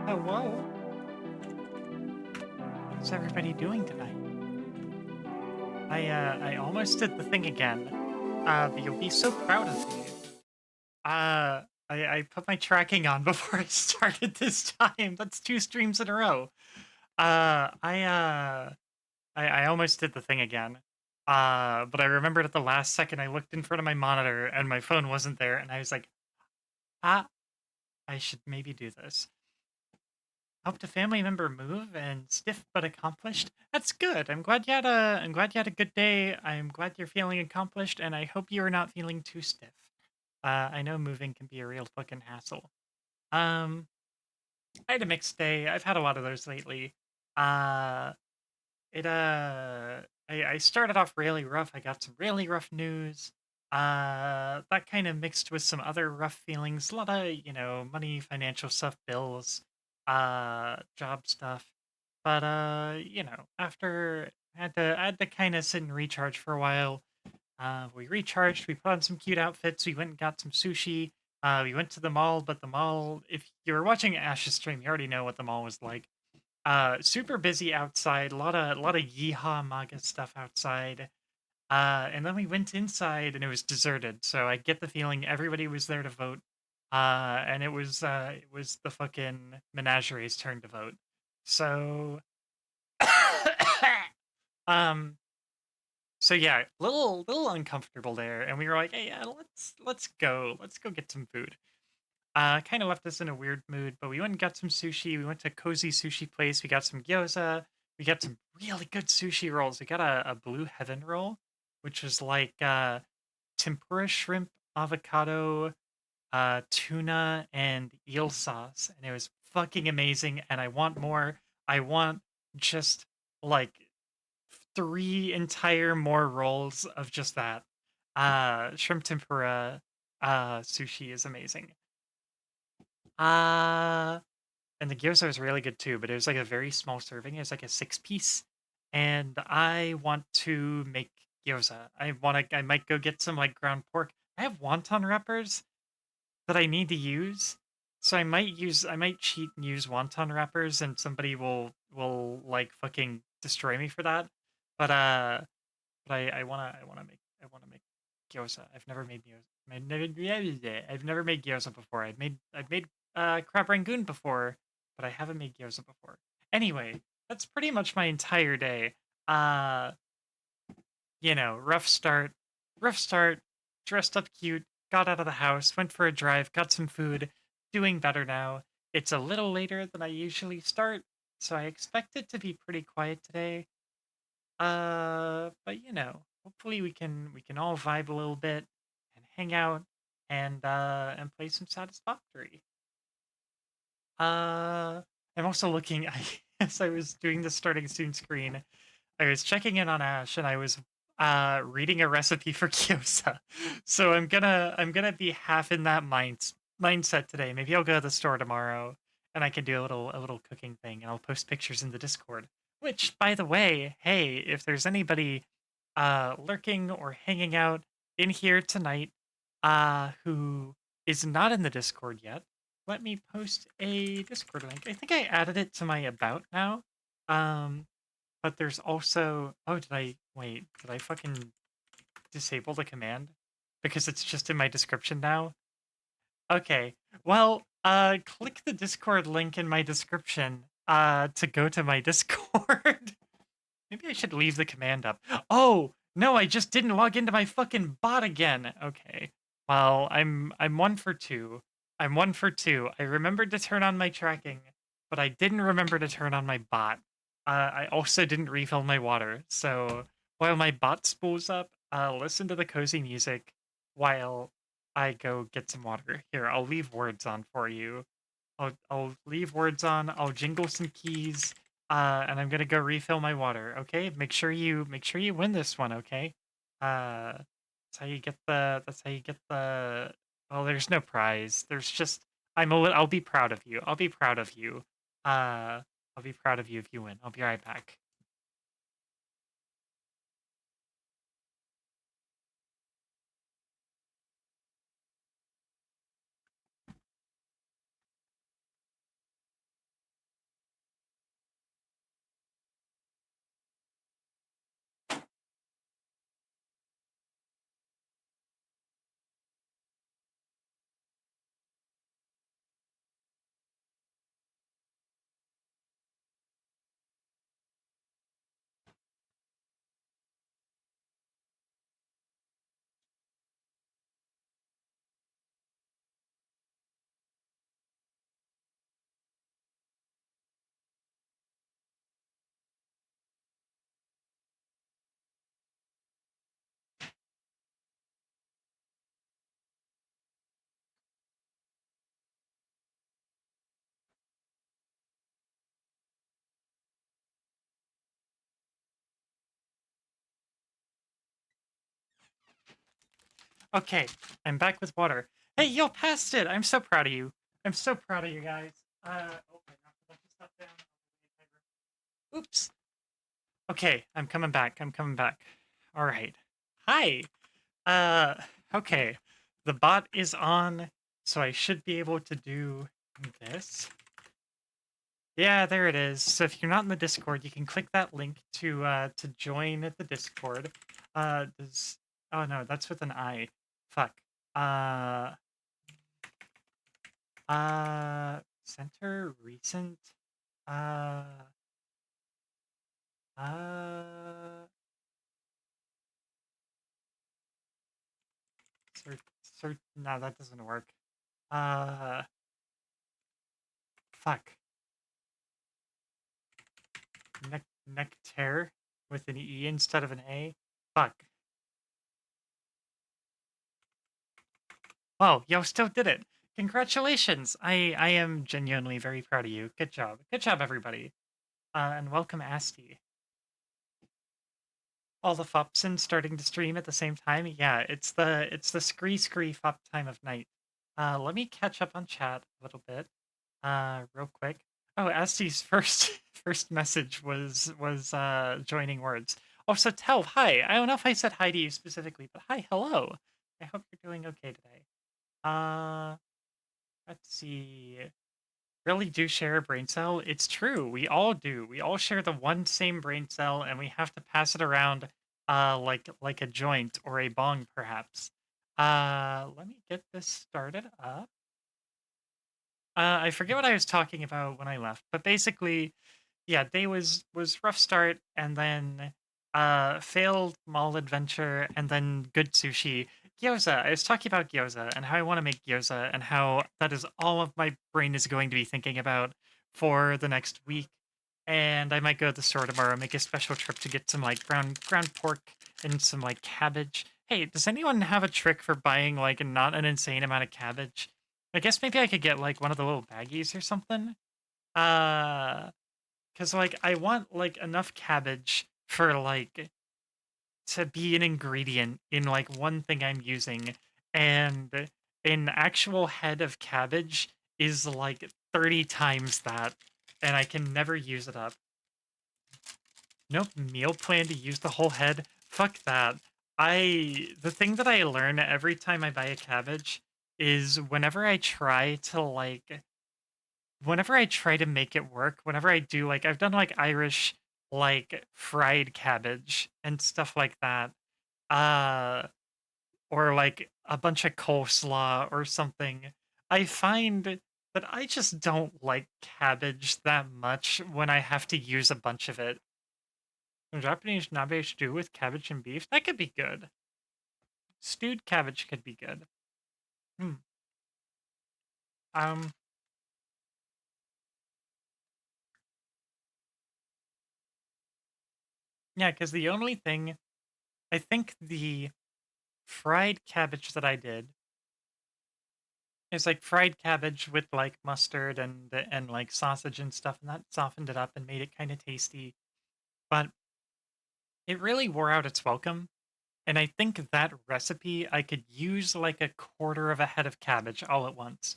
Hello. How's everybody doing tonight? I almost did the thing again. But you'll be so proud of me. I put my tracking on before I started this time. That's two streams in a row. Uh, I uh, I almost did the thing again. But I remembered at the last second I looked in front of my monitor and my phone wasn't there, and I was like, ah, I should maybe do this. Helped a family member move and stiff but accomplished. That's good. I'm glad you had a good day. I'm glad you're feeling accomplished, and I hope you are not feeling too stiff. I know moving can be a real fucking hassle. Um, I had a mixed day. I've had a lot of those lately. Uh I started off really rough. I got some really rough news. That kind of mixed with some other rough feelings. A lot of, money, financial stuff, bills, job stuff. But after I had to kind of sit and recharge for a while. We recharged, we put on some cute outfits, we went and got some sushi. We went to the mall, but the mall, if you were watching Ash's stream, you already know what the mall was like. Super busy outside, a lot of yeehaw MAGA stuff outside. And then we went inside and it was deserted. So I get the feeling everybody was there to vote. And it was the fucking menagerie's turn to vote. So um so yeah, little uncomfortable there. And we were like, hey, yeah, let's go get some food. Kind of left us in a weird mood, but we went and got some sushi. We went to a cozy sushi place. We got some gyoza. We got some really good sushi rolls. We got a blue heaven roll, which was like tempura shrimp, avocado, tuna, and eel sauce. And it was fucking amazing. And I want more. I want just like three entire more rolls of just that. Shrimp tempura sushi is amazing. Uh and the gyoza was really good too, but it was like a very small serving. It was like a six piece. And I want to make gyoza. I might go get some like ground pork. I have wonton wrappers that I need to use. So I might cheat and use wonton wrappers and somebody will like fucking destroy me for that. But I wanna make gyoza. I've never made gyoza before. I've made crab rangoon before, but I haven't made gyoza before. Anyway, that's pretty much my entire day. Uh, rough start, dressed up cute, got out of the house, went for a drive, got some food, doing better now. It's a little later than I usually start, so I expect it to be pretty quiet today. But hopefully we can all vibe a little bit and hang out and play some Satisfactory. Uh, I'm also looking. As I was doing the starting soon screen, I was checking in on Ash and I was reading a recipe for gyoza. So I'm gonna be half in that mindset today. Maybe I'll go to the store tomorrow and I can do a little cooking thing and I'll post pictures in the Discord. Which, by the way, hey, if there's anybody lurking or hanging out in here tonight who is not in the Discord yet, let me post a Discord link. I think I added it to my about now. Um, but there's also did I fucking disable the command? Because it's just in my description now? Okay. Well, click the Discord link in my description to go to my Discord. Maybe I should leave the command up. Oh, no, I just didn't log into my fucking bot again. Okay. Well, I'm one for two. I'm one for two. I remembered to turn on my tracking, but I didn't remember to turn on my bot. I also didn't refill my water. So while my bot spools up, listen to the cozy music while I go get some water. Here, I'll leave words on for you. I'll leave words on. I'll jingle some keys. And I'm gonna go refill my water. Okay, make sure you win this one. Okay, that's how you get the. Well, there's no prize. There's just I'll be proud of you. I'll be proud of you. Uh, I'll be proud of you if you win. I'll be right back. Okay, I'm back with water. Hey, you passed it! I'm so proud of you. I'm so proud of you guys. Oh, I knocked a bunch of stuff down. Oops. Okay, I'm coming back. I'm coming back. All right. Hi. Uh, okay. The bot is on, so I should be able to do this. Yeah, there it is. So if you're not in the Discord, you can click that link to join the Discord. Does oh no, that's with an I. Fuck. Uh center recent. Uh uh search no, that doesn't work. Uh fuck. Nectar with an E instead of an A. Fuck. Oh, yo still did it. Congratulations. I am genuinely very proud of you. Good job. Good job, everybody. And welcome, Asti. All the Fopsins starting to stream at the same time. Yeah, it's the scree Fop time of night. Let me catch up on chat a little bit. Real quick. Oh, Asti's first first message was joining words. Also, Telv, hi. I don't know if I said hi to you specifically, but hi, hello. I hope you're doing okay today. Uh, let's see. Really do share a brain cell? It's true. We all do. We all share the one same brain cell, and we have to pass it around, like a joint or a bong, perhaps. Let me get this started up. I forget what I was talking about when I left, but basically, yeah, day was rough start, and then failed mall adventure, and then good sushi. Gyoza. I was talking about gyoza and how I want to make gyoza, and how that is all of my brain is going to be thinking about for the next week. And I might go to the store tomorrow, make a special trip to get some like ground pork and some like cabbage. Hey, does anyone have a trick for buying like not an insane amount of cabbage? I guess maybe I could get like one of the little baggies or something. Uh, because like I want like enough cabbage for like to be an ingredient in like one thing I'm using, and an actual head of cabbage is like 30 times that, and I can never use it up. Nope, meal plan to use the whole head. Fuck that. The thing that I learn every time I buy a cabbage is whenever I try to make it work, whenever I do like I've done like Irish like fried cabbage and stuff like that. Uh or like a bunch of coleslaw or something. I find that I just don't like cabbage that much when I have to use a bunch of it. A Japanese nabe stew with cabbage and beef, that could be good. Stewed cabbage could be good. Hmm. Um, yeah, because the only thing I think the fried cabbage that I did is like fried cabbage with like mustard and like sausage and stuff, and that softened it up and made it kind of tasty. But it really wore out its welcome. And I think that recipe I could use like a quarter of a head of cabbage all at once.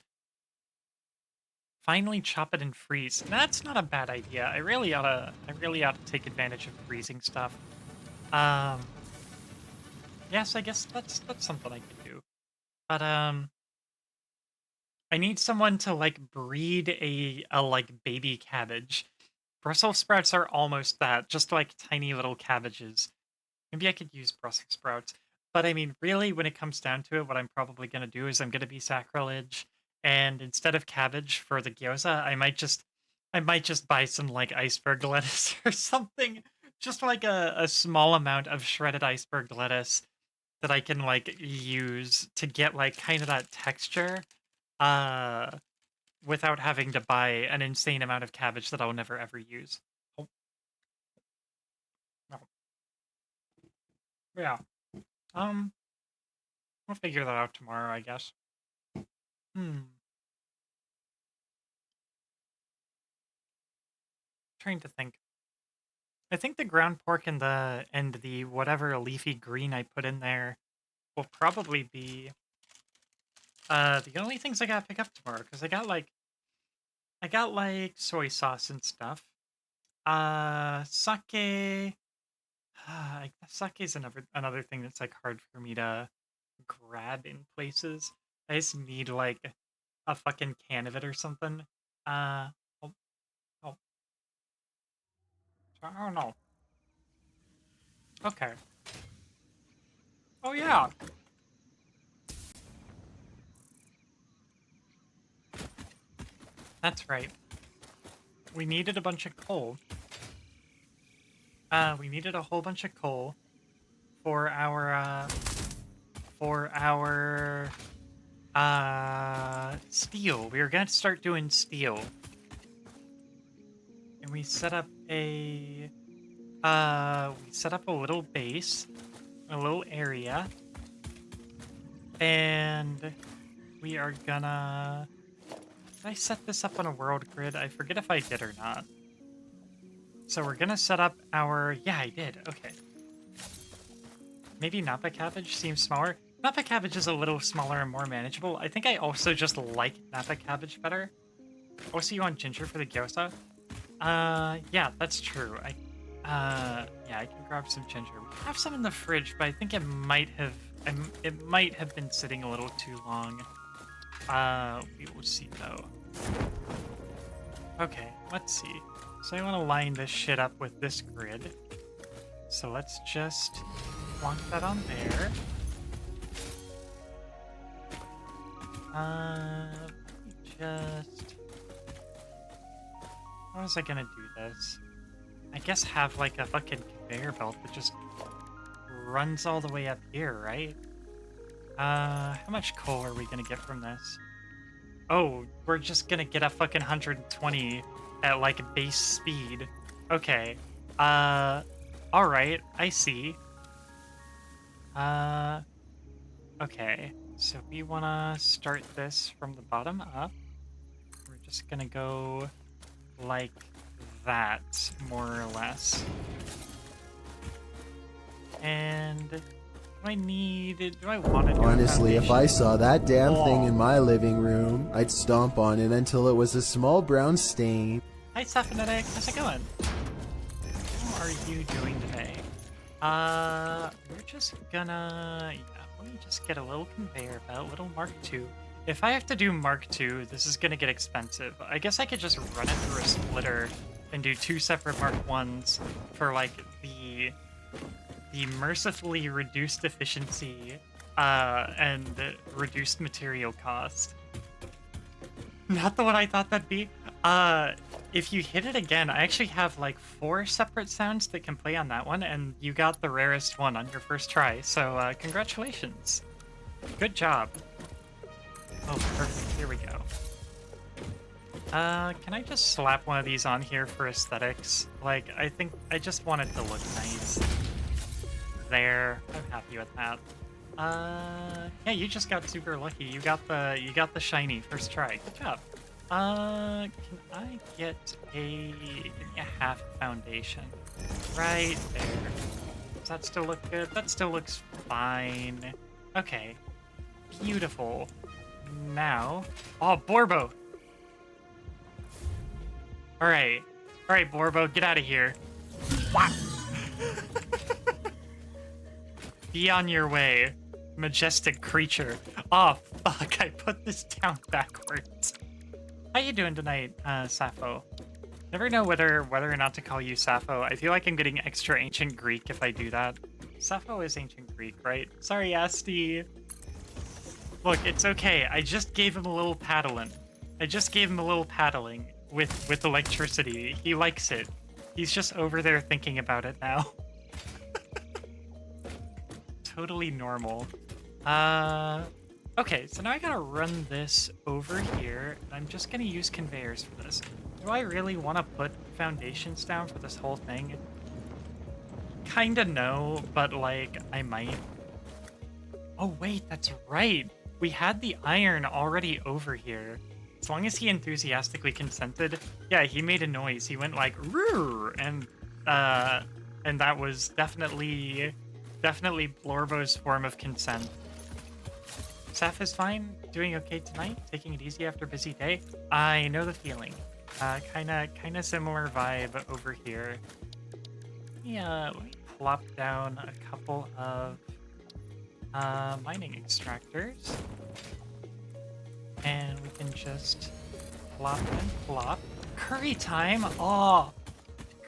Finally chop it and freeze. That's not a bad idea. I really ought to take advantage of freezing stuff. Um yes, I guess that's something I could do. But I need someone to like breed a like baby cabbage. Brussels sprouts are almost that, just like tiny little cabbages. Maybe I could use Brussels sprouts. But I mean, really, when it comes down to it, what I'm probably going to do is I'm going to be sacrilege. And instead of cabbage for the gyoza, I might just buy some like iceberg lettuce or something. Just like a small amount of shredded iceberg lettuce that I can like use to get like kind of that texture. Uh, without having to buy an insane amount of cabbage that I'll never ever use. Oh, no. Yeah. Um, we'll figure that out tomorrow, I guess. Hmm. Trying to think. I think the ground pork and the whatever leafy green I put in there will probably be the only things I gotta pick up tomorrow, because I got like soy sauce and stuff. Sake. Sake is another thing that's like hard for me to grab in places. I just need like a fucking can of it or something. Oh, oh, I don't know. Okay. Oh yeah, that's right. We needed a bunch of coal. We needed a whole bunch of coal for our steel. We were gonna start doing steel. And we set up a little base, a little area. And we are gonna... Did I set this up on a world grid? I forget if I did or not. So we're gonna set up our... Yeah, I did. Okay. Maybe Napa cabbage seems smaller. Napa cabbage is a little smaller and more manageable. I think I also just like Napa cabbage better. Also, you want ginger for the gyoza? Yeah, that's true. Yeah, I can grab some ginger. We have some in the fridge, but I think it might have been sitting a little too long. We will see though. Okay, let's see. So I want to line this shit up with this grid. So let's just plonk that on there. Just... How was I gonna do this? I guess have like a fucking conveyor belt that just runs all the way up here, right? How much coal are we gonna get from this? Oh, we're just gonna get a fucking 120 at like base speed. Okay. Alright, I see. Okay. So we wanna start this from the bottom up. We're just gonna go like that, more or less. And do I want to do Honestly, if I saw that damn thing in my living room, I'd stomp on it until it was a small brown stain. Hi, Saphonetic. How's it going? How are you doing today? We're just gonna... Yeah, let me just get a little conveyor belt, little Mark II. If I have to do Mark II, this is gonna get expensive. I guess I could just run it through a splitter and do 2 separate Mark Is for, like, the mercifully reduced efficiency and reduced material cost. Not the one I thought that'd be. If you hit it again, I actually have like 4 separate sounds that can play on that one, and you got the rarest one on your first try, so congratulations. Good job. Oh, perfect. Here we go. Can I just slap one of these on here for aesthetics? Like, I think I just want it to look nice. There. I'm happy with that. Yeah, you just got super lucky. You got the shiny first try. Good job. Can I get give me a half foundation? Right there. Does that still look good? That still looks fine. Okay. Beautiful. Now... Oh, Borbo! Alright. Alright, Borbo, get out of here. Wow. Be on your way, majestic creature. Oh, fuck, I put this down backwards. How you doing tonight, Sappho? Never know whether or not to call you Sappho. I feel like I'm getting extra ancient Greek if I do that. Sappho is ancient Greek, right? Sorry, Asti. Look, it's okay. I just gave him a little paddling. With electricity. He likes it. He's just over there thinking about it now. Totally normal. Okay, so now I gotta run this over here, and I'm just gonna use conveyors for this. Do I really want to put foundations down for this whole thing? Kinda no, but like, I might. Oh wait, that's right! We had the iron already over here. As long as he enthusiastically consented, yeah, he made a noise. He went like, "Roar," and that was definitely Blorbo's form of consent. Saf is fine, doing okay tonight, taking it easy after a busy day. I know the feeling. Kinda similar vibe over here. Yeah, let me plop down a couple of mining extractors, and we can just plop and plop. Curry time! Oh,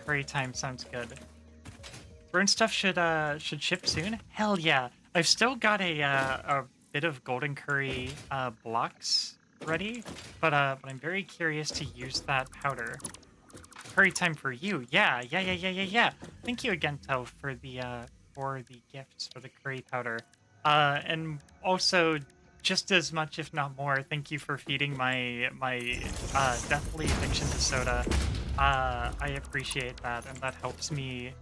curry time sounds good. Burn stuff should ship soon. Hell yeah! I've still got a bit of golden curry blocks ready, but I'm very curious to use that powder. Curry time for you. Yeah. Thank you again, Toe, for the gifts for the curry powder. And also just as much, if not more, thank you for feeding my deathly addiction to soda. I appreciate that, and that helps me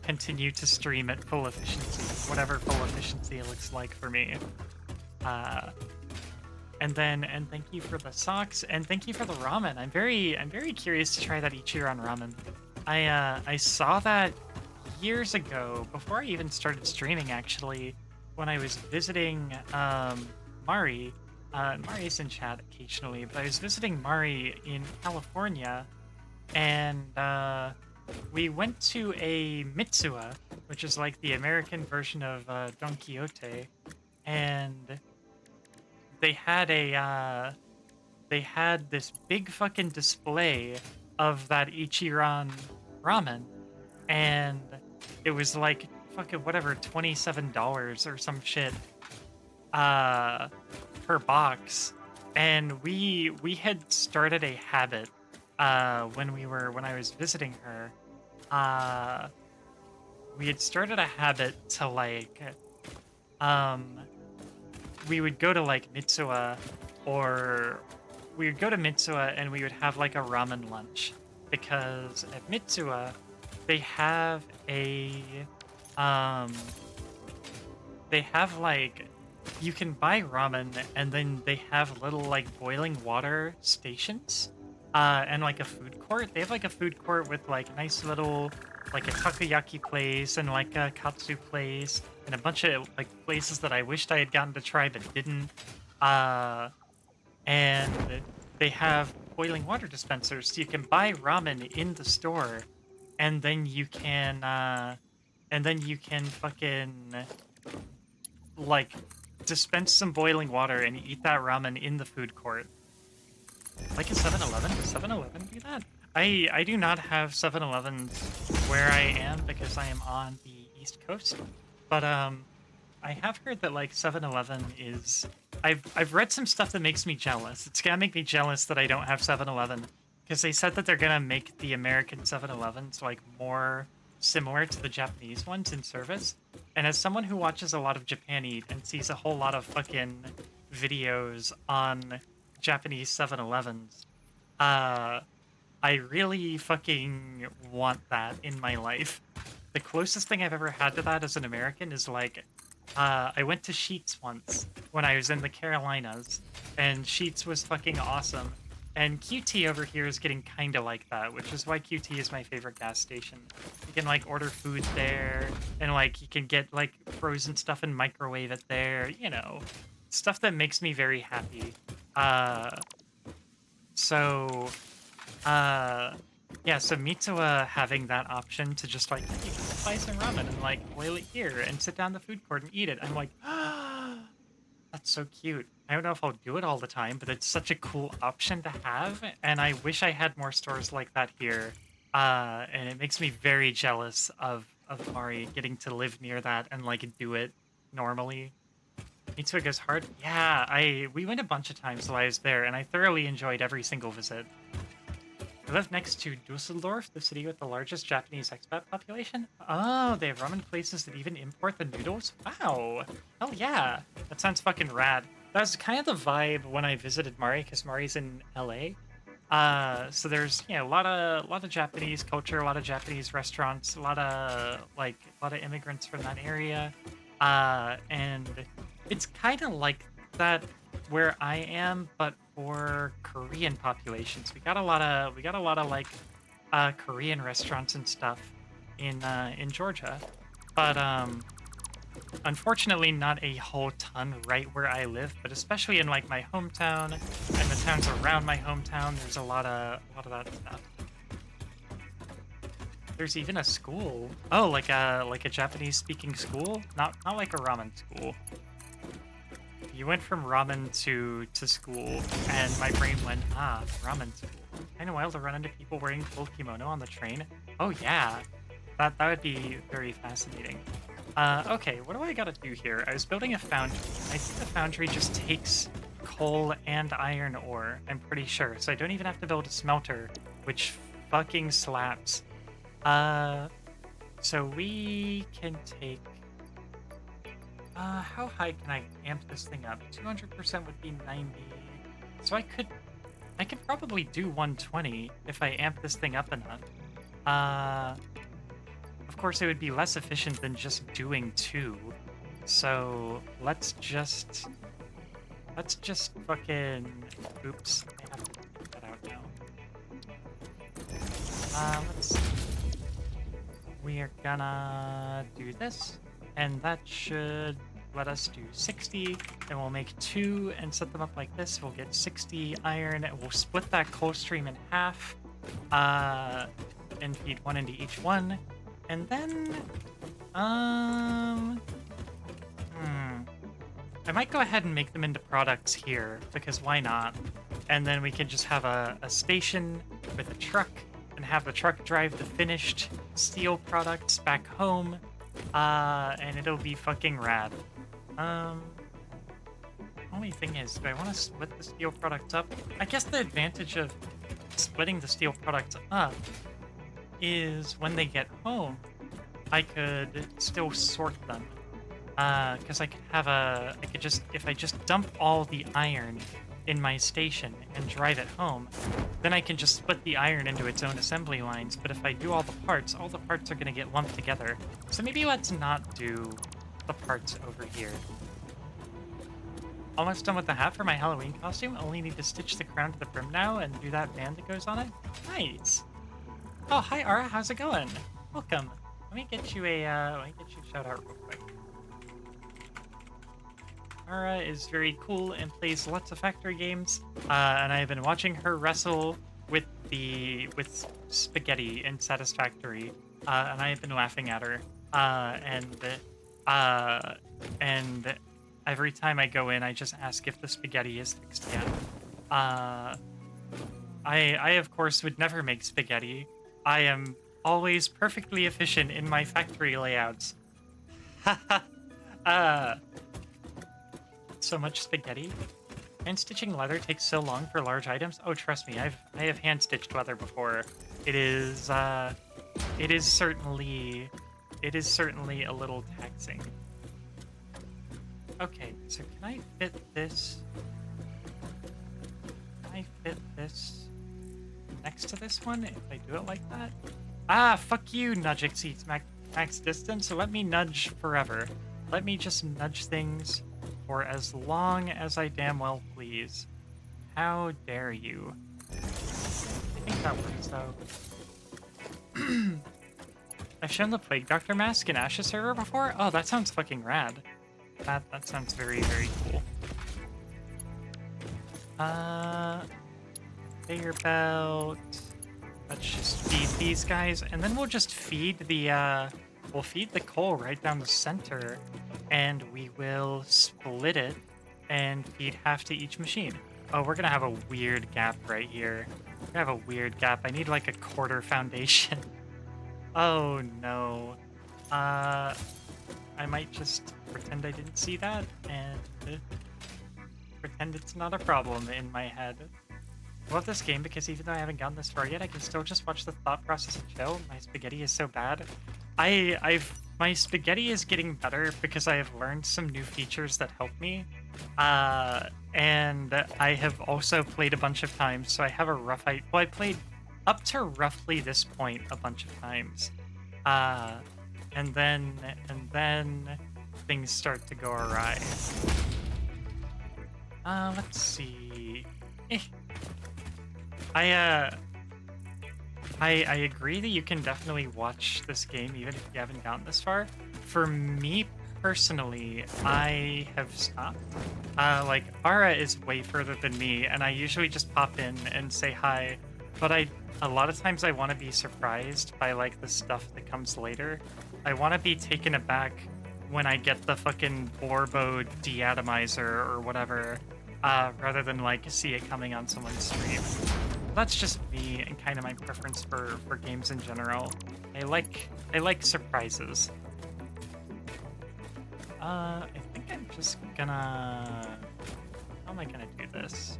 continue to stream at full efficiency, whatever full efficiency looks like for me. Uh, and thank you for the socks, and thank you for the ramen. I'm very curious to try that Ichiran ramen. I saw that years ago, before I even started streaming actually, when I was visiting Mari. Mari's in chat occasionally, but I was visiting Mari in California, and we went to a Mitsuya, which is like the American version of Don Quixote, and they had they had this big fucking display of that Ichiran ramen, and it was like fucking whatever, $27 or some shit uh per box. And we had started a habit when I was visiting her. Uh we had started a habit to like um we would go to like Mitsuya, or we would go to Mitsuya and we would have like a ramen lunch, because at Mitsuya they have a um they have like, you can buy ramen, and then they have little like boiling water stations and like a food court. They have like a food court with like nice little, like a takoyaki place and like a katsu place and a bunch of like places that I wished I had gotten to try but didn't. Uh and they have boiling water dispensers, so you can buy ramen in the store, and then you can fucking like dispense some boiling water and eat that ramen in the food court. Like a 7-Eleven? Does 7-Eleven do that? I do not have 7-Elevens where I am because I am on the East Coast. But I have heard that like 7-Eleven is, I've read some stuff that makes me jealous. It's gonna make me jealous that I don't have 7-Eleven, because they said that they're gonna make the American 7-Elevens like more similar to the Japanese ones in service. And as someone who watches a lot of Japan Eat and sees a whole lot of fucking videos on Japanese 7-Elevens, uh, I really fucking want that in my life. The closest thing I've ever had to that as an American is like, I went to Sheetz once when I was in the Carolinas, and Sheetz was fucking awesome. And QT over here is getting kind of like that, which is why QT is my favorite gas station. You can like order food there, and like you can get like frozen stuff and microwave it there, stuff that makes me very happy. Uh, so uh, yeah, so Mitsuya having that option to just like, hey, just buy some ramen and like boil it here and sit down in the food court and eat it. I'm like, that's so cute. I don't know if I'll do it all the time, but it's such a cool option to have, and I wish I had more stores like that here. And it makes me very jealous of Mari getting to live near that and like do it normally. Mitsuya goes hard. Yeah, we went a bunch of times while I was there, and I thoroughly enjoyed every single visit. I live next to Dusseldorf, the city with the largest Japanese expat population. Oh, they have ramen places that even import the noodles? Wow. Hell yeah. That sounds fucking rad. That was kind of the vibe when I visited Mari, because Mari's in LA. So there's, a lot of Japanese culture, a lot of Japanese restaurants, a lot of immigrants from that area. And it's kind of like that where I am, but for Korean populations. We got a lot of like Korean restaurants and stuff in Georgia. But Unfortunately, not a whole ton right where I live, but especially in like my hometown and the towns around my hometown, there's a lot of that stuff. There's even a school. Oh, like a Japanese speaking school? Not like a ramen school. You went from ramen to school, and my brain went, ah, ramen school. Kind of wild to run into people wearing full kimono on the train. Oh yeah, that would be very fascinating. Okay, what do I gotta do here? I was building a foundry. I think the foundry just takes coal and iron ore, I'm pretty sure. So I don't even have to build a smelter, which fucking slaps. Uh, so we can take... how high can I amp this thing up? 200% would be 90. So I could probably do 120 if I amp this thing up enough. Of course, it would be less efficient than just doing 2. So let's just fucking, oops, I have to take that out now. Let's see. We are gonna do this, and that should let us do 60, and we'll make 2 and set them up like this. We'll get 60 iron, and we'll split that coal stream in half, and feed 1 into each one, and then, I might go ahead and make them into products here, because why not? And then we can just have a station with a truck, and have the truck drive the finished steel products back home, and it'll be fucking rad. Only thing is, do I want to split the steel products up? I guess the advantage of splitting the steel products up is when they get home, I could still sort them. Because I could have I could just, if I just dump all the iron in my station and drive it home, then I can just split the iron into its own assembly lines. But if I do all the parts are going to get lumped together. So maybe let's not do the parts over here. Almost done with the hat for my Halloween costume. Only need to stitch the crown to the brim now and do that band that goes on it. Nice. Oh, hi Ara, how's it going? Welcome. Let me get you a shout out real quick. Ara is very cool and plays lots of factory games, and I've been watching her wrestle with spaghetti in Satisfactory, and I have been laughing at her. And every time I go in, I just ask if the spaghetti is fixed yet. I of course would never make spaghetti. I am always perfectly efficient in my factory layouts. So much spaghetti. Hand stitching leather takes so long for large items. Oh, trust me, I have hand stitched leather before. It is certainly a little taxing. Okay, so can I fit this? Can I fit this next to this one if I do it like that? Ah, fuck you, nudge exceeds max distance, so let me nudge forever. Let me just nudge things for as long as I damn well please. How dare you? I think that works, though. I've shown the Plague Doctor mask in Ashes server before? Oh, that sounds fucking rad. That sounds very, very cool. Conveyor belt. Let's just feed these guys, and then we'll just feed the coal right down the center, and we will split it and feed half to each machine. Oh, we're gonna have a weird gap right here. We're gonna have a weird gap. I need like a quarter foundation. Oh no. I might just pretend I didn't see that and pretend it's not a problem in my head. I love this game because even though I haven't gotten this far yet, I can still just watch the thought process and chill. My spaghetti is so bad. My spaghetti is getting better because I have learned some new features that help me. And I have also played a bunch of times, so I have a rough idea. Well, I played up to roughly this point a bunch of times. And then things start to go awry. Let's see. I agree that you can definitely watch this game even if you haven't gotten this far. For me personally, I have stopped. Like, Ara is way further than me, and I usually just pop in and say hi. But a lot of times I want to be surprised by, like, the stuff that comes later. I want to be taken aback when I get the fucking Borbo deatomizer or whatever, rather than, like, see it coming on someone's stream. That's just me and kind of my preference for games in general. I like surprises. I think I'm just gonna... How am I gonna do this?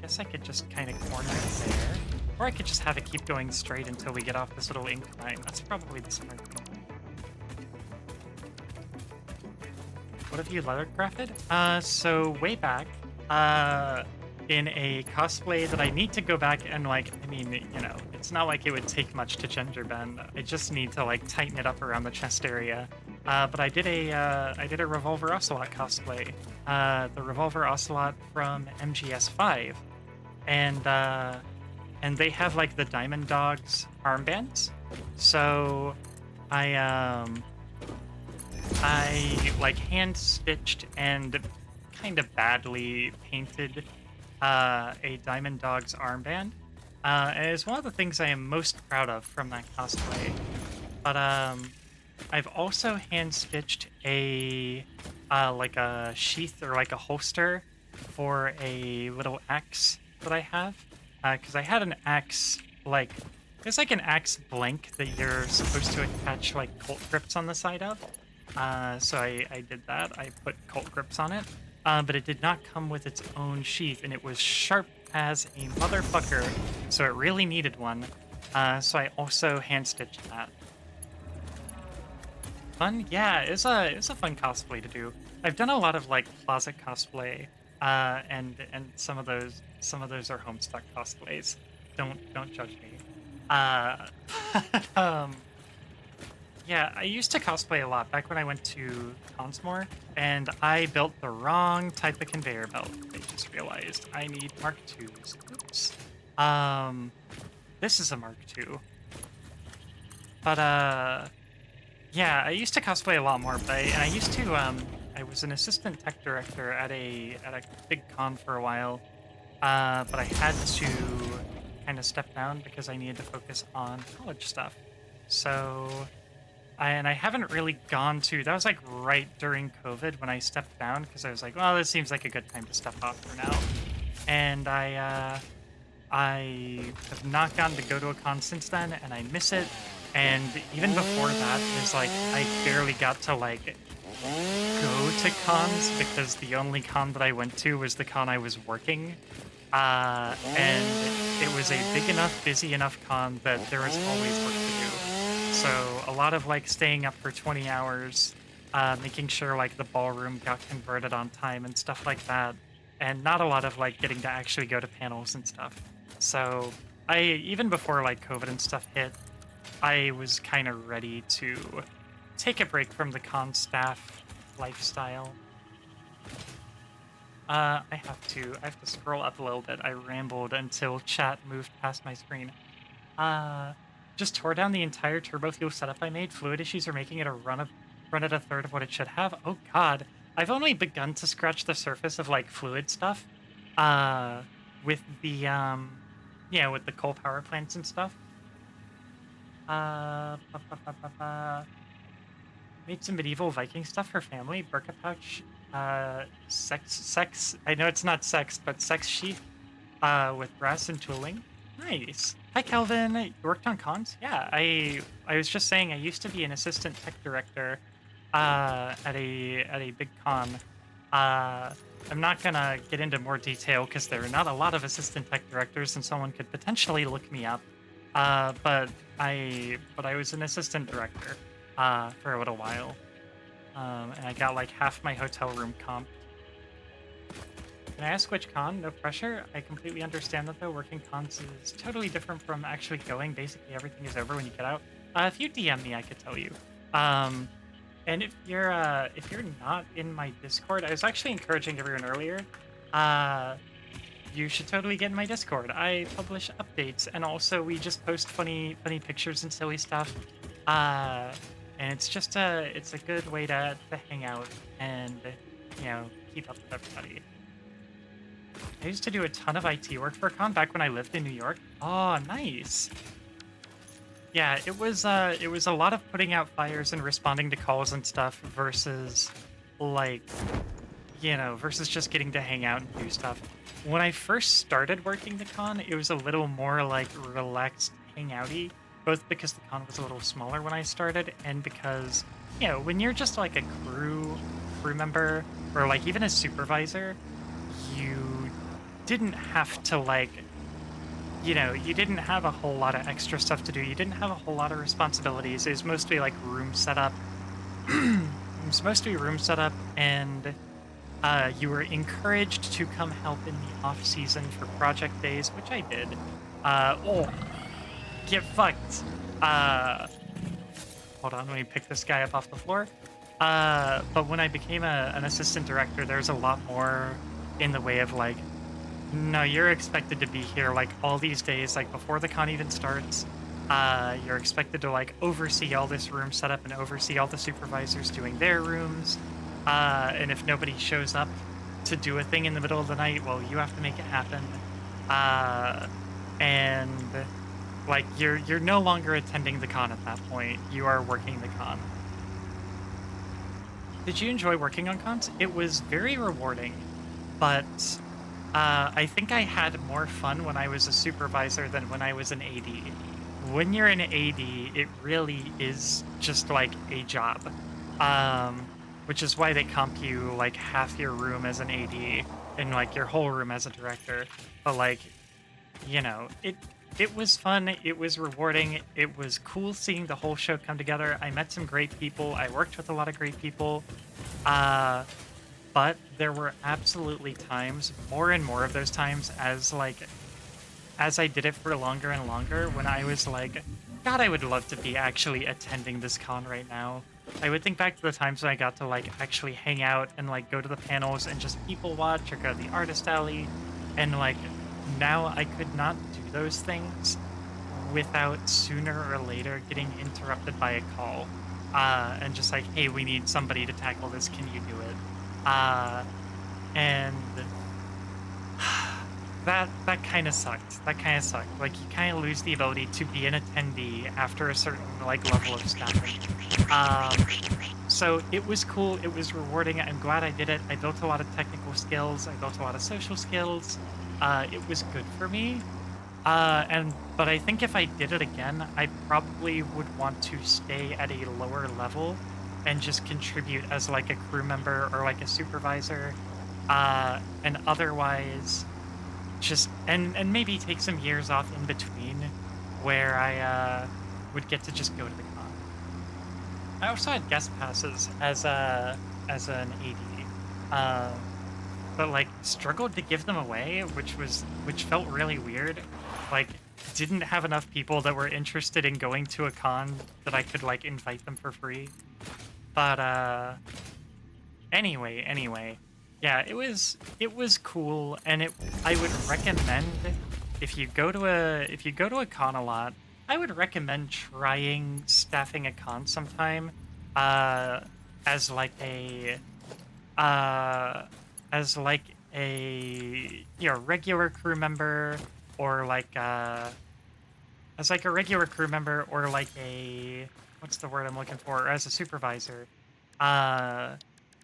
Guess I could just kind of corner it there. Or I could just have it keep going straight until we get off this little incline. That's probably the smart thing. What have you lettergraphed? So way back, in a cosplay that I need to go back and, like, I mean, you know, it's not like it would take much to gender bend. I just need to, like, tighten it up around the chest area. But I did a Revolver Ocelot cosplay. The Revolver Ocelot from MGS5. And they have, like, the Diamond Dogs armbands. So I like hand stitched and kind of badly painted a Diamond Dogs armband. And it's one of the things I am most proud of from that cosplay. But I've also hand stitched a like a sheath or like a holster for a little axe that I have. Because I had an axe, like, there's like an axe blank that you're supposed to attach like Colt grips on the side of. So I did that. I put Colt grips on it. But it did not come with its own sheath, and it was sharp as a motherfucker, so it really needed one. So I also hand-stitched that. Fun? Yeah, it's a fun cosplay to do. I've done a lot of, like, closet cosplay, and some of those are Homestuck cosplays. Don't judge me. Um, Yeah, I used to cosplay a lot back when I went to cons more, and I built the wrong type of conveyor belt. I just realized I need Mark IIs. Oops. This is a Mark II. But yeah, I used to cosplay a lot more. But I used to I was an assistant tech director at a big con for a while. But I had to kind of step down because I needed to focus on college stuff. So. And I haven't really gone to... That was like right during COVID when I stepped down because I was like, well, this seems like a good time to step off for now. And I have not gotten to go to a con since then, and I miss it. And even before that, it's like I barely got to like go to cons because the only con that I went to was the con I was working. And it was a big enough, busy enough con that there was always work to do. So a lot of like staying up for 20 hours, making sure like the ballroom got converted on time and stuff like that. And not a lot of like getting to actually go to panels and stuff. So even before like COVID and stuff hit, I was kind of ready to take a break from the con staff lifestyle. I have to scroll up a little bit. I rambled until chat moved past my screen. Just tore down the entire turbo fuel setup I made. Fluid issues are making it run at a third of what it should have. Oh god. I've only begun to scratch the surface of like fluid stuff. With the yeah, with the coal power plants and stuff. Made some medieval Viking stuff for family. Burka pouch. Sex. I know it's not sex, but sex sheath. With brass and tooling. Nice. Hi, Kelvin. You worked on cons? Yeah, I was just saying I used to be an assistant tech director at a big con. I'm not gonna get into more detail because there are not a lot of assistant tech directors, and someone could potentially look me up. But I was an assistant director for a little while, and I got like half my hotel room comp. Can I ask which con? No pressure. I completely understand that though. Working cons is totally different from actually going. Basically, everything is over when you get out. If you DM me, I could tell you. And if you're not in my Discord, I was actually encouraging everyone earlier. You should totally get in my Discord. I publish updates, and also we just post funny pictures and silly stuff. and it's a good way to hang out and keep up with everybody. I used to do a ton of IT work for a con back when I lived in New York. Oh, nice. Yeah, it was a lot of putting out fires and responding to calls and stuff versus like, versus just getting to hang out and do stuff. When I first started working the con, it was a little more like relaxed, hangouty, both because the con was a little smaller when I started and because, when you're just like a crew member or like even a supervisor, you didn't have to you didn't have a whole lot of extra stuff to do. You didn't have a whole lot of responsibilities. It was mostly like room setup. It was mostly room setup, and you were encouraged to come help in the off season for project days, which I did. Oh, get fucked. Uh, Hold on, let me pick this guy up off the floor. But when I became an assistant director, there's a lot more in the way of like, no, you're expected to be here like all these days, like before the con even starts. You're expected to like oversee all this room setup and oversee all the supervisors doing their rooms. And if nobody shows up to do a thing in the middle of the night, well, you have to make it happen. Uh, and like you're no longer attending the con at that point. You are working the con. Did you enjoy working on cons? It was very rewarding, but I think I had more fun when I was a supervisor than when I was an AD. When you're an AD, it really is just like a job, which is why they comp you like half your room as an AD and like your whole room as a director. But like, it was fun. It was rewarding. It was cool seeing the whole show come together. I met some great people. I worked with a lot of great people. Uh, but there were absolutely times, more and more of those times, as I did it for longer and longer, when I was like, God, I would love to be actually attending this con right now. I would think back to the times when I got to like actually hang out and like go to the panels and just people watch or go to the artist alley, and like now I could not do those things without sooner or later getting interrupted by a call. And just like, hey, we need somebody to tackle this. Can you do it? Uh, and that kind of sucked. That kind of sucked. Like you kind of lose the ability to be an attendee after a certain like level of staffing. Um, so it was cool. It was rewarding. I'm glad I did it. I built a lot of technical skills. I built a lot of social skills. It was good for me. But I think if I did it again, I probably would want to stay at a lower level and just contribute as like a crew member or like a supervisor. And otherwise just and maybe take some years off in between where I would get to just go to the con. I also had guest passes as an AD. But like struggled to give them away, which felt really weird. Like didn't have enough people that were interested in going to a con that I could like invite them for free. But anyway. Yeah, it was cool, and I would recommend if you go to a con a lot, I would recommend trying staffing a con sometime uh as like a uh as like a regular crew member, or like as like a regular crew member, or like a what's the word I'm looking for, as a supervisor. Uh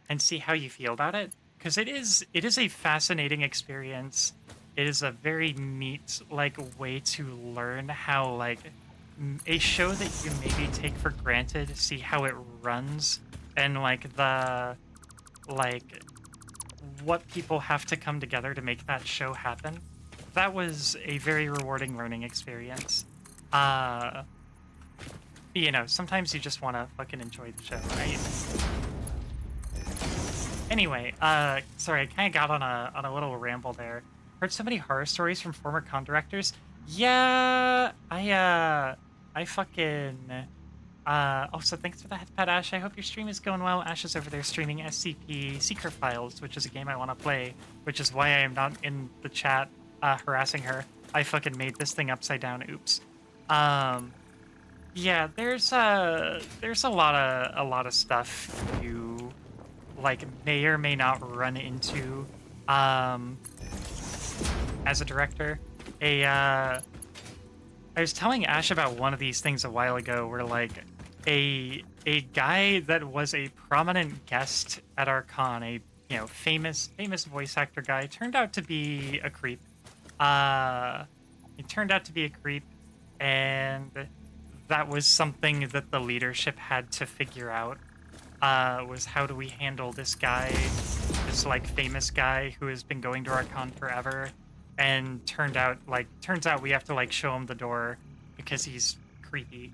and see how you feel about it, because it is a fascinating experience. It is a very neat like way to learn how like a show that you maybe take for granted, see how it runs, and like like what people have to come together to make that show happen. That was a very rewarding learning experience. uh Sometimes you just want to fucking enjoy the show, right? Anyway, sorry, I kind of got on a little ramble there. Heard so many horror stories from former con directors. Yeah, I fucking also thanks for the headpad, Ash. I hope your stream is going well. Ash is over there streaming SCP Secret Files, which is a game I want to play, which is why I am not in the chat harassing her. I fucking made this thing upside down. Oops. Um Yeah, there's a lot of stuff you like may or may not run into um as a director. I was telling Ash about one of these things a while ago where like a guy that was a prominent guest at our con, a famous voice actor guy, turned out to be a creep. Uh he turned out to be a creep, and that was something that the leadership had to figure out, was how do we handle this guy, this like famous guy who has been going to our con forever, and turns out we have to like show him the door because he's creepy.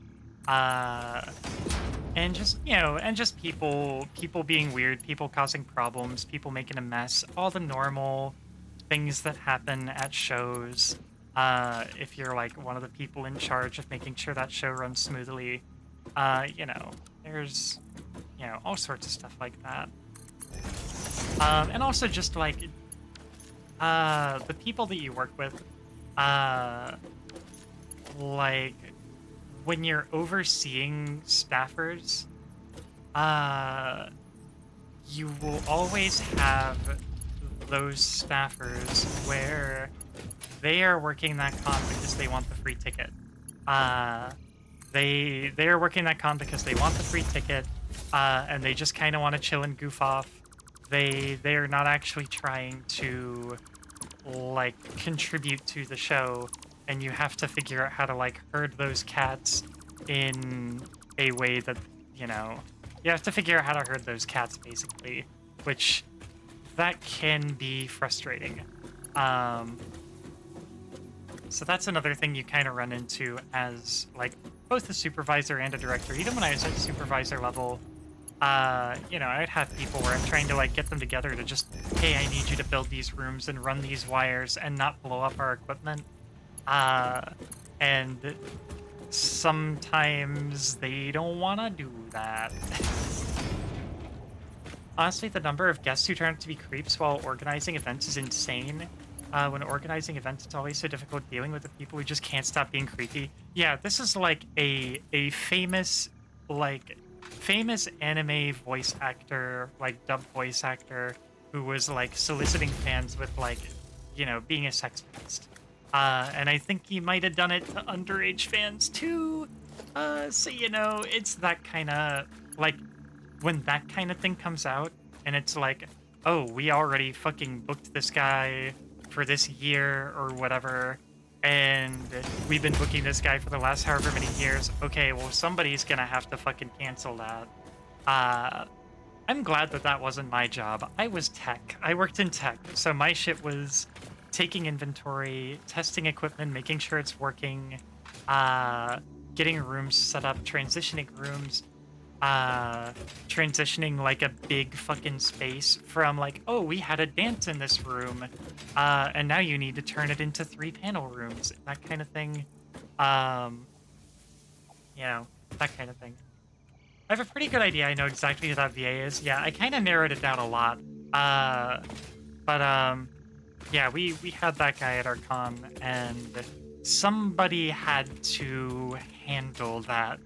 Uh, and just and just people being weird, people causing problems, people making a mess, all the normal things that happen at shows. If you're like one of the people in charge of making sure that show runs smoothly, there's all sorts of stuff like that. And also just like the people that you work with, uh, like when you're overseeing staffers, uh, you will always have those staffers where they are working that con because they want the free ticket. Uh, they are working that con because they want the free ticket, and they just kind of want to chill and goof off. They are not actually trying to like contribute to the show, and you have to figure out how to like herd those cats in a way that you know you have to figure out how to herd those cats basically, which that can be frustrating. Um, so that's another thing you kind of run into as like both a supervisor and a director. Even when I was at supervisor level, I'd have people where I'm trying to like get them together to just, hey, I need you to build these rooms and run these wires and not blow up our equipment. And sometimes they don't want to do that. Honestly, the number of guests who turn out to be creeps while organizing events is insane. When organizing events, it's always so difficult dealing with the people who just can't stop being creepy. Yeah, this is like a famous anime voice actor, like dub voice actor, who was like soliciting fans with like, being a sex pest. And I think he might have done it to underage fans too. So it's that kind of like when that kind of thing comes out, and it's like, oh, we already fucking booked this guy for this year or whatever, and we've been booking this guy for the last however many years. Okay, well, somebody's gonna have to fucking cancel that. Uh, I'm glad that that wasn't my job. I was tech. I worked in tech, so my shit was taking inventory, testing equipment, making sure it's working, uh, getting rooms set up, transitioning rooms, transitioning like a big fucking space from like, oh, we had a dance in this room, and now you need to turn it into 3 panel rooms, that kind of thing. Um, that kind of thing. I have a pretty good idea. I know exactly who that VA is. Yeah, I kind of narrowed it down a lot. But yeah, we had that guy at our con, and somebody had to handle that.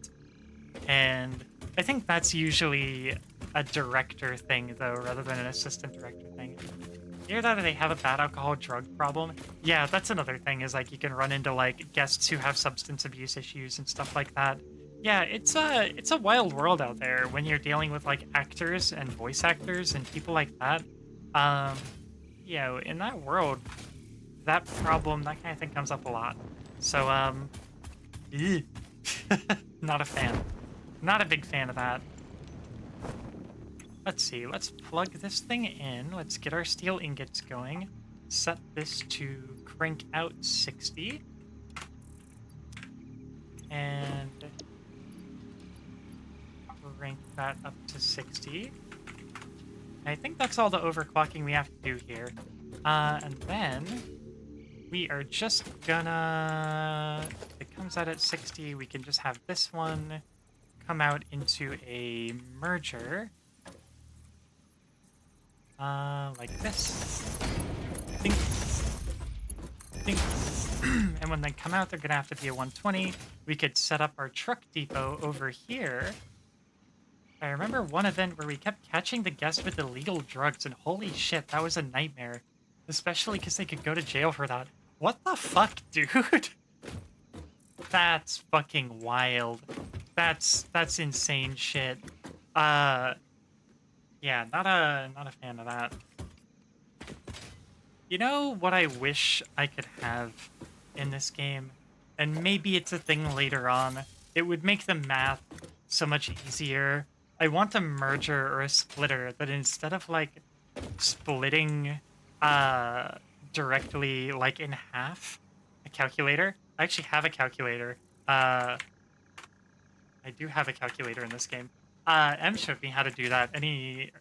And I think that's usually a director thing, though, rather than an assistant director thing. Either that or they have a bad alcohol drug problem. Yeah, that's another thing, is like you can run into like guests who have substance abuse issues and stuff like that. Yeah, it's a wild world out there when you're dealing with like actors and voice actors and people like that. Um, in that world, that problem, that kind of thing comes up a lot. So, ew. Not a fan. Not a big fan of that. Let's see, let's plug this thing in. Let's get our steel ingots going. Set this to crank out 60. And crank that up to 60. I think that's all the overclocking we have to do here. And then we are just gonna, if it comes out at 60, we can just have this one come out into a merger. Like this. Think. And when they come out, they're gonna have to be a 120. We could set up our truck depot over here. I remember one event where we kept catching the guests with illegal drugs, and holy shit, that was a nightmare. Especially because they could go to jail for that. What the fuck, dude? That's fucking wild. That's insane shit. Yeah, not a fan of that. You know what I wish I could have in this game? And maybe it's a thing later on. It would make the math so much easier. I want a merger or a splitter that instead of like splitting uh directly like in half a calculator. I actually have a calculator. Uh I do have a calculator in this game. M showed me how to do that. And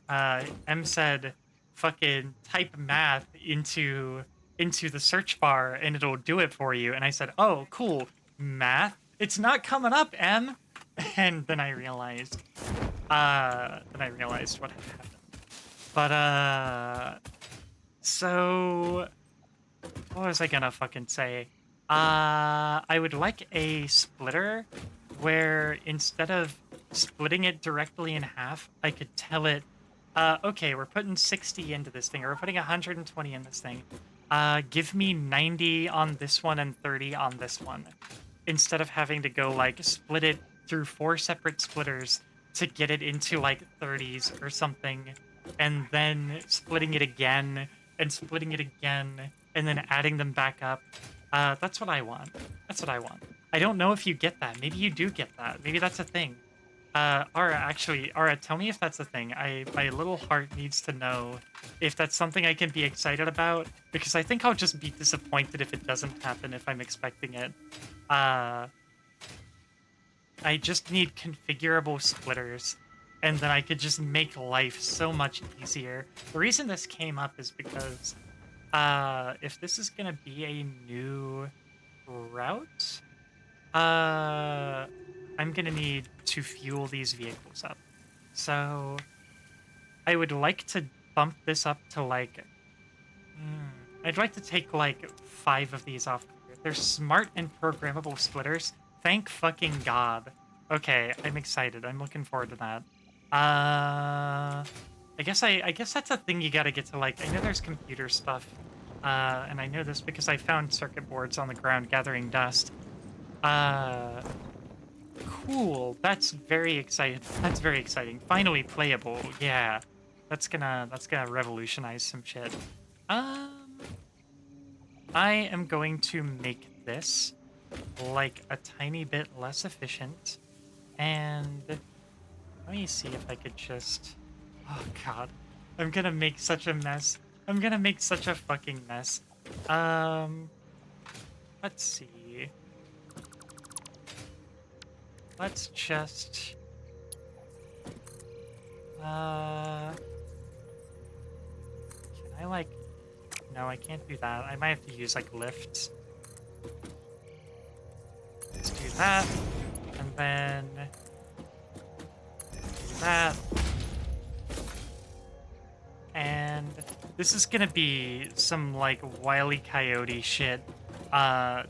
M said, fucking type math into the search bar and it'll do it for you. And I said, oh, cool. Math? It's not coming up, M. And then I realized what had happened. But, so what was I gonna fucking say? I would like a splitter where instead of splitting it directly in half, I could tell it, okay, we're putting 60 into this thing, or we're putting 120 in this thing. Give me 90 on this one and 30 on this one. Instead of having to go, like, split it through 4 separate splitters to get it into, like, 30s or something, and then splitting it again, and splitting it again, and then adding them back up. That's what I want. That's what I want. I don't know if you get that. Maybe you do get that. Maybe that's a thing. Ara, tell me if that's a thing. My little heart needs to know if that's something I can be excited about, because I think I'll just be disappointed if it doesn't happen if I'm expecting it. I just need configurable splitters, and then I could just make life so much easier. The reason this came up is because if this is gonna be a new route, I'm gonna need to fuel these vehicles up. So I would like to bump this up to like, I'd like to take like 5 of these off. They're smart and programmable splitters. Thank fucking God. Okay, I'm excited. I'm looking forward to that. I guess that's a thing you gotta get to, like, I know there's computer stuff. And I know this because I found circuit boards on the ground gathering dust. Cool. That's very exciting. That's very exciting. Finally playable. Yeah. That's gonna revolutionize some shit. I am going to make this like a tiny bit less efficient. And let me see if I could just, oh god. I'm gonna make such a mess. I'm gonna make such a fucking mess. Let's see. Let's just... Can I, like... No, I can't do that. I might have to use, like, lifts. Let's do that. And then... do that. And this is gonna be some, like, Wile E. Coyote shit.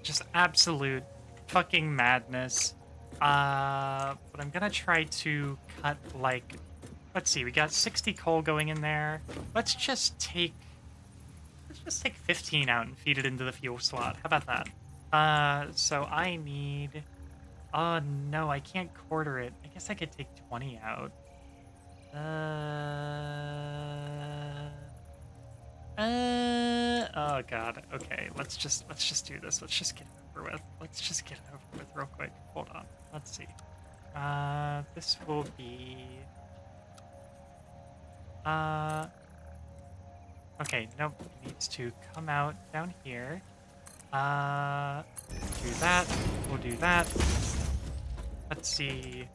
Just absolute fucking madness. But I'm gonna try to cut, like... Let's see, we got 60 coal going in there. Let's just take 15 out and feed it into the fuel slot. How about that? So I need... Oh, no, I can't quarter it. I guess I could take 20 out. Oh god. Okay, let's just do this. Let's just get it over with. Let's just get it over with real quick. Hold on. Let's see. This will be... Okay, nope. It needs to come out down here. Do that. We'll do that. Let's see.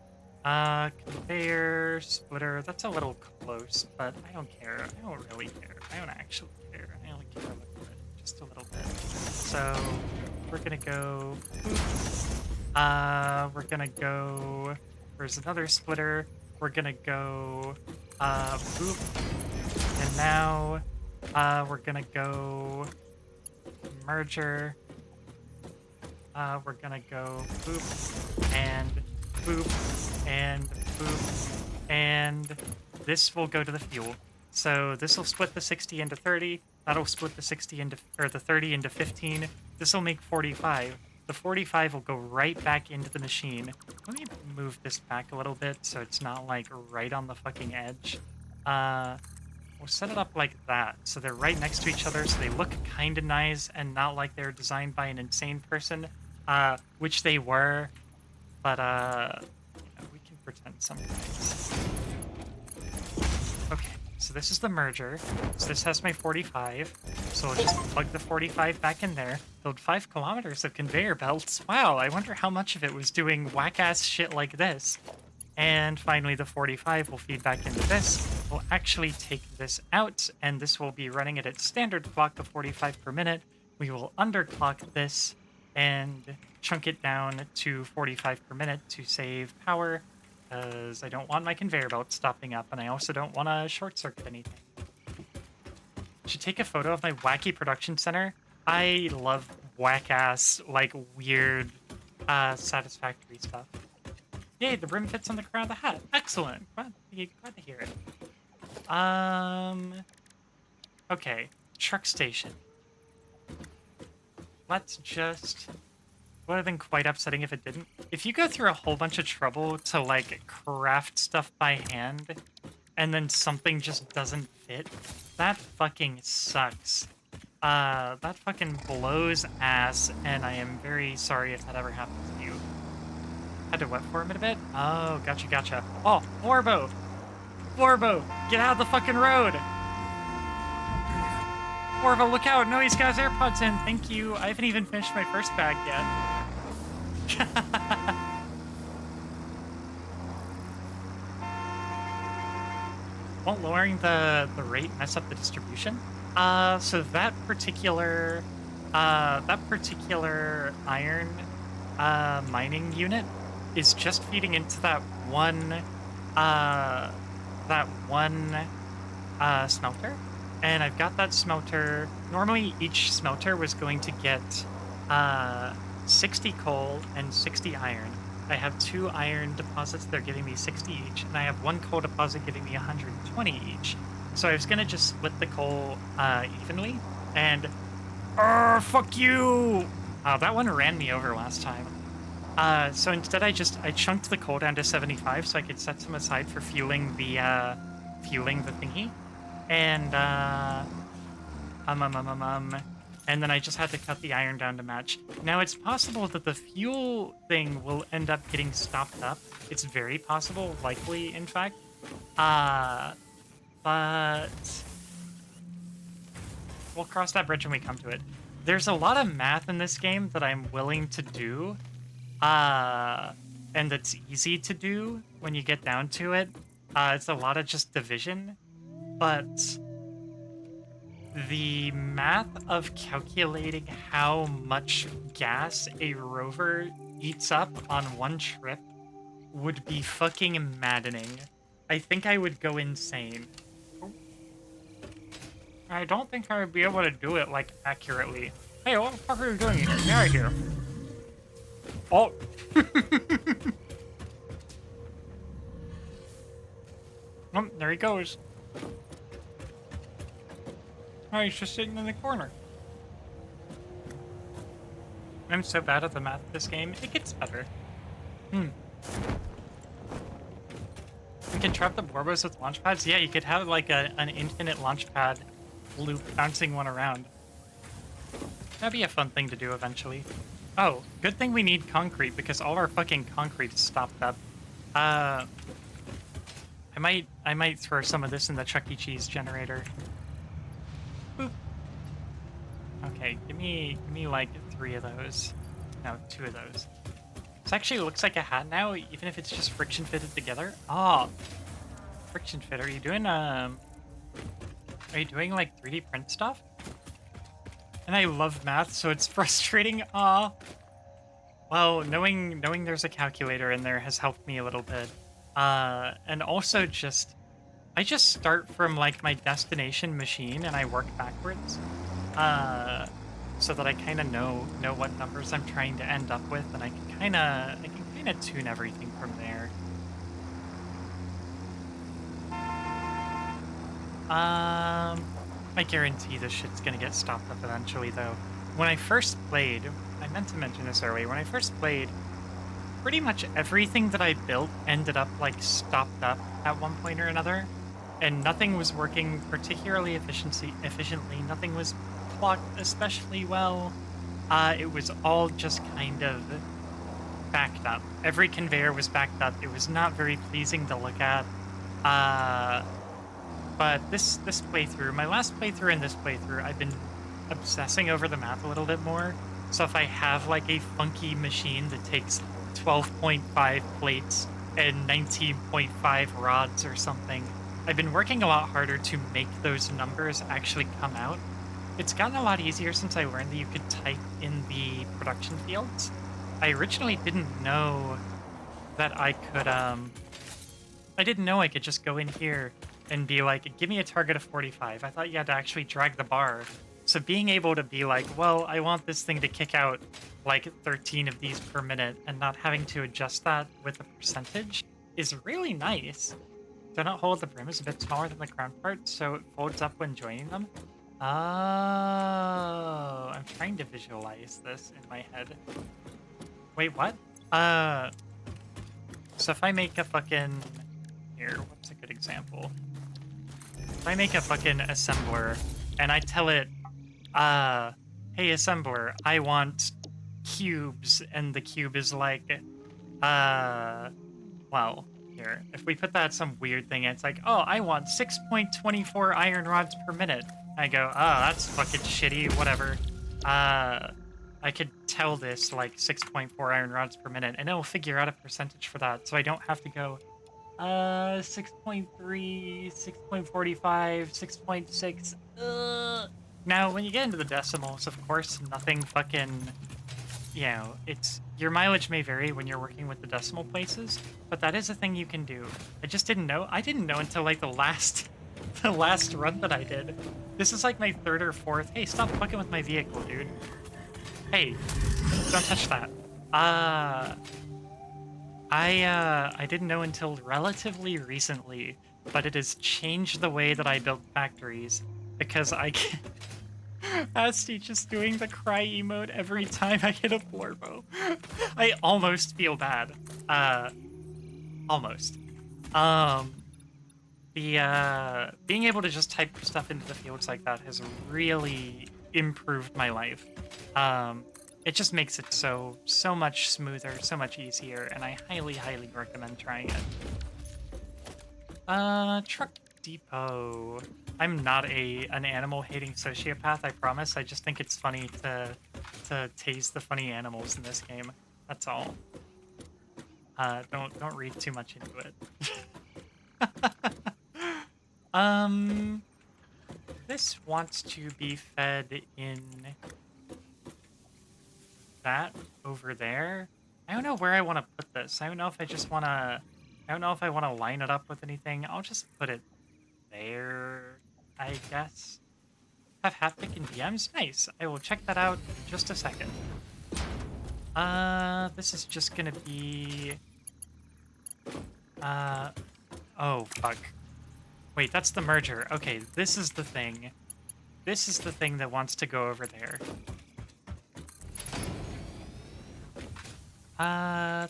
Conveyor, splitter. That's a little close, but I don't care. I don't really care. I don't actually care. I only care a little bit. Just a little bit. So, we're gonna go... we're gonna go... There's another splitter. We're gonna go... boop. And now... we're gonna go... merger. We're gonna go boop and boop and boop, and this will go to the fuel. So this will split the 60 into 30. That'll split the 60 into, or the 30 into 15. This will make 45. The 45 will go right back into the machine. Let me move this back a little bit so it's not like right on the fucking edge. We'll set it up like that, so they're right next to each other, so they look kind of nice and not like they're designed by an insane person, which they were, but we can pretend sometimes. Okay, so this is the merger. So this has my 45, so I'll just plug the 45 back in there. Build 5 kilometers of conveyor belts. Wow, I wonder how much of it was doing whack-ass shit like this. And finally, the 45 will feed back into this. We'll actually take this out, and this will be running at its standard clock of 45 per minute. We will underclock this and chunk it down to 45 per minute to save power, because I don't want my conveyor belt stopping up, and I also don't want to short circuit anything. Should take a photo of my wacky production center. I love whack-ass, like, weird, satisfactory stuff. Yay, the brim fits on the crown of the hat. Excellent. Glad to hear it. Okay. Truck station. Let's just... Would have been quite upsetting if it didn't. If you go through a whole bunch of trouble to, like, craft stuff by hand, and then something just doesn't fit, that fucking sucks. That fucking blows ass, and I am very sorry if that ever happens to you. Had to wet form it a bit? Oh, gotcha. Oh, Warbo! Warbo! Get out of the fucking road! Warbo, look out! No, he's got his AirPods in! Thank you! I haven't even finished my first bag yet. Won't lowering the rate mess up the distribution? So that particular iron mining unit is just feeding into that one smelter, and I've got that smelter. Normally each smelter was going to get 60 coal and 60 iron. I have 2 iron deposits, they're giving me 60 each, and I have 1 coal deposit giving me 120 each. So I was gonna just split the coal evenly, and fuck you! That one ran me over last time. So instead I chunked the coal down to 75 so I could set some aside for fueling the thingy. And and then I just had to cut the iron down to match. Now it's possible that the fuel thing will end up getting stopped up. It's very possible, likely in fact. But we'll cross that bridge when we come to it. There's a lot of math in this game that I'm willing to do. And that's easy to do when you get down to it. It's a lot of just division, but the math of calculating how much gas a rover eats up on one trip would be fucking maddening. I think I would go insane. I don't think I would be able to do it, like, accurately. Hey, what the fuck are you doing here? Get out of here. Oh. Oh, there he goes. Oh, he's just sitting in the corner. I'm so bad at the math of this game. It gets better. We can trap the Borbos with launch pads? Yeah, you could have like an infinite launch pad loop bouncing one around. That'd be a fun thing to do eventually. Oh, good thing we need concrete because all our fucking concrete is stopped up. I might throw some of this in the Chuck E. Cheese generator. Boop. Okay, give me like 3 of those. No, 2 of those. This actually looks like a hat now, even if it's just friction fitted together. Oh, friction fit. Are you doing like 3D print stuff? And I love math, so it's frustrating. Aw. Well, knowing there's a calculator in there has helped me a little bit. And also I just start from like my destination machine and I work backwards. so that I kind of know what numbers I'm trying to end up with, and I can kind of tune everything from there. I guarantee this shit's gonna get stopped up eventually, though. When I first played, I meant to mention this earlier. When I first played, pretty much everything that I built ended up like stopped up at one point or another, and nothing was working particularly efficiently. Nothing was clocked especially well. It was all just kind of backed up. Every conveyor was backed up. It was not very pleasing to look at. Uh, but this playthrough, my last playthrough and this playthrough, I've been obsessing over the math a little bit more. So if I have like a funky machine that takes 12.5 plates and 19.5 rods or something, I've been working a lot harder to make those numbers actually come out. It's gotten a lot easier since I learned that you could type in the production fields. I originally didn't know that I didn't know I could just go in here and be like, give me a target of 45. I thought you had to actually drag the bar. So being able to be like, well, I want this thing to kick out like 13 of these per minute and not having to adjust that with a percentage is really nice. Donut hole at the brim is a bit smaller than the crown part, so it folds up when joining them. Oh, I'm trying to visualize this in my head. Wait, what? Uh, so if I make a fucking... Here, what's a good example? If I make a fucking assembler and I tell it, hey assembler, I want cubes, and the cube is like, well, here, if we put that some weird thing, it's like, oh, I want 6.24 iron rods per minute. I go, oh, that's fucking shitty, whatever. I could tell this like 6.4 iron rods per minute, and it'll figure out a percentage for that, so I don't have to go, 6.3, 6.45, 6.6. Now, when you get into the decimals, of course, nothing fucking, you know, it's, your mileage may vary when you're working with the decimal places, but that is a thing you can do. I just didn't know. I didn't know until like the last, the last run that I did. This is like my third or fourth. Hey, stop fucking with my vehicle, dude. Hey, don't touch that. I didn't know until relatively recently, but it has changed the way that I build factories because I can Asti just doing the cry emote every time I hit a Blorbo. I almost feel bad. Almost. Um, being able to just type stuff into the fields like that has really improved my life. It just makes it so much smoother, so much easier, and I highly recommend trying it. Truck depot. I'm not an animal hating sociopath, I promise. I just think it's funny to tase the funny animals in this game. That's all. Don't read too much into it. um this wants to be fed in that over there. I don't know where I want to put this. I don't know if I just want to I don't know if I want to line it up with anything. I'll just put it there, I guess. Have haptic and DMs? Nice. I will check that out in just a second. This is just gonna be... oh, fuck. Wait, that's the merger. Okay, this is the thing. This is the thing that wants to go over there.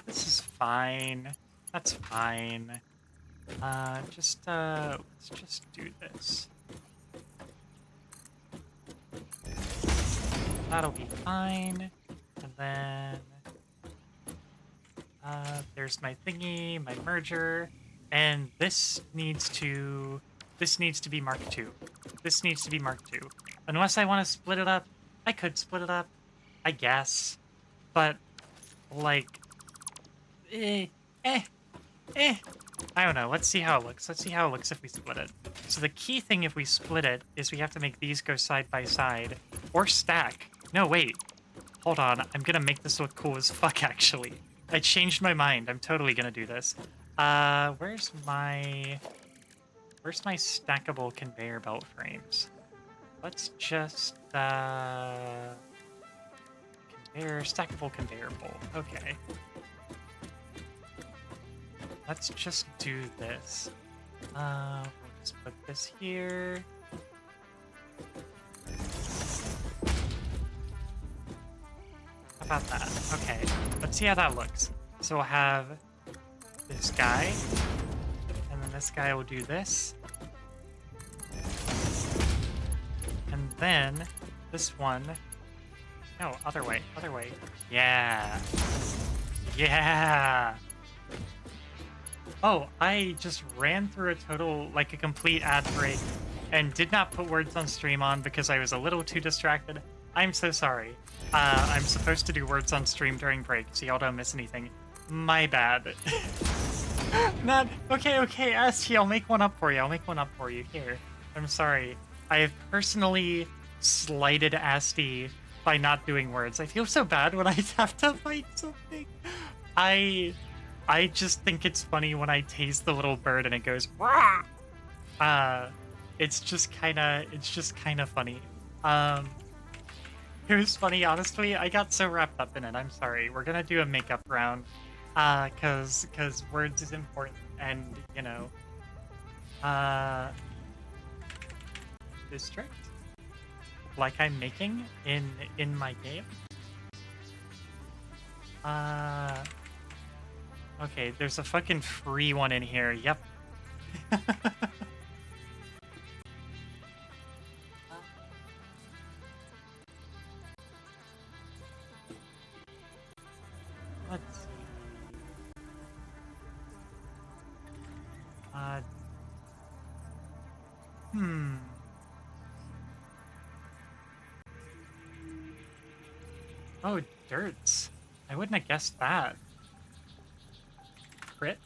This is fine. That's fine. Let's just do this. That'll be fine. And then, there's my thingy, my merger, and this needs to be Mark II. This needs to be Mark II. Unless I want to split it up, I could split it up, I guess. But, like, I don't know. Let's see how it looks. Let's see how it looks if we split it. So the key thing if we split it is we have to make these go side by side. Or stack. No, wait. Hold on. I'm gonna make this look cool as fuck, actually. I changed my mind. I'm totally gonna do this. Where's my stackable conveyor belt frames? Let's just, stackable conveyor bolt. Okay. Let's just do this. We'll just put this here. How about that? Okay, let's see how that looks. So we'll have this guy, and then this guy will do this. And then this one. No, other way, other way. Yeah. Yeah. Oh, I just ran through a total, like a complete ad break and did not put words on stream on because I was a little too distracted. I'm so sorry. I'm supposed to do words on stream during break so y'all don't miss anything. My bad. Not, okay, ST, I'll make one up for you. I'll make one up for you. Here. I'm sorry. I have personally slighted Asti by not doing words. I feel so bad when I have to fight something. I just think it's funny when I taste the little bird and it goes Wah! It's just kind of funny. It was funny, honestly. I got so wrapped up in it. I'm sorry. We're gonna do a makeup round, cause words is important, and you know, district, like I'm making in my game. Okay, there's a fucking free one in here. Yep. Let's see. Oh, dirts. I wouldn't have guessed that. Crit?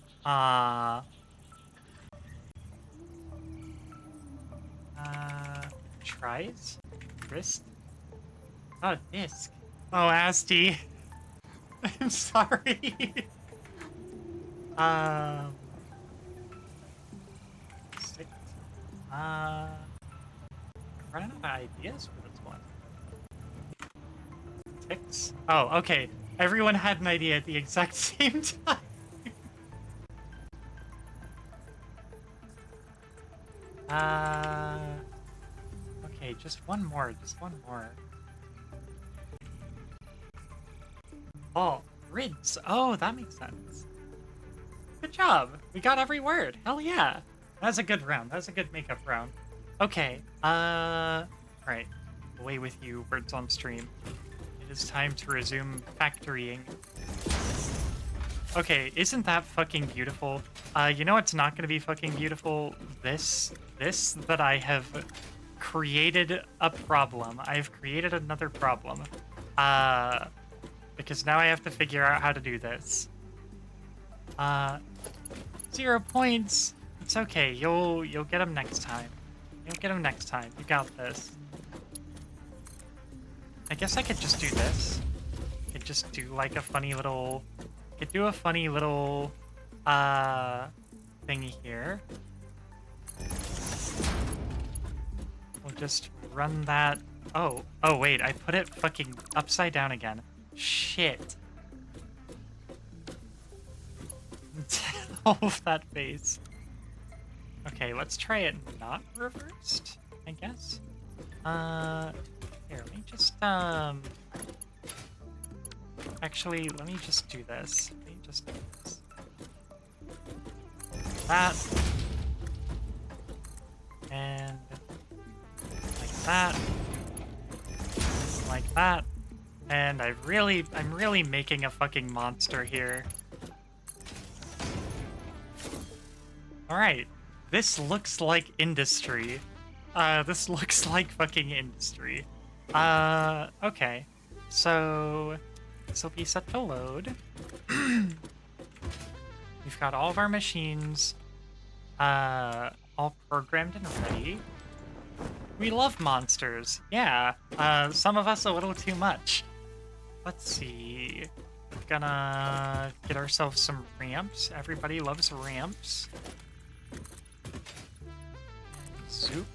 Tries? Wrist? Oh, disc. Oh, Asti. I'm sorry. Stick. I'm running out of ideas for this one. Ticks? Oh, okay. Everyone had an idea at the exact same time. Okay, just one more, Oh, rids. Oh, that makes sense. Good job. We got every word. Hell yeah. That's a good round. That's a good makeup round. Okay, alright. Away with you, words on stream. It is time to resume factorying. Okay, isn't that fucking beautiful? You know what's not gonna be fucking beautiful? This that I have created a problem. I've created another problem. Because now I have to figure out how to do this. 0 points. It's okay. You'll get them next time. You'll get them next time. You got this. I guess I could just do this. I could just do like a funny little... I could do a funny little thingy here. We'll just run that. Oh wait, I put it fucking upside down again. Shit. All of that face. Okay, let's try it not reversed, I guess. Here, let me just, actually, let me just do this. Let me just do this. That. And like that. Like that. And I'm really making a fucking monster here. Alright. This looks like industry. This looks like fucking industry. Okay. So, this will be set to load. We've got all of our machines, all programmed and ready. We love monsters. Yeah, some of us a little too much. Let's see. We're gonna get ourselves some ramps. Everybody loves ramps. Soup.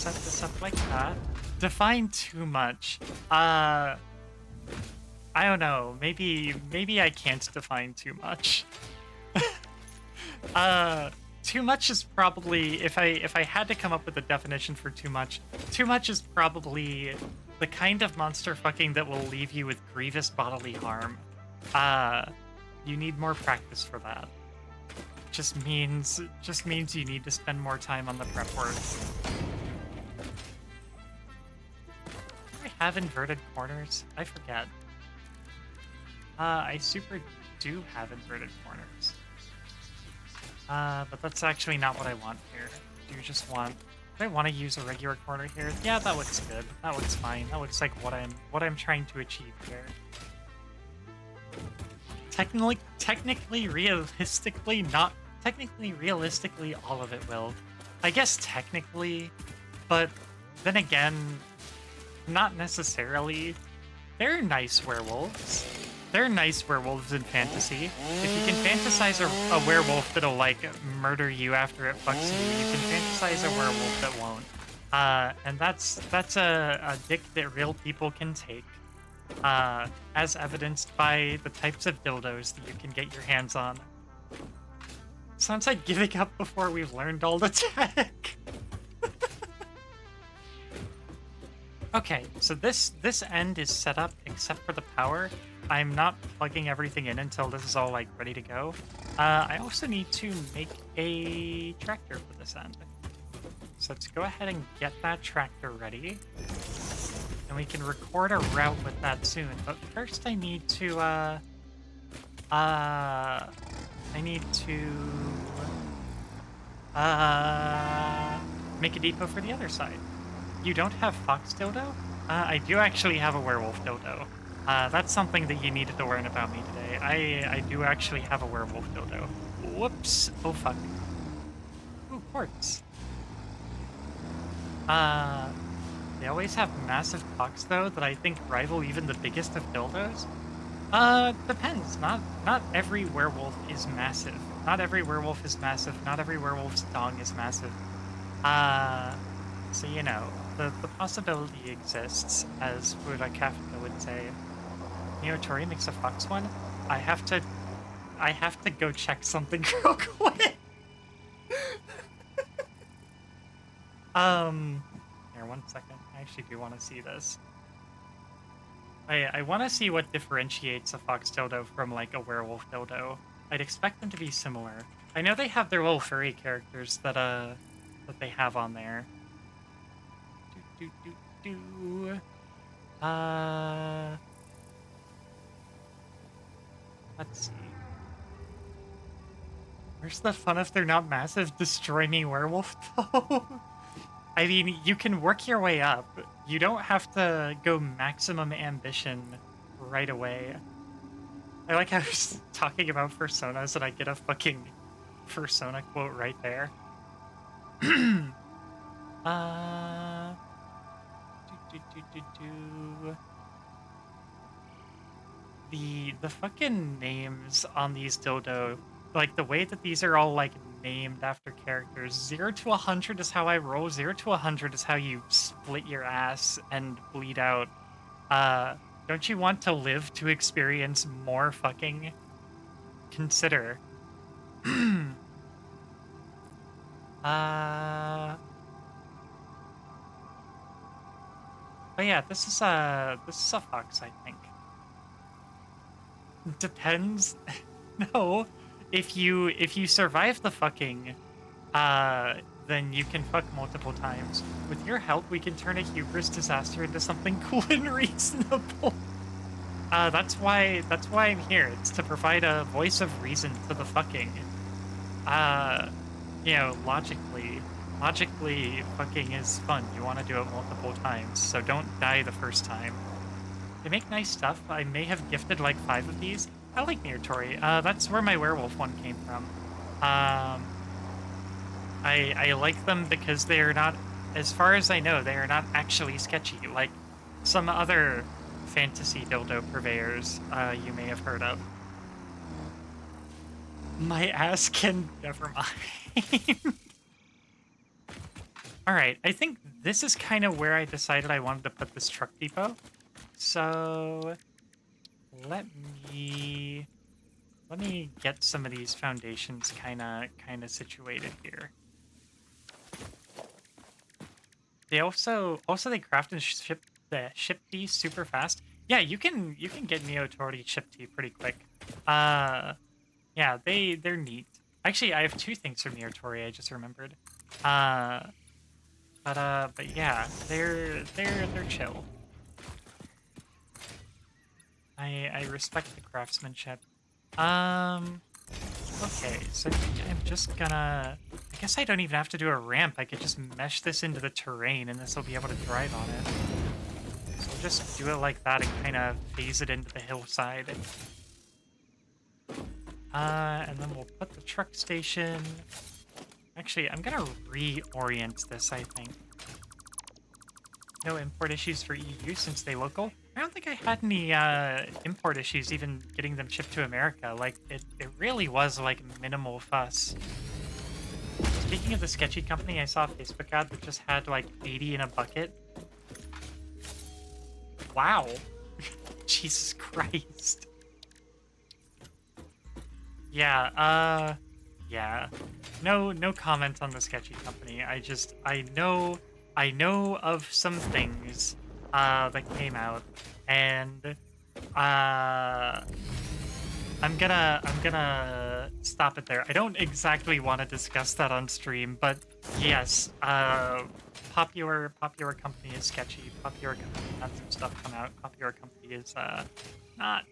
set this up like that. Define too much. I don't know. Maybe I can't define too much. Too much is probably, if I had to come up with a definition for too much is probably the kind of monster fucking that will leave you with grievous bodily harm. You need more practice for that. Just means you need to spend more time on the prep work. Do I have inverted corners? I forget. I super do have inverted corners. But that's actually not what I want here. Do you just want... Do I want to use a regular corner here? Yeah, that looks good. That looks fine. That looks like what I'm trying to achieve here. Technically, realistically, all of it will. I guess technically, but then again, not necessarily. They're nice werewolves. They're nice werewolves in fantasy. If you can fantasize a werewolf that'll, like, murder you after it fucks you, you can fantasize a werewolf that won't. And that's a dick that real people can take. As evidenced by the types of dildos that you can get your hands on. Sounds like giving up before we've learned all the tech. Okay, so this end is set up except for the power. I'm not plugging everything in until this is all, like, ready to go. I also need to make a tractor for this end. So let's go ahead and get that tractor ready. And we can record a route with that soon. But first I need to, make a depot for the other side. You don't have Fox Dildo? I do actually have a Werewolf Dildo. That's something that you needed to learn about me today. I do actually have a Werewolf Dildo. Whoops. Oh, fuck. Ooh, quartz. They always have massive cocks, though, that I think rival even the biggest of dildos. Depends. Not every werewolf is massive. Not every werewolf is massive. Not every werewolf's dong is massive. So, you know, the possibility exists, as Buddha Kafka would say. You know, Tori makes a fox one. I have to go check something real quick. Here, 1 second. I actually do want to see this. I want to see what differentiates a fox dildo from, like, a werewolf dildo. I'd expect them to be similar. I know they have their little furry characters that they have on there. Let's see. Where's the fun if they're not massive? Destroy me, werewolf, though? I mean, you can work your way up. You don't have to go maximum ambition right away. I like how I was talking about personas and I get a fucking persona quote right there. The fucking names on these dildo, like the way that these are all like named after characters. 0 to 100 is how I roll. 0 to 100 is how you split your ass and bleed out. Don't you want to live to experience more fucking? Consider. But yeah, this is a fox, I think. Depends. No. If you survive the fucking, then you can fuck multiple times. With your help, we can turn a hubris disaster into something cool and reasonable. That's why I'm here. It's to provide a voice of reason to the fucking. You know, logically, fucking is fun. You want to do it multiple times, so don't die the first time. They make nice stuff. I may have gifted like 5 of these. I like Tori. That's where my werewolf one came from. I like them because they are not, as far as I know, they are not actually sketchy, like some other fantasy dildo purveyors you may have heard of. My ass can... Never mind. All right, I think this is kind of where I decided I wanted to put this truck depot. So let me let me get some of these foundations kind of situated here. They also they craft and ship these super fast. Yeah, you can get Neotori ship tea pretty quick. Uh yeah, they're neat. Actually, I have two things from Neotori I just remembered. Uh but yeah, they're chill. I respect the craftsmanship. Um okay, so I think I'm just gonna I guess I don't even have to do a ramp. I could just mesh this into the terrain and this will be able to drive on it. So we'll just do it like that and kind of phase it into the hillside. And then we'll put the truck station. Actually, I'm gonna reorient this, I think. No import issues for EU since they local. I don't think I had any import issues even getting them shipped to America. Like, it really was like minimal fuss. Speaking of the sketchy company, I saw a Facebook ad that just had like 80 in a bucket. Wow. Jesus Christ. Yeah, yeah. No comment on the sketchy company. I know of some things that came out, and uh I'm gonna stop it there. I don't exactly want to discuss that on stream, but yes, popular company is sketchy. Popular company had some stuff come out. Popular company is not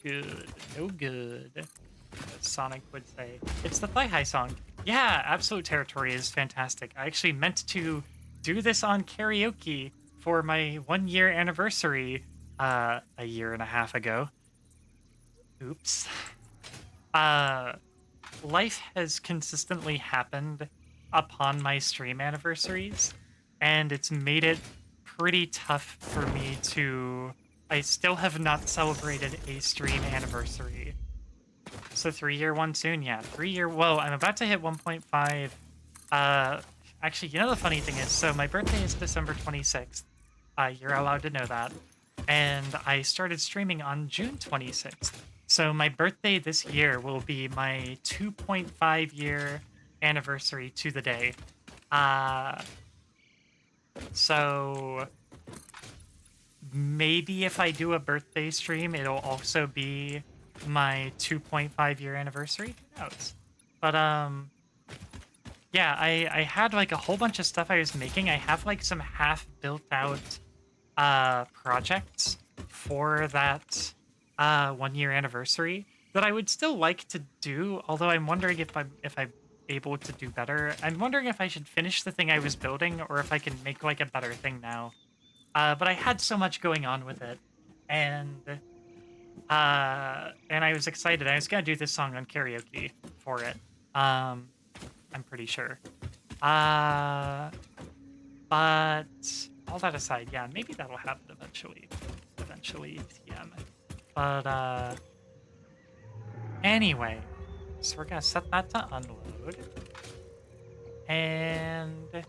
good. No good, as Sonic would say. It's the Thigh High song. Yeah, Absolute Territory is fantastic. I actually meant to do this on karaoke for my 1 year anniversary a year and a half ago. Oops. Uh, life has consistently happened upon my stream anniversaries, and it's made it pretty tough for me to. I still have not celebrated a stream anniversary. So 3 year one soon, yeah. 3 year. Well, I'm about to hit 1.5. Uh, actually, you know the funny thing is, so my birthday is December 26th. You're allowed to know that. And I started streaming on June 26th. So my birthday this year will be my 2.5 year anniversary to the day. Uh, so maybe if I do a birthday stream, it'll also be my 2.5 year anniversary. Who knows? But yeah, I had like a whole bunch of stuff I was making. I have like some half built out projects for that 1 year anniversary that I would still like to do, although I'm wondering if I'm able to do better. I'm wondering if I should finish the thing I was building or if I can make like a better thing now. But I had so much going on with it, and I was excited. I was gonna do this song on karaoke for it. Um, I'm pretty sure. Uh, but all that aside, yeah, maybe that'll happen eventually. Eventually, TM. But anyway, so we're gonna set that to unload. And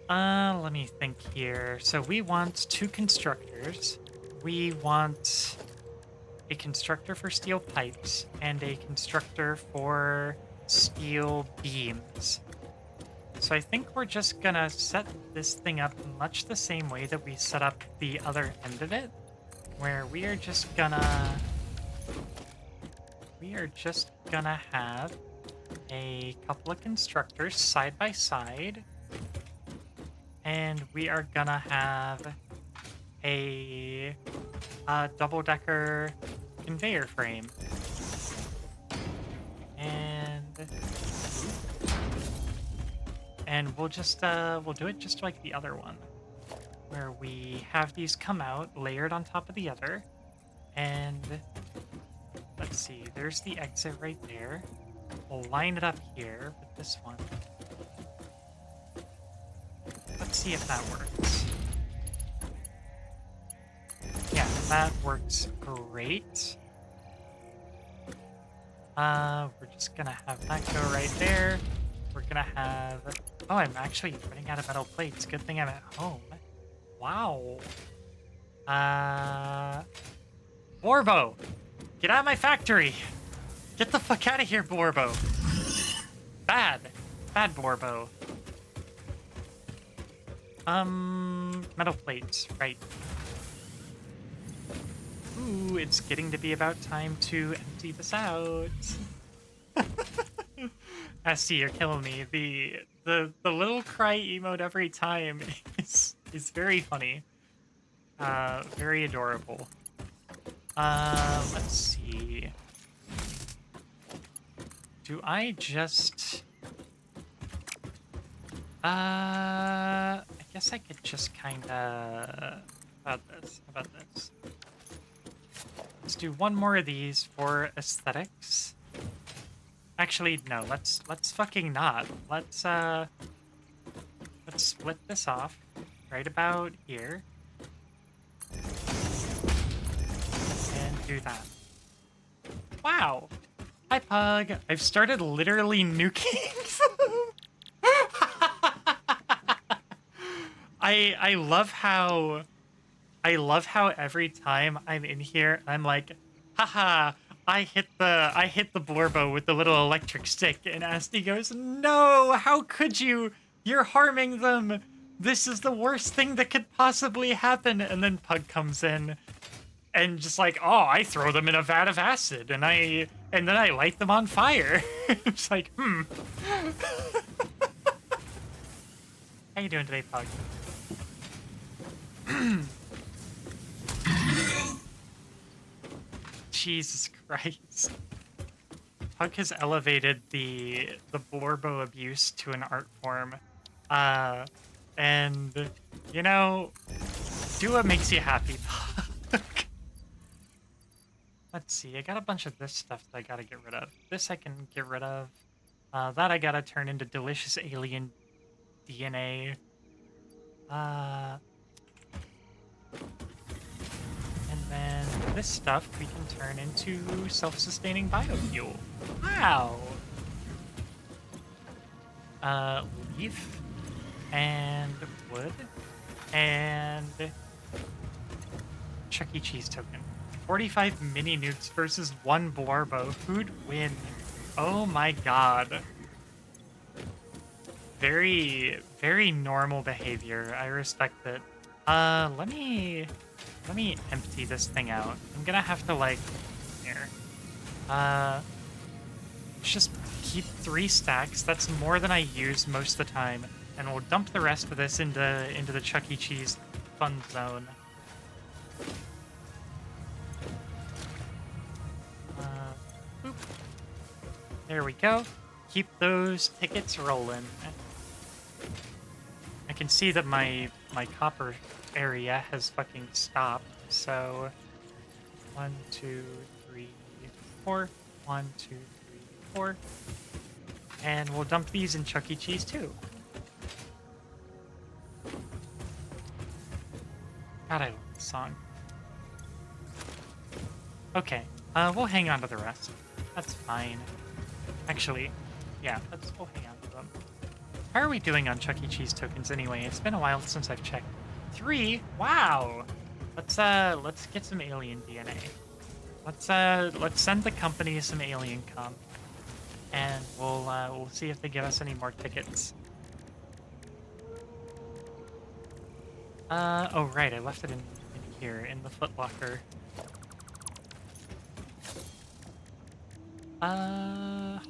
let me think here. So we want two constructors. We want a constructor for steel pipes and a constructor for steel beams. So I think we're just gonna set this thing up much the same way that we set up the other end of it, where we are just gonna have a couple of constructors side by side, and we are gonna have a double-decker conveyor frame. And we'll just we'll do it just like the other one, where we have these come out layered on top of the other. And let's see, there's the exit right there. We'll line it up here with this one. Let's see if that works. Yeah, that works great. We're just gonna have that go right there. we're gonna have... Oh, I'm actually running out of metal plates. Good thing I'm at home. Wow. Borbo! Get out of my factory! Get the fuck out of here, Borbo! Bad. Bad Borbo. Metal plates, right. Ooh, it's getting to be about time to empty this out. Asti, you're killing me. The little cry emote every time is very funny. Very adorable. Let's see. Do I just... I guess I could just kinda... How about this? How about this? Let's do one more of these for aesthetics. Actually, no, let's fucking not. Let's split this off right about here. And do that. Wow. Hi, Pug. I've started literally nuking them. I love how every time I'm in here, I'm like, haha, I hit the Blorbo with the little electric stick, and Asti goes, no, how could you? You're harming them. This is the worst thing that could possibly happen. And then Pug comes in and just like, oh, I throw them in a vat of acid and then I light them on fire. It's like, How you doing today, Pug? Jesus Christ. Pug has elevated the Blorbo abuse to an art form. And, you know, do what makes you happy, Pug. Let's see, I got a bunch of this stuff that I gotta get rid of. This I can get rid of. That I gotta turn into delicious alien DNA. And then this stuff we can turn into self-sustaining biofuel. Wow! Leaf. And wood. And... Chuck E. Cheese token. 45 mini nukes versus 1 Blorbo. Who'd win? Oh my god. Very, very normal behavior. I respect it. Let me empty this thing out. I'm gonna have to, like, here. Just keep 3 stacks. That's more than I use most of the time. And we'll dump the rest of this into the Chuck E. Cheese fun zone. Boop. There we go. Keep those tickets rolling. I can see that my copper area has fucking stopped, so 1, 2, 3, 4. 1, 2, 3, 4. And we'll dump these in Chuck E. Cheese too. God, I love this song. Okay, we'll hang on to the rest. That's fine. Actually, yeah, we'll hang on to them. How are we doing on Chuck E. Cheese tokens anyway? It's been a while since I've checked. 3? Wow! Let's get some alien DNA. Let's send the company some alien comp. And we'll see if they give us any more tickets. Oh right, I left it in here, in the footlocker.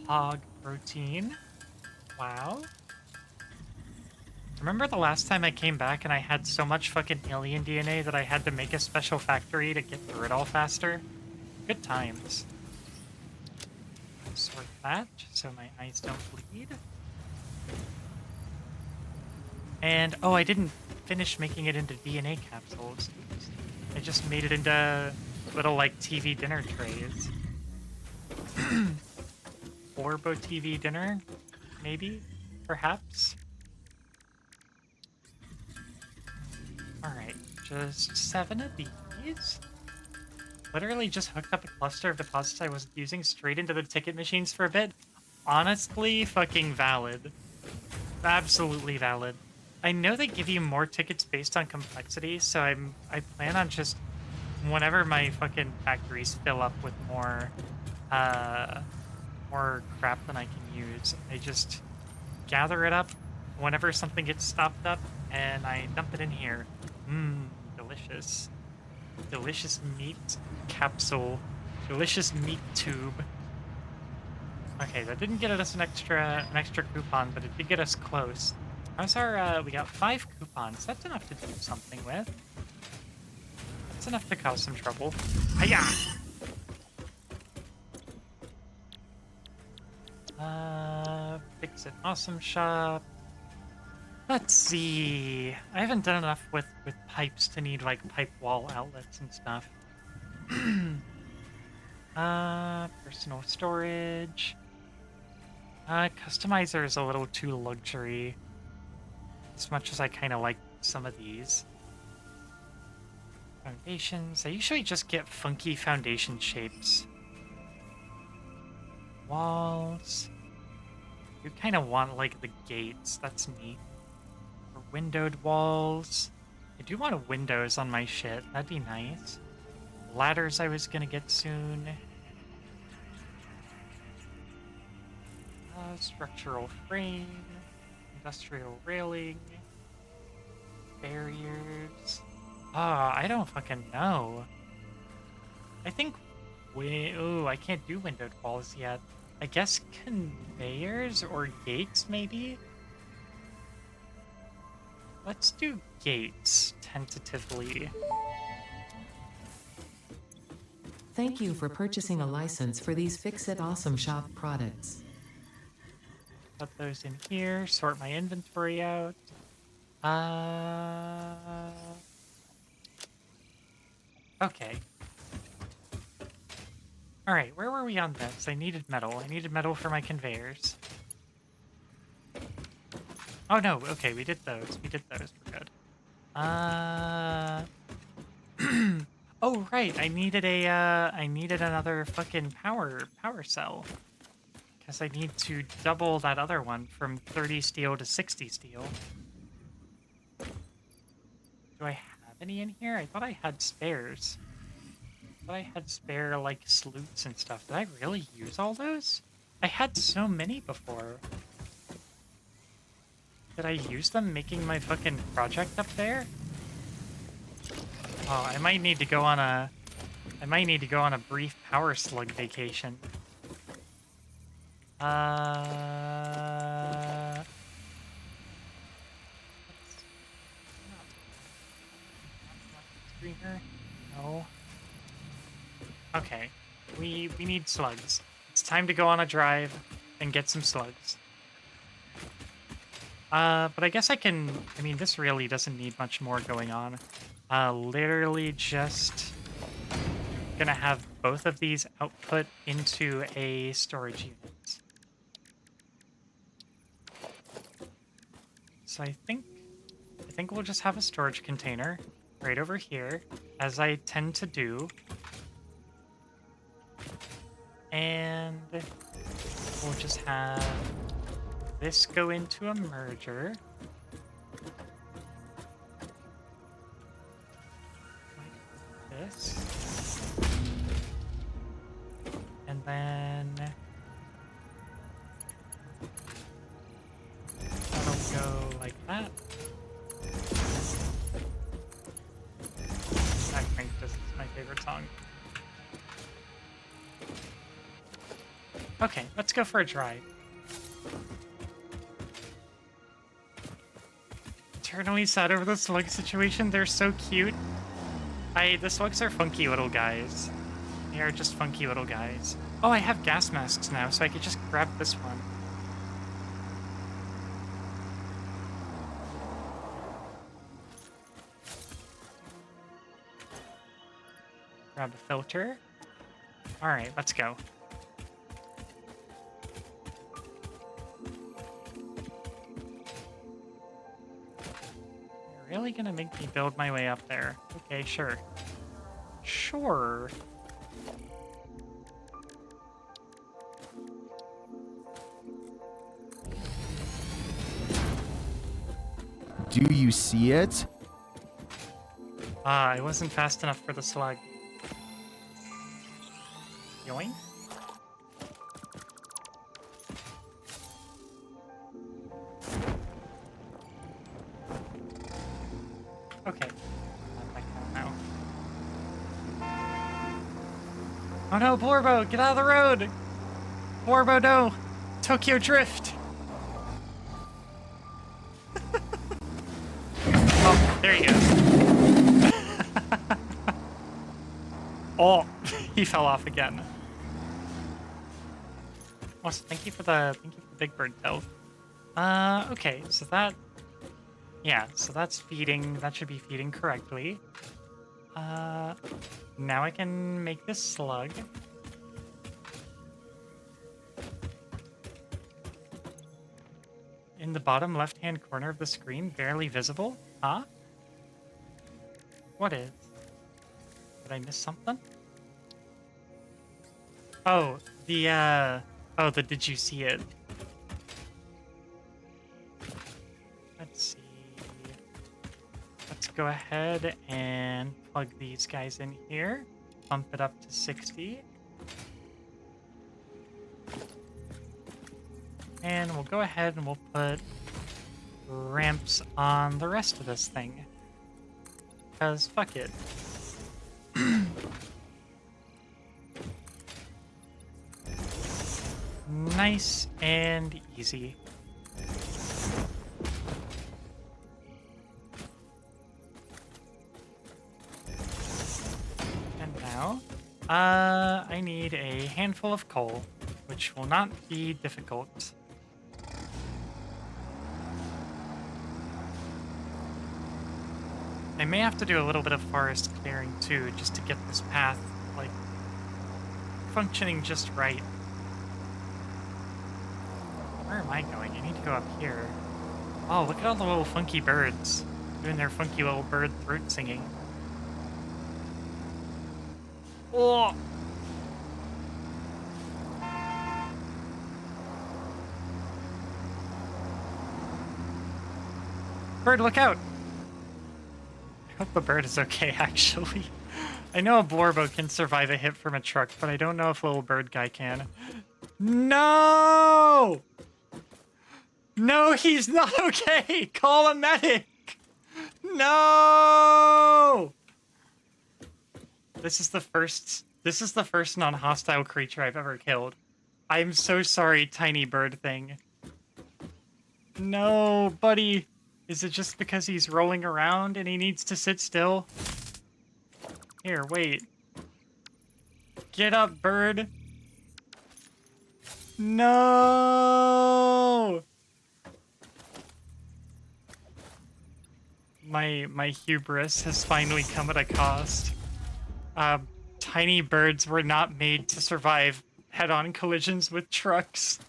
Hog protein. Wow. Remember the last time I came back and I had so much fucking alien DNA that I had to make a special factory to get through it all faster? Good times. Sort that, so my eyes don't bleed. And, oh, I didn't finish making it into DNA capsules. I just made it into little, like, TV dinner trays. Orbo TV dinner? Maybe? Perhaps? Alright, just 7 of these. Literally just hooked up a cluster of deposits I wasn't using straight into the ticket machines for a bit. honestly fucking valid. Absolutely valid. I know they give you more tickets based on complexity, so I plan on just whenever my fucking factories fill up with uh more crap than I can use, I just gather it up whenever something gets stopped up and I dump it in here. Mmm, delicious. Delicious meat capsule. Delicious meat tube. Okay, that didn't get us an extra coupon, but it did get us close. How's our we got 5 coupons. That's enough to do something with. That's enough to cause some trouble. Hiya! Fix it. Awesome shop. Let's see. I haven't done enough with pipes to need like pipe wall outlets and stuff. Personal storage. Customizer is a little too luxury. As much as I kind of like some of these. Foundations. I usually just get funky foundation shapes. Walls. You kind of want like the gates. That's neat. Or windowed walls. I do want windows on my shit. That'd be nice. Ladders I was gonna get soon. Structural frame. Industrial railing. Barriers. I don't fucking know. I think ooh, I can't do windowed walls yet. I guess conveyors or gates, maybe? Let's do gates, tentatively. Thank you for purchasing a license for these Fix-It Awesome Shop products. Put those in here, sort my inventory out. Okay. Alright, where were we on this? I needed metal. I needed metal for my conveyors. Oh no, okay, we did those. We did those. We're good. Oh right, I needed another fucking power cell. Because I need to double that other one from 30 steel to 60 steel. Do I have any in here? I thought I had spares. I thought I had spare, like, sloots and stuff. Did I really use all those? I had so many before. Did I use them making my fucking project up there? Oh, I might need to go on a brief power slug vacation. Streamer? No. Okay. We need slugs. It's time to go on a drive and get some slugs. But I guess I mean, this really doesn't need much more going on. Literally just gonna have both of these output into a storage unit. So I think we'll just have a storage container right over here, as I tend to do. And we'll just have this go into a merger. Like this. And then that'll go like that. I think this is my favorite song. Okay, let's go for a drive. Eternally sad over the slug situation. They're so cute. The slugs are funky little guys. They are just funky little guys. Oh, I have gas masks now, so I could just grab this one. Grab a filter. Alright, let's go. You're really gonna make me build my way up there? Okay, sure. Sure. Do you see it? Ah, I wasn't fast enough for the slug. Yoink. Okay. Not back down now. Oh no, Blorbo, get out of the road! Blorbo, no! Tokyo Drift! Oh, there you go. Oh, he fell off again. Also, thank you for the big bird tail. Okay, so that, yeah, so that's feeding. That should be feeding correctly. Now I can make this slug. In the bottom left-hand corner of the screen, barely visible. Huh? What is? Did I miss something? Oh, oh, the did you see it? Let's see. Let's go ahead and plug these guys in here. Bump it up to 60. And we'll go ahead and we'll put ramps on the rest of this thing. Because fuck it. Nice and easy. And now, I need a handful of coal, which will not be difficult. I may have to do a little bit of forest clearing too, just to get this path, like, functioning just right. Where am I going? I need to go up here. Oh, look at all the little funky birds doing their funky little bird throat singing. Oh! Bird, look out! I hope the bird is okay, actually. I know a Blorbo can survive a hit from a truck, but I don't know if little bird guy can. No! No, he's not okay! Call a medic! No! This is the first non-hostile creature I've ever killed. I'm so sorry, tiny bird thing. No, buddy. Is it just because he's rolling around and he needs to sit still? Here, wait. Get up, bird. No! My hubris has finally come at a cost. Tiny birds were not made to survive head-on collisions with trucks.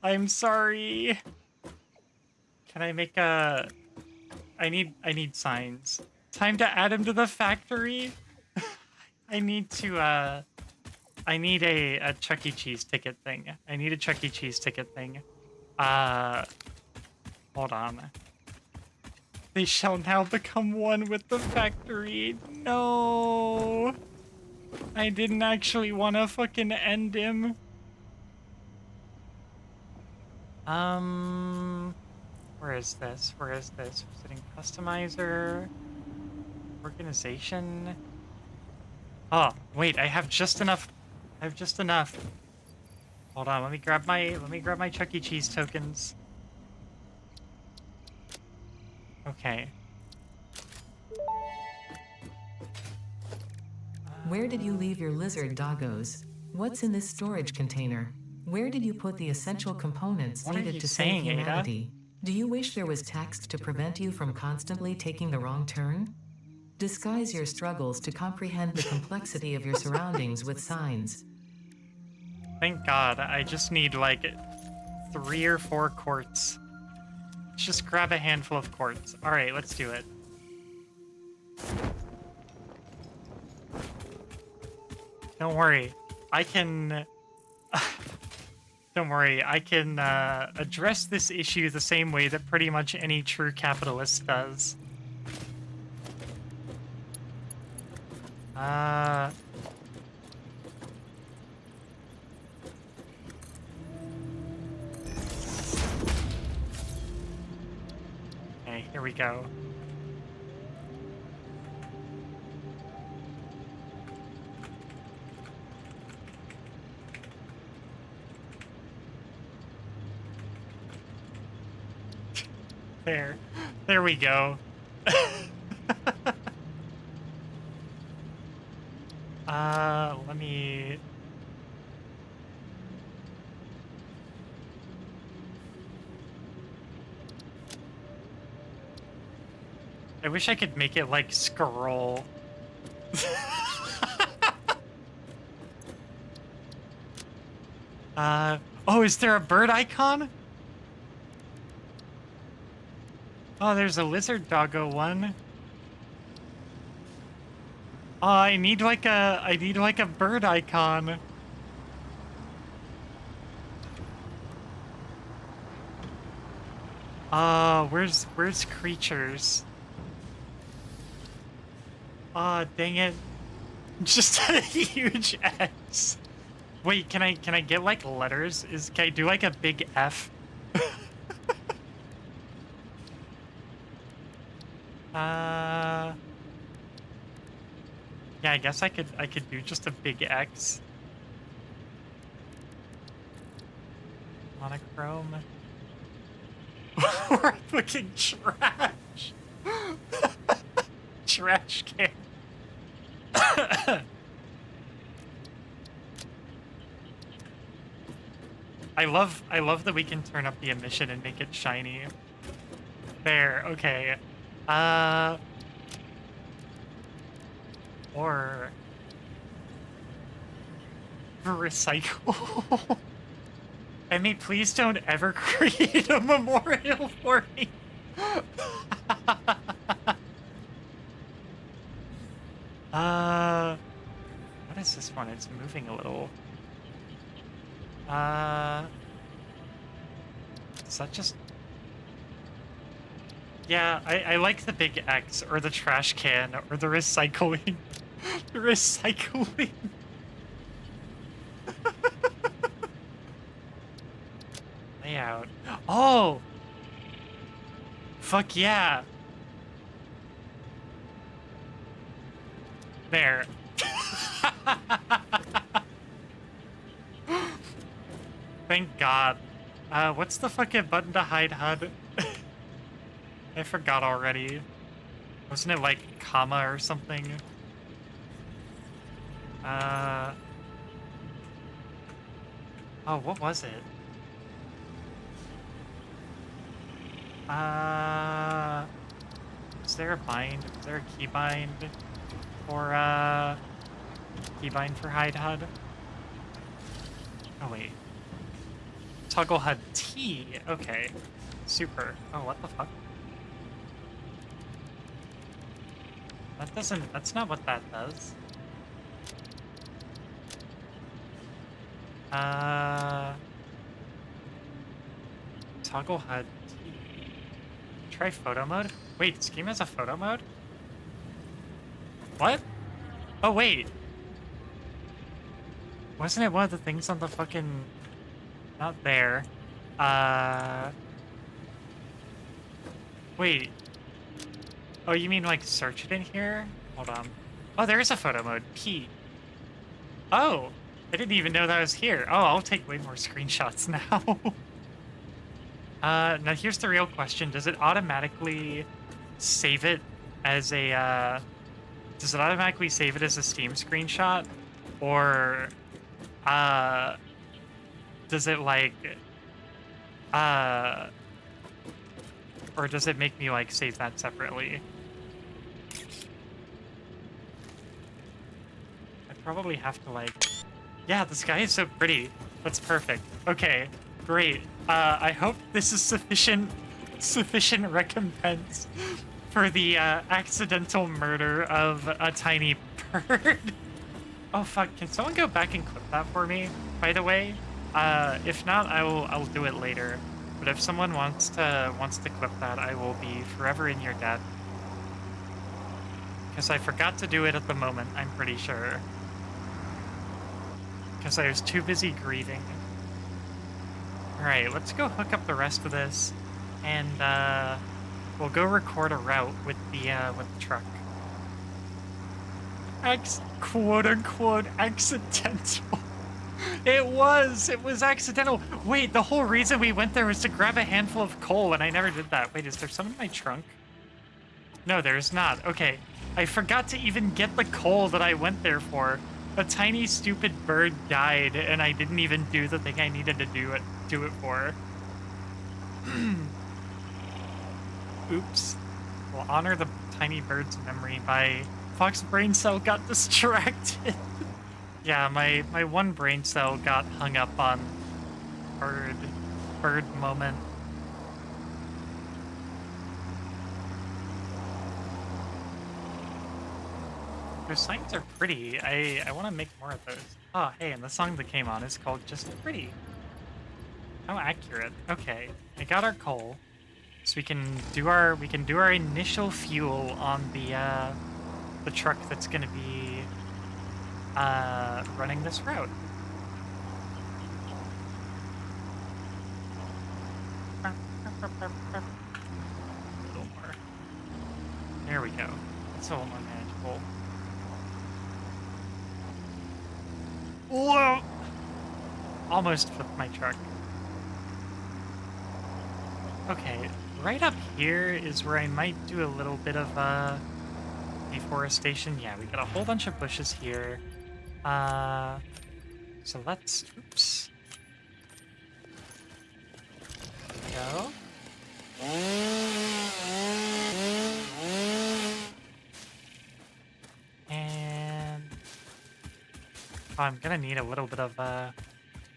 I'm sorry. Can I make a... I need signs. Time to add him to the factory. I need to, I need a Chuck E. Cheese ticket thing. I need a Chuck E. Cheese ticket thing. Hold on. They shall now become one with the factory. No. I didn't actually want to fucking end him. Where is this? Where is this? Setting customizer. Organization. Oh, wait, I have just enough. I have just enough. Hold on, let me grab my Chuck E. Cheese tokens. Okay. Where did you leave your lizard doggos? What's in this storage container? Where did you put the essential components What are needed you to saying, save Ada? humanity? Do you wish there was text to prevent you from constantly taking the wrong turn? Disguise your struggles to comprehend the complexity of your surroundings with signs. Thank God, I just need like 3 or 4 quartz. Let's just grab a handful of quartz. Alright, let's do it. Don't worry. I can... Don't worry, I can address this issue the same way that pretty much any true capitalist does. Okay, here we go. There we go. Let me... I wish I could make it, like, scroll. Oh, is there a bird icon? Oh, there's a lizard doggo one. Oh, I need like a bird icon. Where's creatures? Oh, dang it. Just a huge X. Wait, can I get like letters? Can I do like a big F? Yeah, I guess I could do just a big X. Monochrome. We're looking trash. Trash can. I love that we can turn up the emission and make it shiny. There, okay. Or recycle. I mean, please don't ever create a memorial for me. What is this one? It's moving a little. Is that just... Yeah, I like the big X, or the trash can, or the recycling. The recycling. Layout. Oh! Fuck yeah! There. Thank God. What's the fucking button to hide HUD? I forgot already. Wasn't it like comma or something? Oh, what was it? Is there a bind? Is there a keybind? Or, keybind for hide HUD? Oh, wait. Toggle HUD T. Okay. Super. Oh, what the fuck? That doesn't... That's not what that does. Toggle HUD T. Try photo mode? Wait, Scheme has a photo mode? What? Oh, wait. Wasn't it one of the things on the fucking... Not there. Wait. Oh, you mean like search it in here? Hold on. Oh, there is a photo mode. P. Oh, I didn't even know that was here. Oh, I'll take way more screenshots now. Now here's the real question. Does it automatically save it as a, does it automatically save it as a Steam screenshot? Or, does it like, or does it make me like save that separately? I probably have to like, yeah, the sky is so pretty. That's perfect. Okay, great. I hope this is sufficient recompense for the accidental murder of a tiny bird. Oh fuck, can someone go back and clip that for me, by the way? If not, I'll do it later. But if someone wants to clip that, I will be forever in your debt. Because I forgot to do it at the moment, I'm pretty sure. Because I was too busy grieving. Alright, let's go hook up the rest of this. And we'll go record a route with the truck. Quote unquote accidental. It was accidental. Wait, the whole reason we went there was to grab a handful of coal, and I never did that. Wait, is there some in my trunk? No, there's not. Okay. I forgot to even get the coal that I went there for. A tiny stupid bird died, and I didn't even do the thing I needed to do it for. Oops. We'll honor the tiny bird's memory by Fox brain cell got distracted. Yeah, my one brain cell got hung up on bird moment. Those signs are pretty. I want to make more of those. Oh, hey, and the song that came on is called Just Pretty. How accurate. Okay, I got our coal, so we can do our initial fuel on the truck that's gonna be running this route. A little more. There we go. It's a little more manageable. Whoa! Almost flipped my truck. Okay, right up here is where I might do a little bit of deforestation. Yeah, we got a whole bunch of bushes here. So let's, oops. There we go. And oh, I'm gonna need a little bit of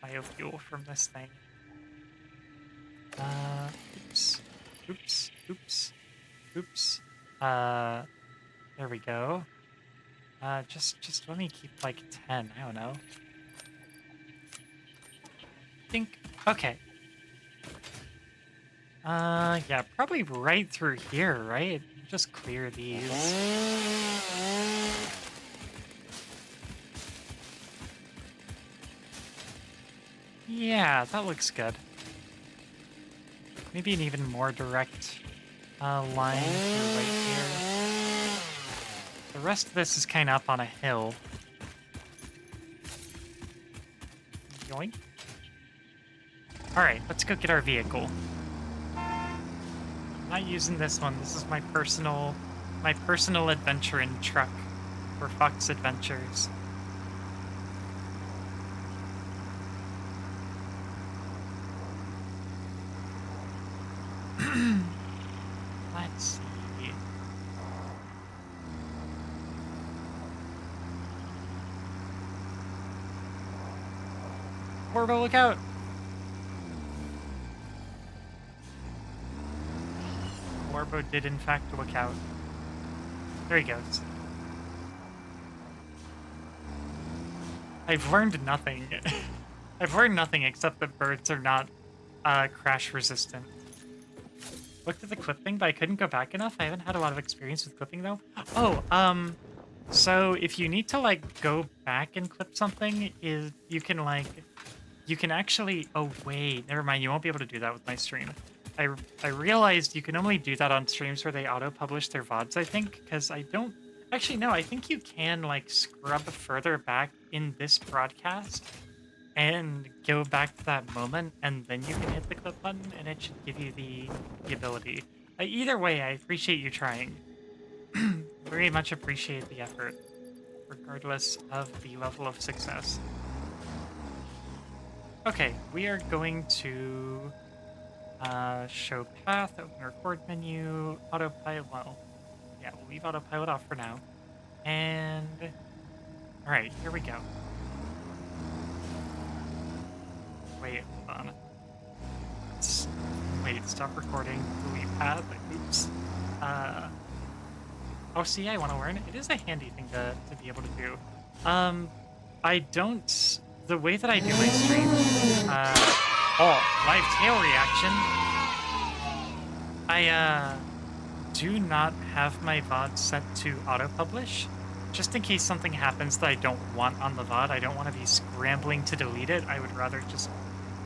biofuel from this thing. Oops, oops, oops, oops. There we go. Just let me keep like 10. I don't know. Think. Okay. Yeah, probably right through here, right? Just clear these. Yeah, that looks good. Maybe an even more direct line through right here. The rest of this is kind of up on a hill. Yoink. Alright, let's go get our vehicle. I'm not using this one. This is my personal adventuring truck for Fox Adventures. Let's see. Corvo, look out! Corvo did in fact look out. There he goes. I've learned nothing. I've learned nothing except that birds are not crash resistant. Looked at the clip thing, but I couldn't go back enough. I haven't had a lot of experience with clipping though. Oh, so if you need to like go back and clip something, you can actually, oh wait, never mind, you won't be able to do that with my stream. I realized you can only do that on streams where they auto-publish their VODs, I think, because I don't actually no, I think you can like scrub further back in this broadcast and go back to that moment, and then you can hit the clip button, and it should give you the ability. Either way, I appreciate you trying. Very much appreciate the effort, regardless of the level of success. Okay, we are going to show path, open record menu, autopilot. Well, yeah, we'll leave autopilot off for now. And all right, here we go. Wait, hold on. Wait, stop recording. Delete path. Oops. Oh, see, I want to learn. It is a handy thing to be able to do. I don't. the way that I do my stream, live tail reaction. I do not have my VOD set to auto-publish, just in case something happens that I don't want on the VOD. I don't want to be scrambling to delete it. I would rather just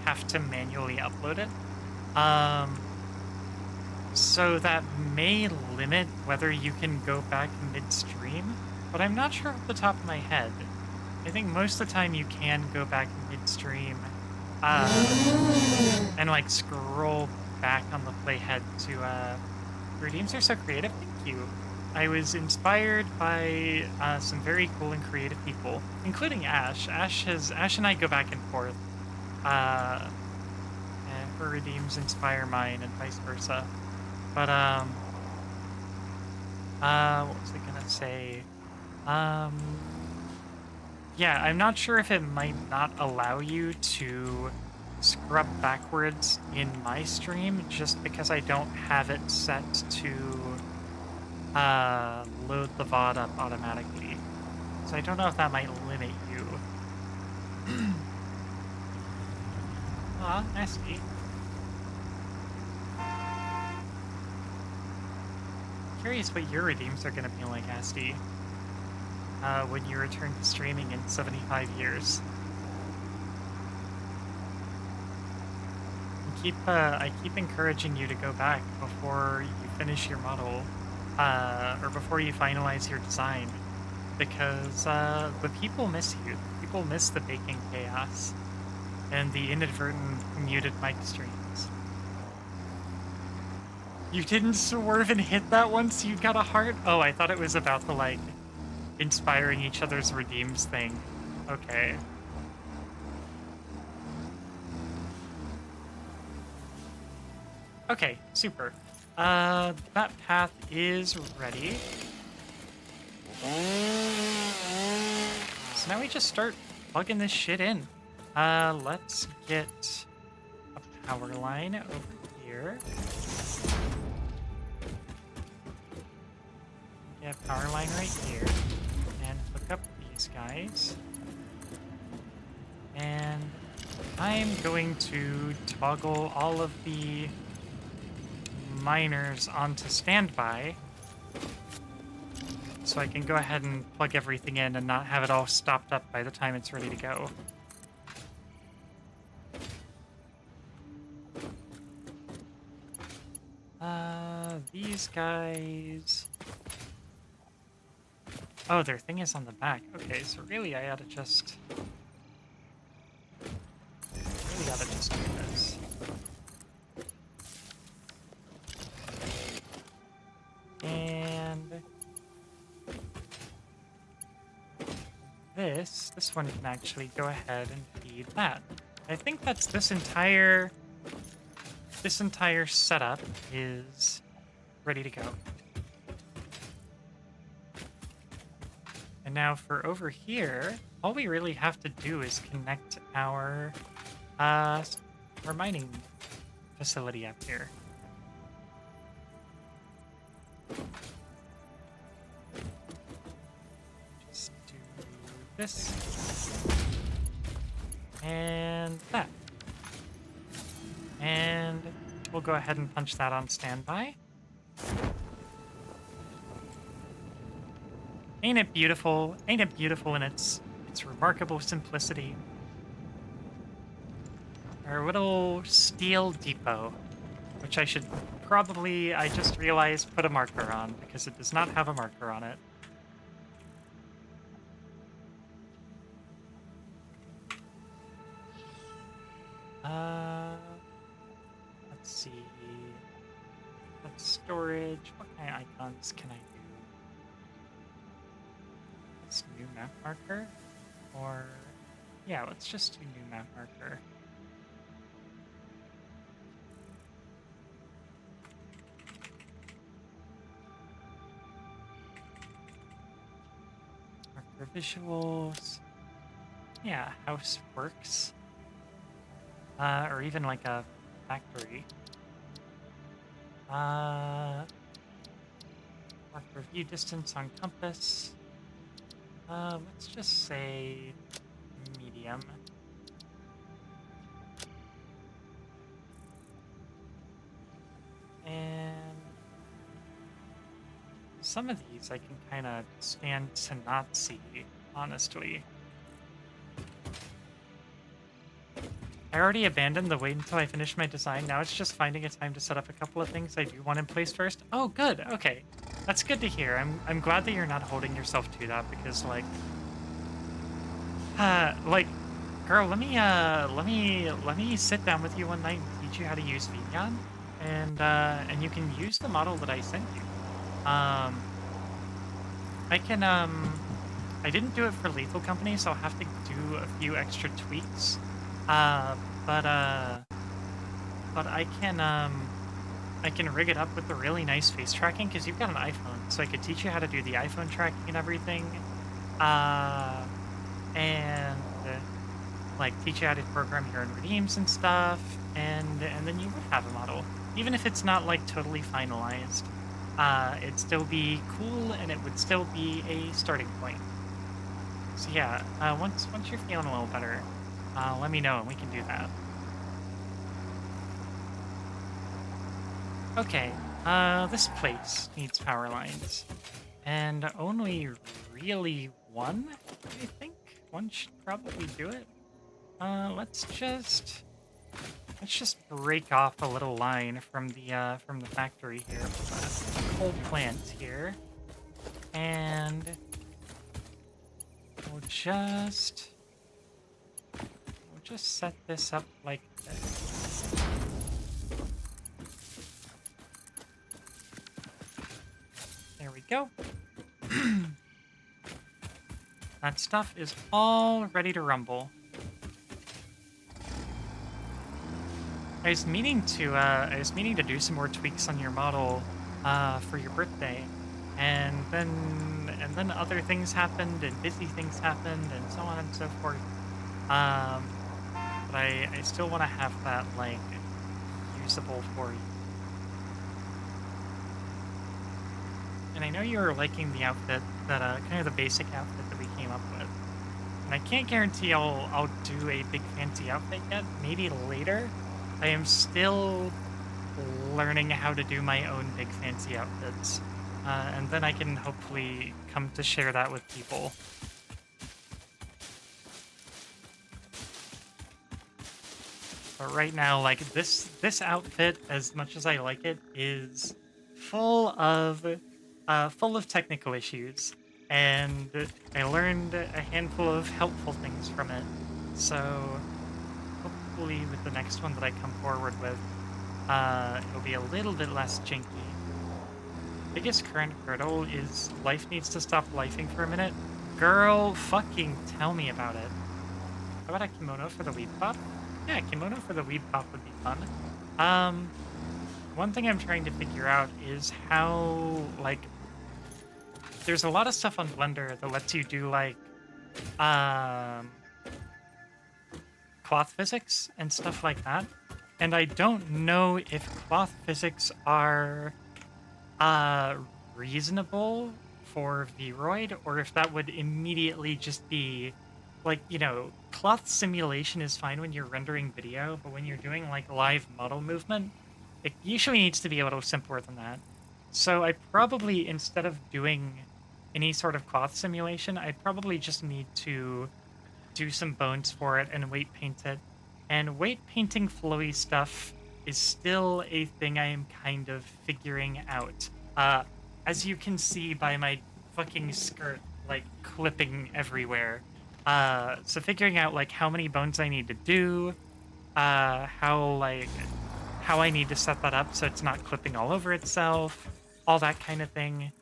have to manually upload it. So that may limit whether you can go back midstream, but I'm not sure off the top of my head. I think most of the time you can go back midstream, and like scroll back on the playhead to, Redeems are so creative, thank you. I was inspired by some very cool and creative people, including Ash. Ash and I go back and forth. And her redeems inspire mine and vice versa. But what was I gonna say? Yeah, I'm not sure if it might not allow you to scrub backwards in my stream just because I don't have it set to load the VOD up automatically. So I don't know if that might limit you. Aw, nasty. Curious what your redeems are gonna be like, Asti, when you return to streaming in 75 years. I keep encouraging you to go back before you finish your model, or before you finalize your design, because the people miss you. People miss the baking chaos and the inadvertent muted mic streams. You didn't swerve and hit that once you got a heart? Oh, I thought it was about the, like, inspiring each other's redeems thing. Okay. Okay, super. That path is ready. So now we just start plugging this shit in. Let's get a power line over here. Get a power line right here. And hook up these guys. And I'm going to toggle all of the miners onto standby so I can go ahead and plug everything in and not have it all stopped up by the time it's ready to go. These guys... Oh, their thing is on the back. Okay, so really I ought to just... Really ought to just do this. And... This one can actually go ahead and feed that. I think that's this entire setup is ready to go. And now for over here, all we really have to do is connect our mining facility up here. Just do this. And that. And we'll go ahead and punch that on standby. Ain't it beautiful? Ain't it beautiful in its remarkable simplicity? Our little steel depot, which I should probably, I just realized, put a marker on, because it does not have a marker on it. Let's see. That's storage. What kind of icons can I do? This new map marker? Or, yeah, let's just do new map marker. Marker visuals. Yeah, house works. Or even like a factory. Marker view distance on compass. Let's just say medium. some of these I can kind of stand to not see, honestly. I already abandoned the wait until I finish my design. Now it's just finding a time to set up a couple of things I do want in place first. Oh, good. Okay. That's good to hear. I'm glad that you're not holding yourself to that because like girl, let me sit down with you one night and teach you how to use Vignon and you can use the model that I sent you. I can I didn't do it for Lethal Company, so I'll have to do a few extra tweaks. Uh, but uh, but I can rig it up with the really nice face tracking because you've got an iPhone, so I could teach you how to do the iPhone tracking and everything. Uh, and like teach you how to program your own redeems and stuff, and then you would have a model, even if it's not like totally finalized. It'd still be cool, and it would still be a starting point. So yeah, once you're feeling a little better, let me know and we can do that. Okay, this place needs power lines, and only really one, I think. One should probably do it. Let's just break off a little line from the factory here, from the coal plant here, and we'll just set this up like this. There we go. That stuff is all ready to rumble. I was meaning to do some more tweaks on your model for your birthday, and then other things happened and busy things happened and so on and so forth. But I still want to have that like usable for you. And I know you're liking the outfit, that kind of the basic outfit that we came up with. And I can't guarantee I'll do a big fancy outfit yet. Maybe later. I am still learning how to do my own big fancy outfits. And then I can hopefully come to share that with people. But right now, like this outfit, as much as I like it, is full of technical issues, and I learned a handful of helpful things from it. So hopefully, with the next one that I come forward with, it'll be a little bit less janky. Biggest current hurdle is life needs to stop lifing for a minute. Girl, fucking tell me about it. How about a kimono for the weeb pop? Yeah, kimono for the weeb pop would be fun. One thing I'm trying to figure out is how, like, there's a lot of stuff on Blender that lets you do, like, cloth physics and stuff like that. And I don't know if cloth physics are, reasonable for Vroid, or if that would immediately just be, like, you know, cloth simulation is fine when you're rendering video, but when you're doing, like, live model movement, it usually needs to be a little simpler than that. So I probably, instead of doing any sort of cloth simulation, I probably just need to do some bones for it and weight paint it. And weight painting flowy stuff is still a thing I am kind of figuring out. As you can see by my fucking skirt, like, clipping everywhere. So figuring out, like, how many bones I need to do, how I need to set that up so it's not clipping all over itself, all that kind of thing.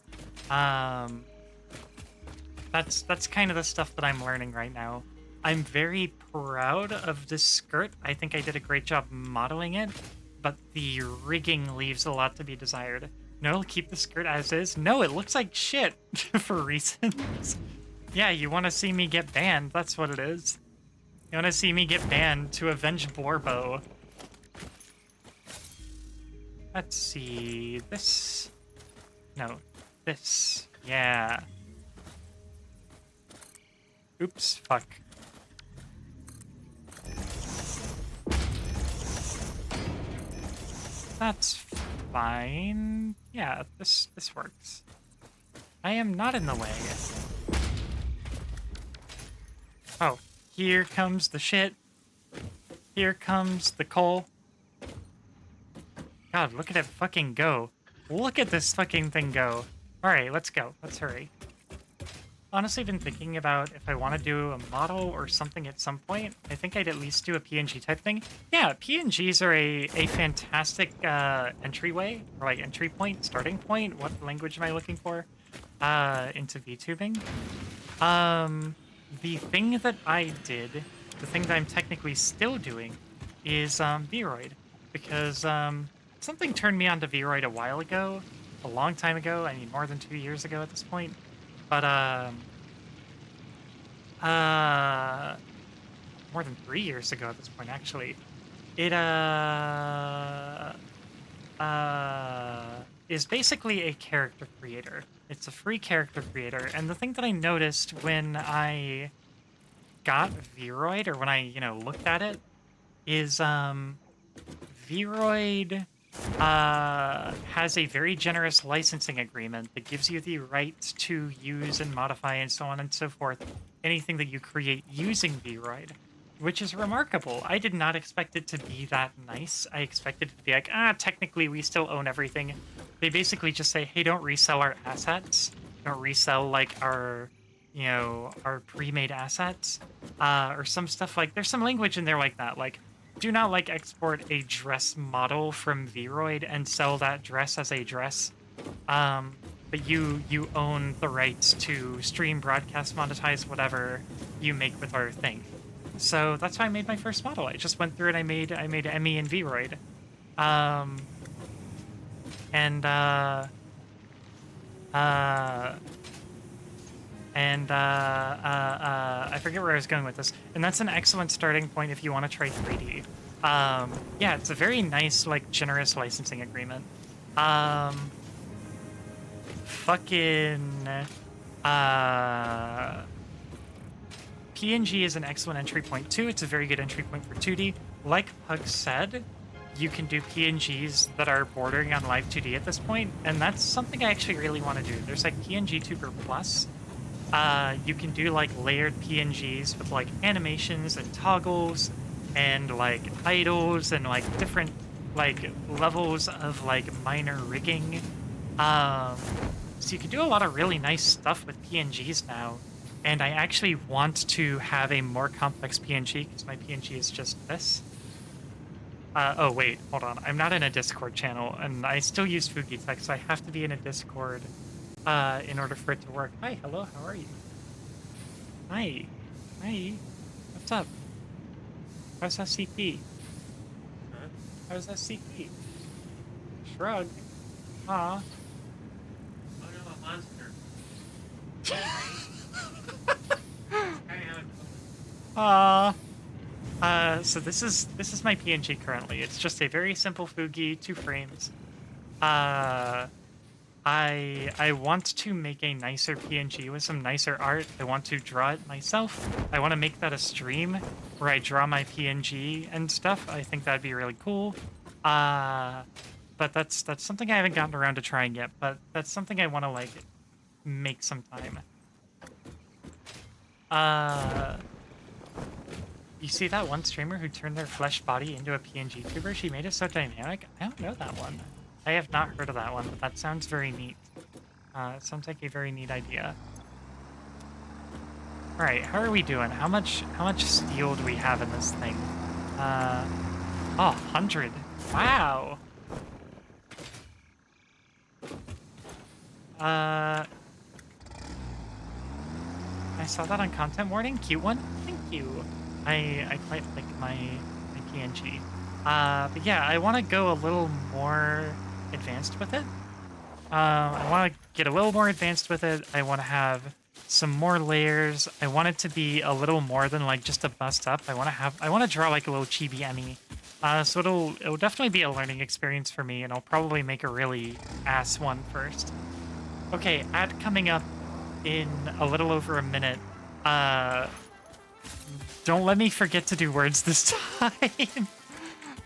That's kind of the stuff that I'm learning right now. I'm very proud of this skirt. I think I did a great job modeling it, but the rigging leaves a lot to be desired. No, keep the skirt as is. No, it looks like shit for reasons. Yeah, you want to see me get banned. That's what it is. You want to see me get banned to avenge Borbo. Let's see. This. No. This. Yeah. Oops. Fuck. That's fine. Yeah, this works. I am not in the way. Oh, here comes the shit. Here comes the coal. God, look at it fucking go. Look at this fucking thing go. Alright, let's go. Let's hurry. Honestly, been thinking about if I want to do a model or something at some point. I think I'd at least do a PNG type thing. Yeah, PNGs are a fantastic entryway, or like entry point, starting point. What language am I looking for? Into VTubing. The thing that I did, the thing that I'm technically still doing, is Vroid, because something turned me onto Vroid a while ago, a long time ago. I mean, more than 2 years ago at this point. But more than 3 years ago at this point, actually. It is basically a character creator. It's a free character creator, and the thing that I noticed when I got Vroid, or when I, looked at it, is Vroid has a very generous licensing agreement that gives you the right to use and modify and so on and so forth anything that you create using Vroid, which is remarkable. I did not expect it to be that nice. I expected it to be like, technically we still own everything. They basically just say, hey, don't resell our assets. Don't resell like our our pre-made assets, or some stuff like, there's some language in there like that, like, do not like export a dress model from Vroid and sell that dress as a dress. But you own the rights to stream, broadcast, monetize whatever you make with our thing. So that's how I made my first model. I just went through and I made Emmy and Vroid. I forget where I was going with this. And that's an excellent starting point if you want to try 3D. Yeah, it's a very nice, like, generous licensing agreement. PNG is an excellent entry point too. It's a very good entry point for 2D. Like Pug said, you can do PNGs that are bordering on live 2D at this point, and that's something I actually really want to do. There's like PNG Tuber Plus. You can do like layered PNGs with like animations and toggles and like idles and like different like levels of like minor rigging. So you can do a lot of really nice stuff with PNGs now. And I actually want to have a more complex PNG because my PNG is just this. Oh wait, hold on. I'm not in a Discord channel, and I still use Fugitech, so I have to be in a Discord in order for it to work. Hi, hello, how are you? Hi. Hi. What's up? How's SCP? Huh? How's SCP? Shrug. Aw. Oh no, a monster. So this is my PNG currently. It's just a very simple Fugi, 2 frames. I want to make a nicer PNG with some nicer art. I want to draw it myself. I want to make that a stream where I draw my PNG and stuff. I think that'd be really cool. But that's something I haven't gotten around to trying yet, but that's something I want to like make sometime. You see that one streamer who turned their flesh body into a PNG tuber? She made it so dynamic. I don't know that one. I have not heard of that one, but that sounds very neat. It sounds like a very neat idea. All right, how are we doing? How much steel do we have in this thing? Oh, 100. Wow. I saw that on content warning. Cute one. Thank you. I quite like my PNG. But yeah, I want to go a little more advanced with it. I want to get a little more advanced with it. I want to have some more layers. I want it to be a little more than like just a bust up. I want to draw like a little chibi Emmy. So it'll definitely be a learning experience for me, and I'll probably make a really ass one first. Okay, ad coming up in a little over a minute. Don't let me forget to do words this time.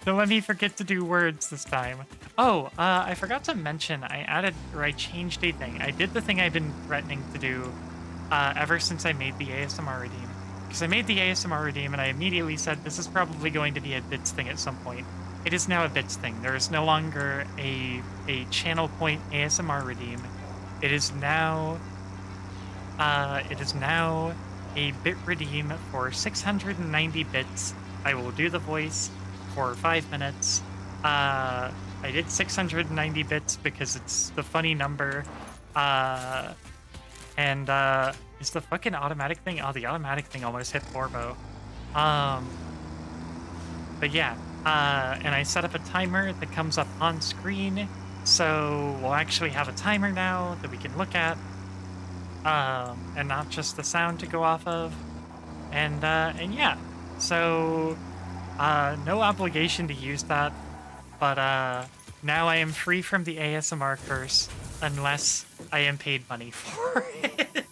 Don't let me forget to do words this time. Oh, I forgot to mention I added or I changed a thing. I did the thing I've been threatening to do ever since I made the ASMR redeem. Because I made the ASMR redeem and I immediately said this is probably going to be a bits thing at some point. It is now a bits thing. There is no longer a channel point ASMR redeem. It is now a bit redeem for 690 bits. I will do the voice for 5 minutes. I did 690 bits because it's the funny number. Uh, and is the fucking automatic thing? Oh, the automatic thing almost hit Borbo. Um, but yeah, and I set up a timer that comes up on screen. So we'll actually have a timer now that we can look at, and not just the sound to go off of. And yeah, so no obligation to use that, but now I am free from the ASMR curse unless I am paid money for it.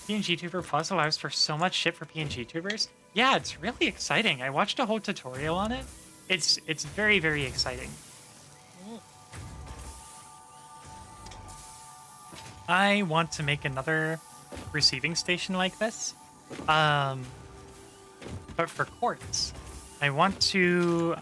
PNG Tuber Plus allows for so much shit for PNG Tubers. Yeah, it's really exciting. I watched a whole tutorial on it. It's very, very exciting. I want to make another receiving station like this. Um, but for quartz. I want to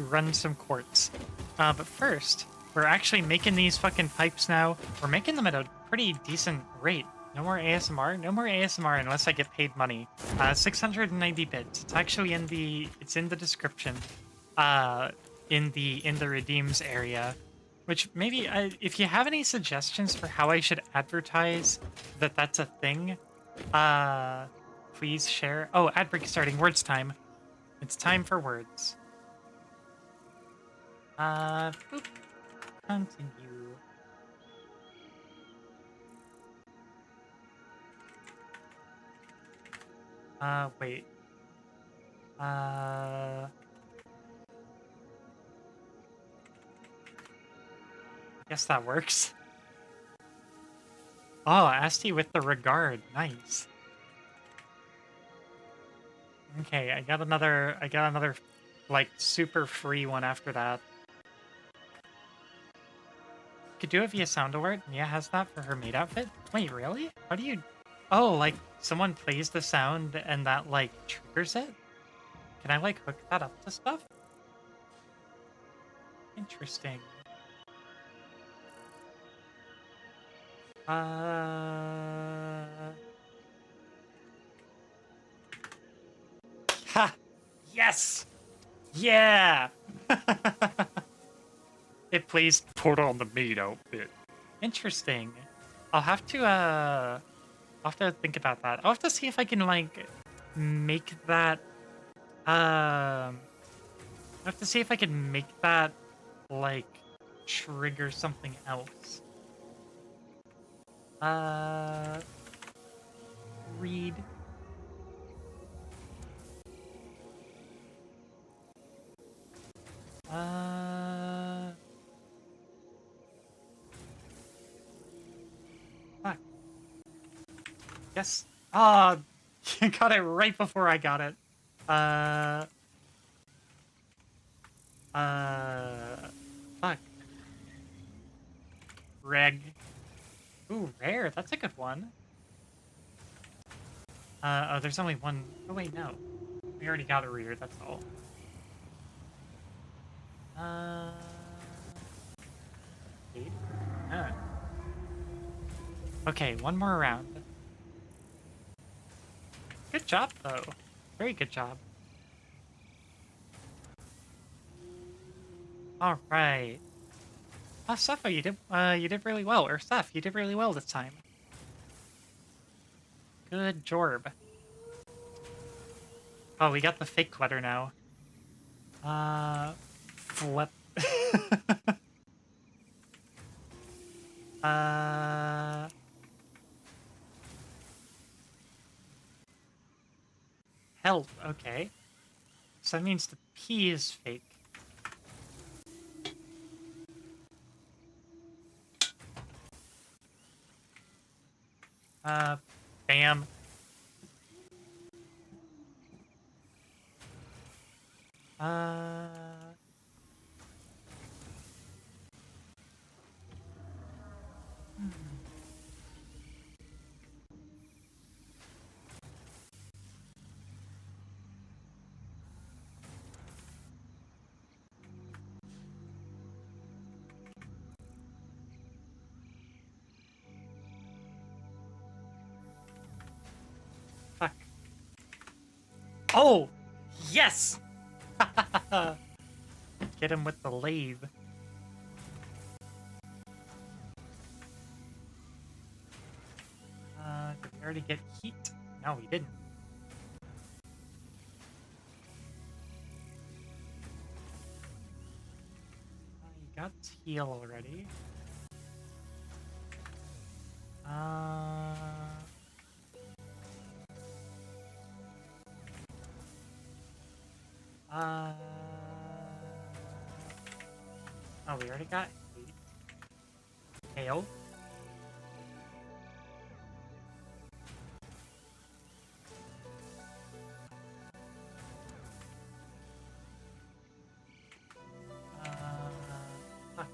run some quartz. But first, we're actually making these fucking pipes now. We're making them at a pretty decent rate. No more ASMR. No more ASMR unless I get paid money. 690 bits. It's actually in the description. In the redeems area. Which maybe if you have any suggestions for how I should advertise that that's a thing, please share. Oh, ad break starting. Words time. It's time for words. Boop. Continue. Wait. I guess that works. Oh, Asti with the regard. Nice. Okay, I got another, like, super free one after that. Could do it via sound alert. Mia has that for her maid outfit. Wait, really? How do you... Oh, like, someone plays the sound and that, like, triggers it? Can I, like, hook that up to stuff? Interesting. Ha! Yes! Yeah! It plays put on the maid outfit. Interesting. I'll have to, I'll have to think about that. I'll have to see if I can, like, make that, I'll have to see if I can make that, like, trigger something else. Read. Fuck. Yes. Ah, you got it right before I got it. Fuck. Reg. Ooh, rare. That's a good one. Oh, there's only one. Oh, wait, no. We already got a rear, that's all. Eight? Huh. Okay, one more round. Good job, though. Very good job. All right. Oh, Sepho, you did really well. Or Seth, you did really well this time. Good job. Oh, we got the fake letter now. Flip. uh... Help, okay. So that means the P is fake. Bam. Uh... Oh, yes! Get him with the lathe. Did we already get heat? No, we didn't. You got teal already. Oh, we already got heat. Hail. Fuck.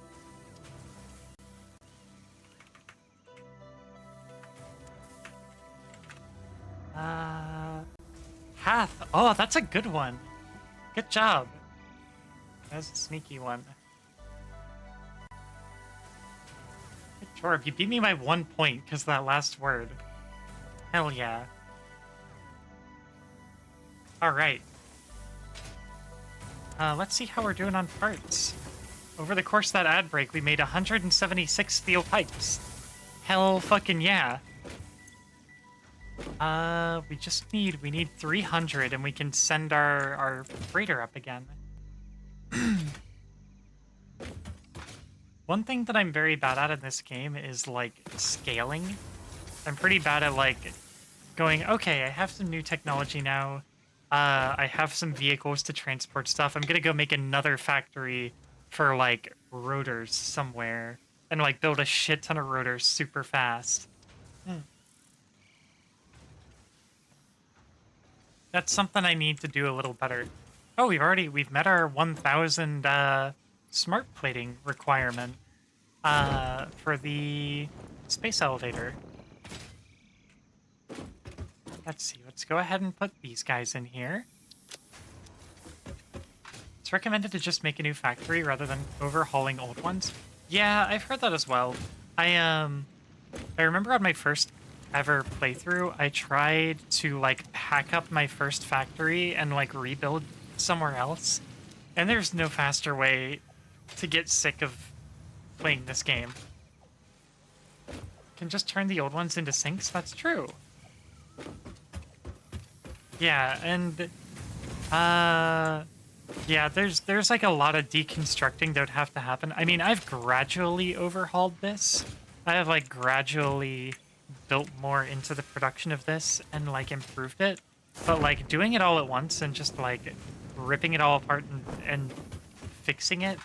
Hath. Oh, that's a good one. Good job. That's a sneaky one. Good job. You beat me by 1 point because of that last word. Hell yeah. Alright. Let's see how we're doing on parts. Over the course of that ad break, we made 176 steel pipes. Hell fucking yeah. We need 300 and we can send our freighter up again. One thing that I'm very bad at in this game is, like, scaling. I'm pretty bad at, like, going, okay, I have some new technology now. I have some vehicles to transport stuff. I'm gonna go make another factory for, like, rotors somewhere. And, like, build a shit ton of rotors super fast. That's something I need to do a little better. Oh, we've met our 1,000 smart plating requirement for the space elevator. Let's see, let's go ahead and put these guys in here. It's recommended to just make a new factory rather than overhauling old ones. Yeah, I've heard that as well. I remember on my first ever playthrough, I tried to, like, pack up my first factory and, like, rebuild somewhere else. And there's no faster way to get sick of playing this game. Can just turn the old ones into sinks? That's true. Yeah, and yeah, there's like a lot of deconstructing that would have to happen. I mean, I've gradually overhauled this. I have, like, gradually built more into the production of this and, like, improved it. But, like, doing it all at once and just, like, ripping it all apart and fixing it,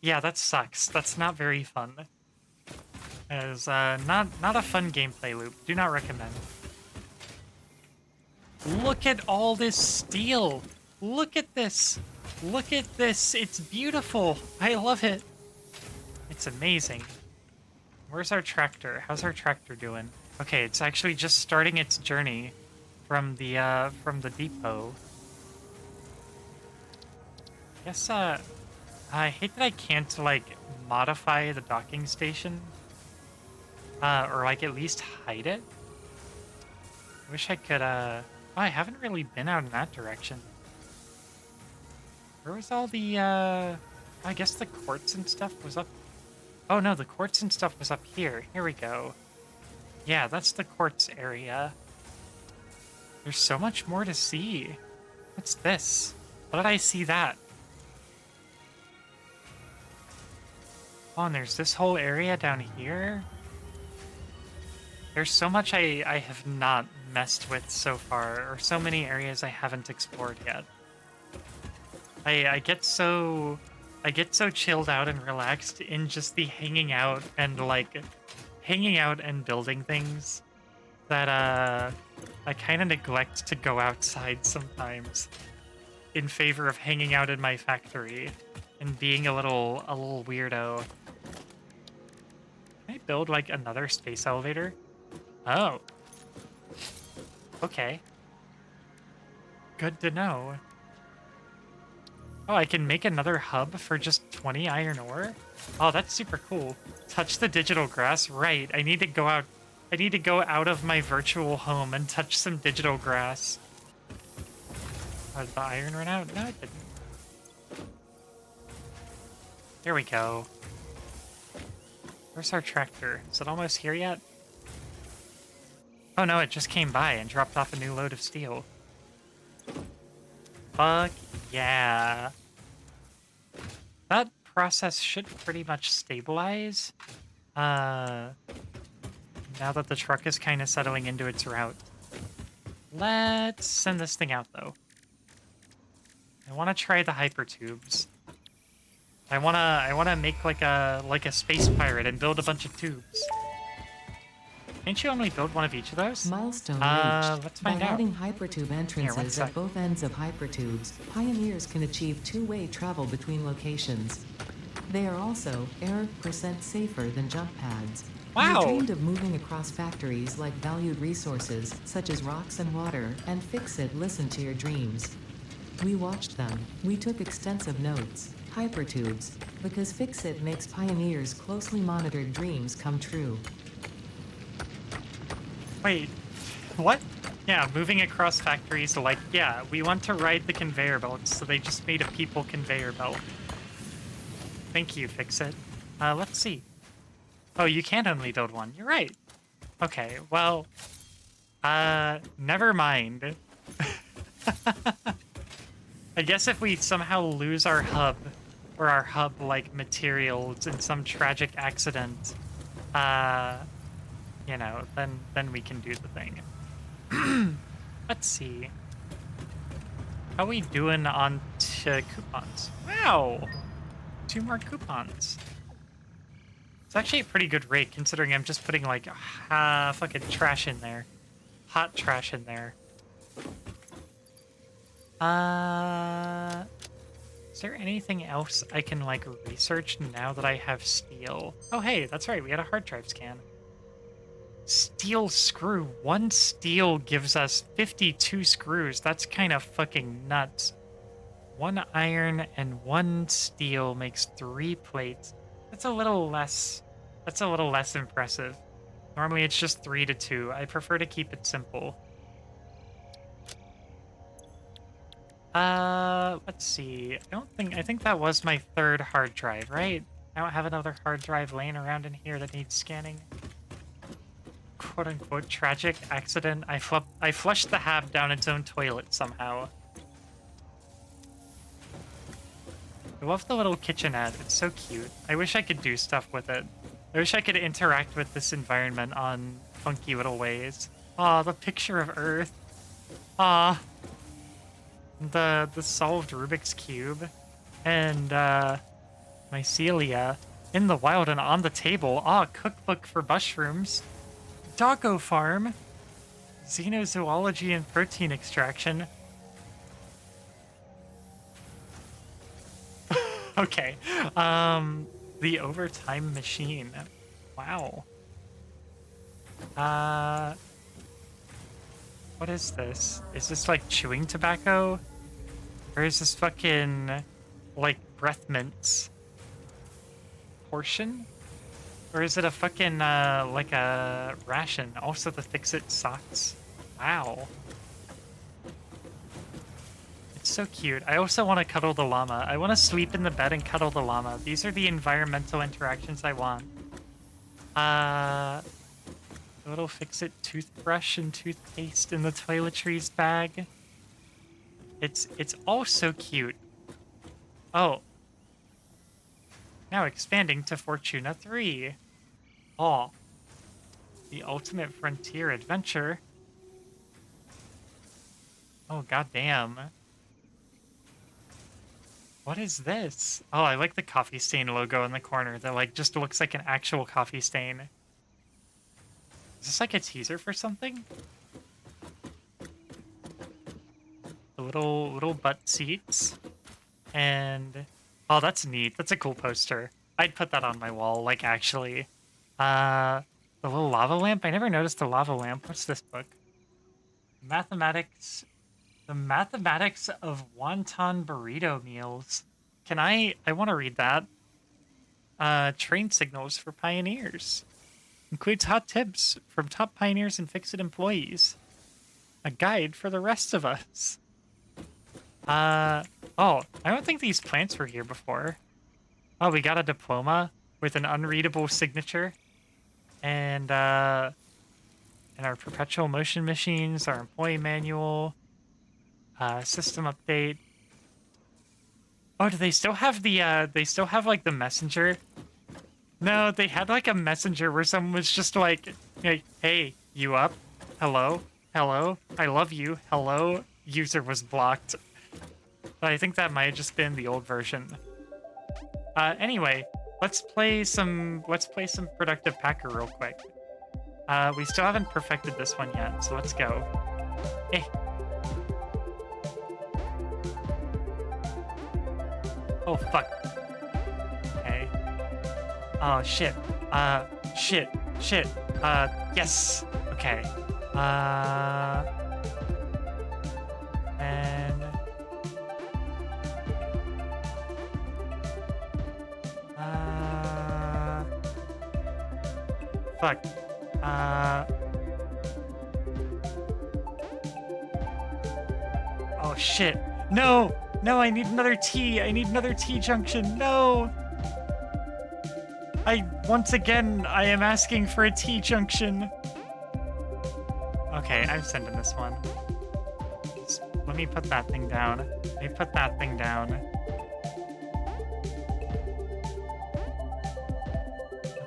yeah, that sucks. That's not very fun. As not a fun gameplay loop. Do not recommend. Look at all this steel. Look at this. Look at this. It's beautiful. I love it. It's amazing. Where's our tractor? How's our tractor doing? Okay, it's actually just starting its journey from the depot. Guess I hate that I can't, like, modify the docking station. Or, like, at least hide it. Wish I could oh, I haven't really been out in that direction. Where was all the I guess the quartz and stuff was up. Oh no, the quartz and stuff was up here. Here we go. Yeah, that's the quartz area. There's so much more to see. What's this? How did I see that? Oh, and there's this whole area down here. There's so much I have not messed with so far, or so many areas I haven't explored yet. I get so chilled out and relaxed in just the hanging out and building things that I kind of neglect to go outside sometimes in favor of hanging out in my factory and being a little weirdo. Can I build, like, another space elevator? Oh. Okay. Good to know. Oh, I can make another hub for just 20 iron ore? Oh, that's super cool. Touch the digital grass? Right, I need to go out of my virtual home and touch some digital grass. Did the iron run out? No, it didn't. There we go. Where's our tractor? Is it almost here yet? Oh no, it just came by and dropped off a new load of steel. Fuck yeah. That process should pretty much stabilize. Now that the truck is kind of settling into its route. Let's send this thing out though. I want to try the hypertubes. I wanna make like a space pirate and build a bunch of tubes. Can't you only build one of each of those? Milestone reached. Let's By find out. adding hypertube Here, one entrances sec. at both ends of hypertubes, pioneers can achieve two-way travel between locations. They are also error% safer than jump pads. Wow. You dreamed of moving across factories like valued resources, such as rocks and water, and Fix-It listened to your dreams. We watched them. We took extensive notes. Hypertubes. Because Fix-It makes pioneers' closely monitored dreams come true. Wait, what? Yeah, moving across factories, like, yeah, we want to ride the conveyor belts, so they just made a people conveyor belt. Thank you, Fix-It. Let's see. Oh, you can only build one. You're right. Okay, well, never mind. I guess if we somehow lose our hub, or our hub-like materials in some tragic accident, you know, then we can do the thing. Let's see. How we doing on coupons? Wow! 2 more coupons. It's actually a pretty good rate, considering I'm just putting, like, fucking trash in there. Hot trash in there. Is there anything else I can, like, research now that I have steel? Oh, hey, that's right, we had a hard drive scan. Steel screw. 1 steel gives us 52 screws. That's kind of fucking nuts. 1 iron and 1 steel makes 3 plates. That's a little less impressive. Normally it's just 3 to 2. I prefer to keep it simple. Let's see. I think that was my 3rd hard drive, right? I don't have another hard drive laying around in here that needs scanning. Quote-unquote tragic accident. I flushed the hab down its own toilet somehow. I love the little kitchenette. It's so cute. I wish I could do stuff with it. I wish I could interact with this environment on funky little ways. Aw, the picture of Earth. Aw. The solved Rubik's Cube. And, mycelia. In the wild and on the table. Ah, cookbook for mushrooms. Doggo farm. Xenozoology and protein extraction. Okay. The overtime machine. Wow. What is this? Is this like chewing tobacco? Or is this fucking like breath mints? Portion? Or is it a fucking like a ration? Also the Fix-It socks. Wow. It's so cute. I also want to cuddle the llama. I want to sleep in the bed and cuddle the llama. These are the environmental interactions I want. A little Fix-It toothbrush and toothpaste in the toiletries bag. It's all so cute. Oh. Now expanding to Fortuna 3. Oh. The ultimate frontier adventure. Oh, goddamn. What is this? Oh, I like the coffee stain logo in the corner that, like, just looks like an actual coffee stain. Is this like a teaser for something? The little butt seats. And... oh, that's neat. That's a cool poster. I'd put that on my wall, like, actually. The little lava lamp? I never noticed the lava lamp. What's this book? Mathematics... The Mathematics of Wonton Burrito Meals. I want to read that. Train signals for pioneers. Includes hot tips from top pioneers and Fix-It employees. A guide for the rest of us. Oh, I don't think these plants were here before. Oh, we got a diploma with an unreadable signature. And our perpetual motion machines, our employee manual, system update. Oh, do they still have they still have like the messenger? No, they had like a messenger where someone was just like, hey, you up? Hello? Hello? I love you. Hello? User was blocked. But I think that might have just been the old version. Anyway, let's play some Productive Packer real quick. We still haven't perfected this one yet, so let's go. Eh. Oh, fuck. Okay. Oh, shit. Shit. Shit. Yes. Okay. And... Fuck. Oh, shit. No! No, I need another T. I need another T junction. No! Once again, I am asking for a T junction. Okay, I'm sending this one. Let me put that thing down. Let me put that thing down.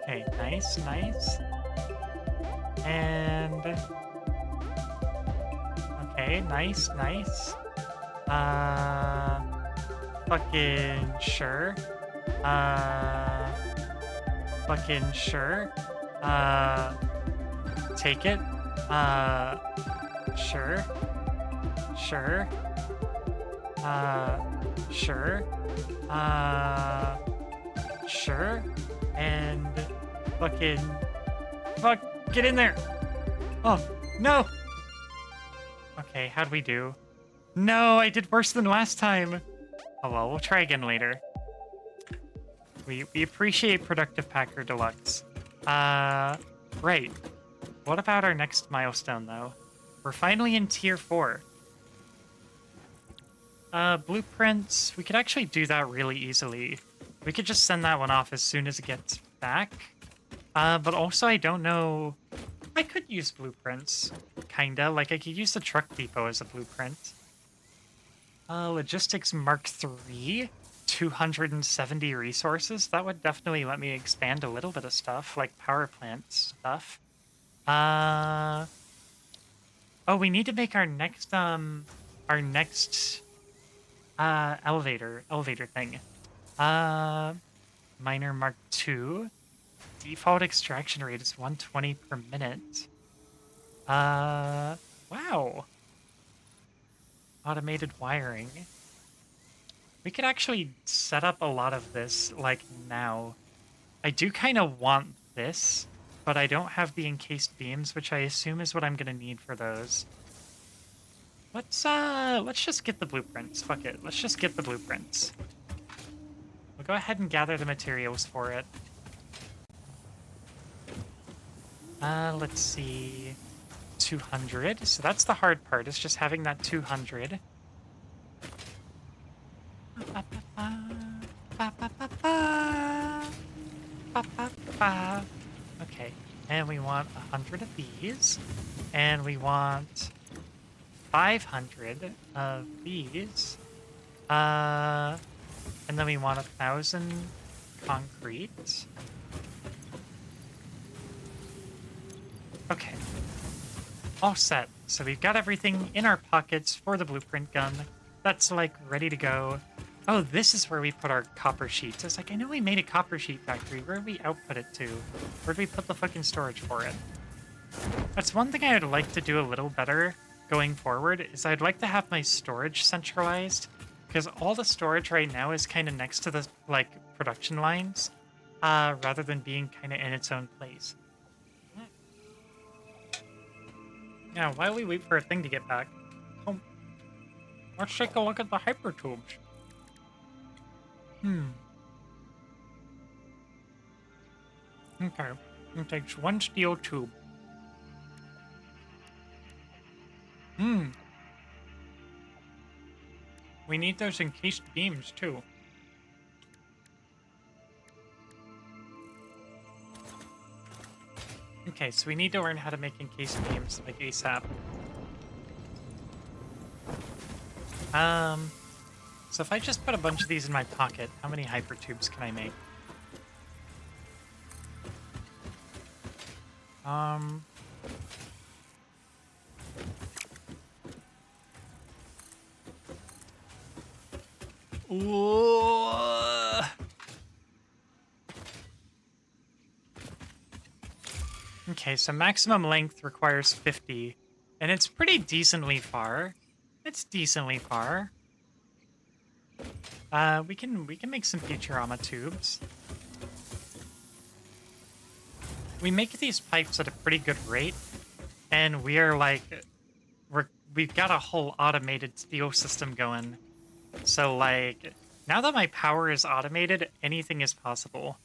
Okay, nice, nice. And... Okay, nice, nice. Fucking sure. Fucking sure. Take it. Sure. Sure. Sure. Sure. And fucking... Fuck, get in there! Oh, no! Okay, how'd we do? No, I did worse than last time! Oh well, we'll try again later. We appreciate Productive Packer Deluxe. Right. What about our next milestone, though? We're finally in Tier 4. Blueprints, we could actually do that really easily. We could just send that one off as soon as it gets back. But also I don't know... I could use blueprints, kinda. Like, I could use the truck depot as a blueprint. Logistics Mark III, 270 resources. That would definitely let me expand a little bit of stuff, like power plant stuff. Oh, we need to make our next elevator thing. Miner Mark II. Default extraction rate is 120 per minute. Wow. Automated wiring. We could actually set up a lot of this, like, now. I do kind of want this, but I don't have the encased beams, which I assume is what I'm gonna need for those. Let's just get the blueprints. Fuck it. Let's just get the blueprints. We'll go ahead and gather the materials for it. Let's see. 200. So that's the hard part, is just having that 200. Okay, and we want 100 of these, and we want 500 of these, and then we want 1,000 concrete. Okay. All set. So we've got everything in our pockets for the blueprint gun. That's, like, ready to go. Oh, this is where we put our copper sheets. It's like, I know we made a copper sheet factory. Where did we output it to? Where did we put the fucking storage for it? That's one thing I would like to do a little better going forward, is I'd like to have my storage centralized, because all the storage right now is kind of next to the, like, production lines, rather than being kind of in its own place. Now, while we wait for a thing to get back, let's take a look at the hypertubes. Okay, it takes one steel tube. We need those encased beams, too. Okay, so we need to learn how to make encased beams, like ASAP. So if I just put a bunch of these in my pocket, how many hypertubes can I make? Ooh. Okay, so maximum length requires 50, and it's pretty decently far. It's decently far. We can make some Futurama tubes. We make these pipes at a pretty good rate, and we are like, we've got a whole automated steel system going. So like, now that my power is automated, anything is possible.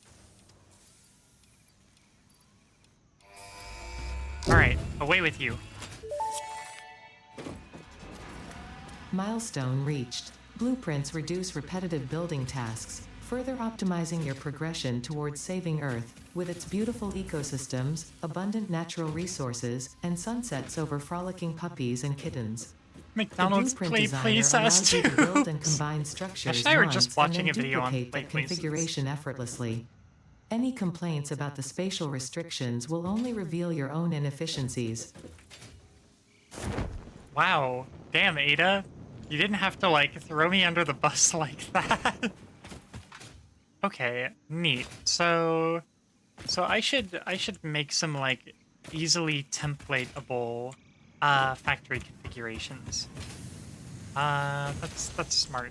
All right, away with you. Milestone reached. Blueprints reduce repetitive building tasks, further optimizing your progression towards saving Earth, with its beautiful ecosystems, abundant natural resources, and sunsets over frolicking puppies and kittens. McDonald's The blueprint Play designer Place allows you to build and tubes. combine structures Actually, I were just once watching and a then video on duplicate Play that Places. configuration effortlessly. Any complaints about the spatial restrictions will only reveal your own inefficiencies. Wow. Damn, Ada. You didn't have to, like, throw me under the bus like that. Okay, neat. So I should make some, like, easily templateable factory configurations. That's smart.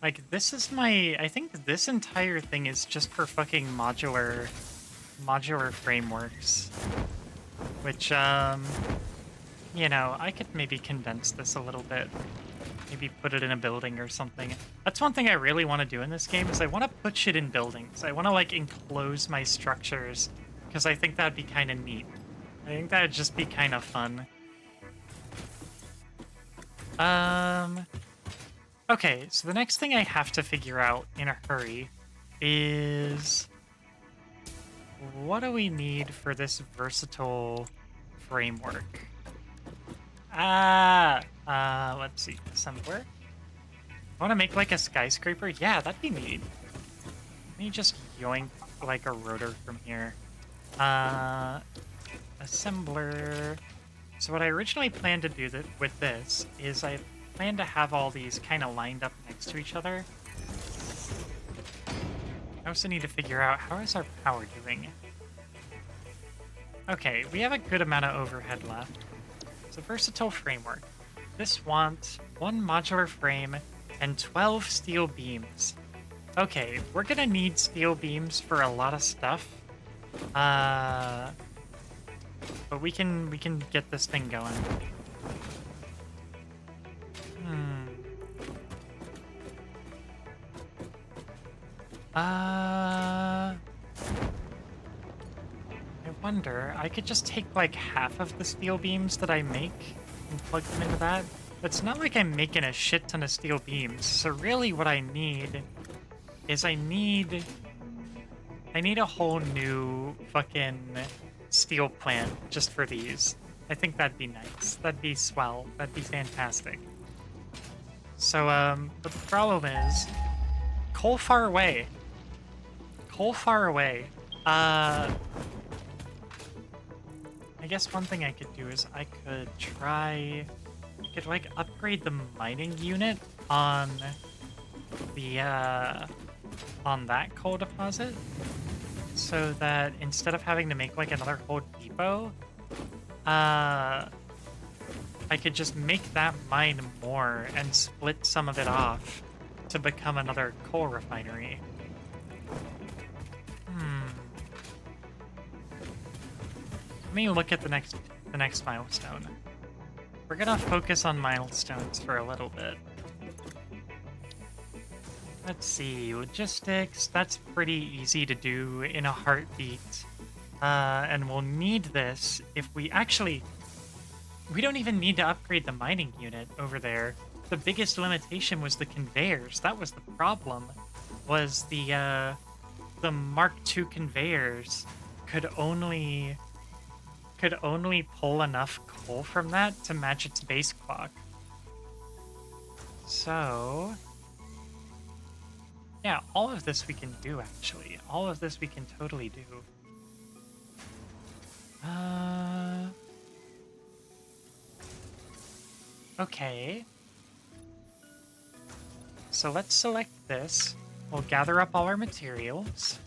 Like, this is I think this entire thing is just for fucking modular frameworks. Which, you know, I could maybe condense this a little bit. Maybe put it in a building or something. That's one thing I really want to do in this game, is I want to put shit in buildings. I want to, like, enclose my structures, because I think that'd be kind of neat. I think that'd just be kind of fun. Okay, so the next thing I have to figure out in a hurry is... what do we need for this versatile framework? Let's see, assembler. I want to make like a skyscraper? Yeah, that'd be neat. Let me just yoink like a rotor from here. Assembler. So what I originally planned to do with this is I plan to have all these kind of lined up next to each other. I also need to figure out, how is our power doing? Okay, we have a good amount of overhead left. It's a versatile framework. This wants 1 modular frame and 12 steel beams. Okay, we're gonna need steel beams for a lot of stuff. But we can get this thing going. I wonder, I could just take like half of the steel beams that I make and plug them into that. It's not like I'm making a shit ton of steel beams, so really what I need is I need a whole new fucking steel plant just for these. I think that'd be nice. That'd be swell. That'd be fantastic. So, but the problem is, coal far away. Coal far away. I guess one thing I could do is I could like upgrade the mining unit on the on that coal deposit, so that instead of having to make like another whole depot, I could just make that mine more and split some of it off to become another coal refinery. Let me look at the next milestone. We're gonna focus on milestones for a little bit. Let's see, logistics, that's pretty easy to do in a heartbeat. And we'll need this if we actually... We don't even need to upgrade the mining unit over there. The biggest limitation was the conveyors. That was the problem. Was the Mark II conveyors could only pull enough coal from that to match its base clock. So yeah, all of this we can do actually. All of this we can totally do. Okay. So let's select this. We'll gather up all our materials.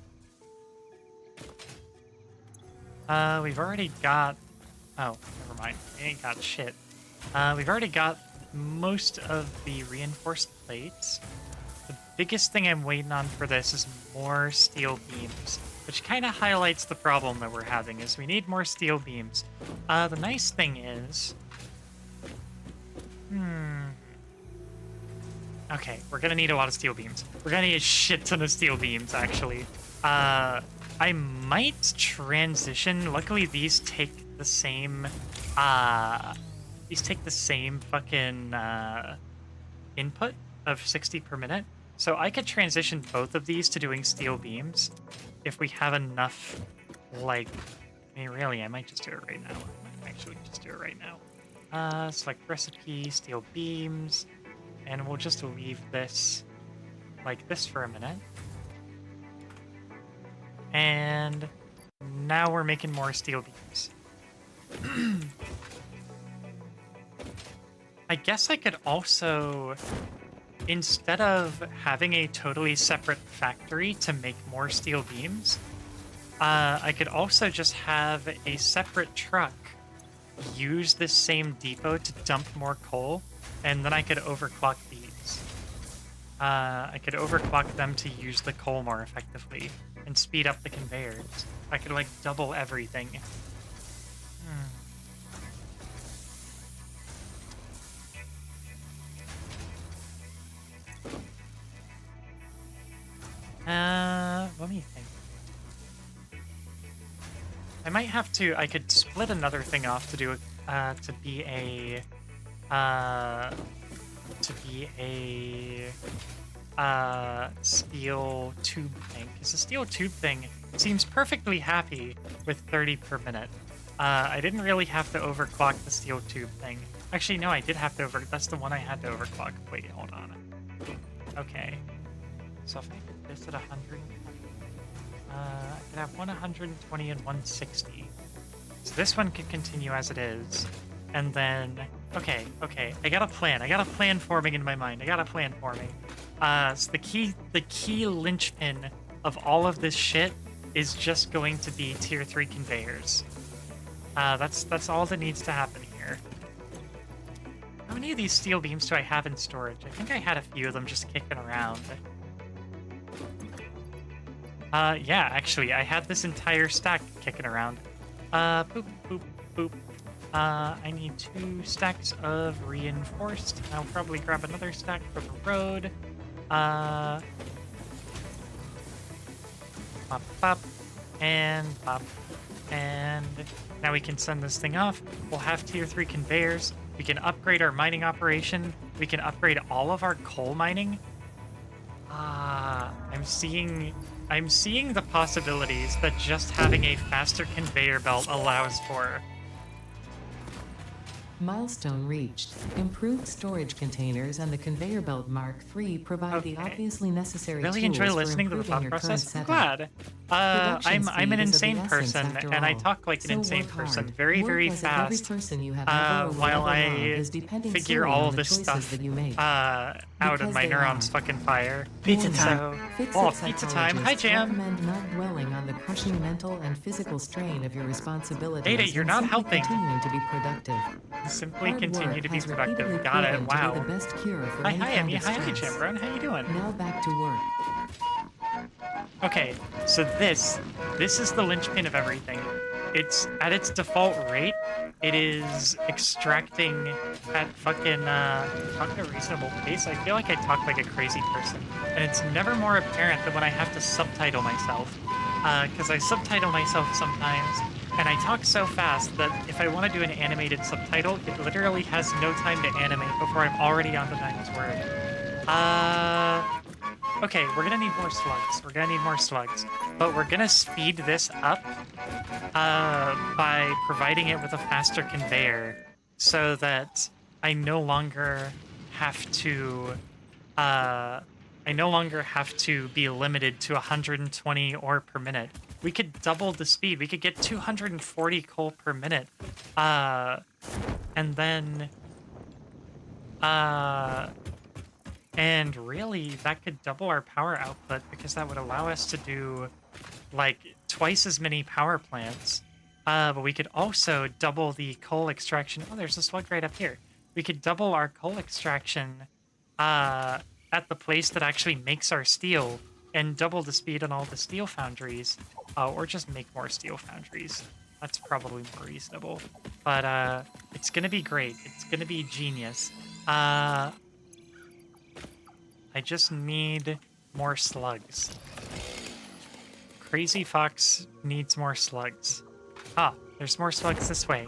We've already got... Oh, never mind. We ain't got shit. We've already got most of the reinforced plates. The biggest thing I'm waiting on for this is more steel beams, which kind of highlights the problem that we're having, is we need more steel beams. The nice thing is... Okay, we're gonna need a lot of steel beams. We're gonna need a shit ton of steel beams, actually. I might transition. Luckily, these take the same, fucking, input of 60 per minute. So I could transition both of these to doing steel beams if we have enough, like... I mean, really, I might just do it right now. I might actually just do it right now. Select recipe, steel beams, and we'll just leave this like this for a minute. And now we're making more steel beams. I guess I could also, instead of having a totally separate factory to make more steel beams, I could also just have a separate truck use this same depot to dump more coal, and then I could overclock these. I could overclock them to use the coal more effectively and speed up the conveyors. I could, like, double everything. Let me think. I might have to... I could split another thing off to do a... to be a steel tube thing, because the steel tube thing seems perfectly happy with 30 per minute. I didn't really have to overclock the steel tube thing. Actually, no, I did have to that's the one I had to overclock. Wait, hold on. Okay. So if I put this at 100, I could have 120 and 160. So this one could continue as it is. And then, okay, I got a plan. I got a plan forming in my mind. So the key linchpin of all of this shit is just going to be tier 3 conveyors. That's all that needs to happen here. How many of these steel beams do I have in storage? I think I had a few of them just kicking around. Yeah, actually, I had this entire stack kicking around. Boop, boop, boop. I need 2 stacks of reinforced. I'll probably grab another stack for the road. Pop, pop, and pop. And now we can send this thing off. We'll have tier 3 conveyors. We can upgrade our mining operation. We can upgrade all of our coal mining. I'm seeing the possibilities that just having a faster conveyor belt allows for. Milestone reached. Improved storage containers and the conveyor belt Mark III provide the Okay. obviously necessary Really tools enjoy for listening to the improving thought your current process. I'm setup. glad. Production I'm an speed is of the insane essence person, after and I all. talk like an So insane work person, hard. very, Work very as if every fast. person you have ever or will While ever I love is depending figure solely all on of the this choices stuff that you make. out Because and my they neurons are. fucking fire. Pizza Warning. time. Fix-It Pizza time. Hi, psychologists Jam. recommend not dwelling on the crushing mental and physical strain of your responsibilities Data, you're and not simply helping. continuing to be productive. Simply Hard continue work to be has repeatedly productive. Got it. proven to be Wow. the best cure for Hi, any hi, kind Emmy. of Hi, stress. Jambron. How you doing? Now back to work. Okay, so this is the linchpin of everything. It's at its default rate. It is extracting at fucking talking at a reasonable pace. I feel like I talk like a crazy person, and it's never more apparent than when I have to subtitle myself. Because I subtitle myself sometimes, And I talk so fast that if I want to do an animated subtitle, it literally has no time to animate before I'm already on the next word. Okay, we're gonna need more slugs. We're gonna need more slugs. But we're gonna speed this up by providing it with a faster conveyor so that I no longer have to uh, I no longer have to be limited to 120 ore per minute. We could double the speed. We could get 240 coal per minute. Uh, and then uh, and really that could double our power output because that would allow us to do like twice as many power plants. But we could also double the coal extraction. Oh, there's a slug right up here. We could double our coal extraction uh, at the place that actually makes our steel and double the speed on all the steel foundries, or just make more steel foundries. That's probably more reasonable. But it's going to be great. It's going to be genius. I just need more slugs. Crazy Fox needs more slugs. Ah, there's more slugs this way.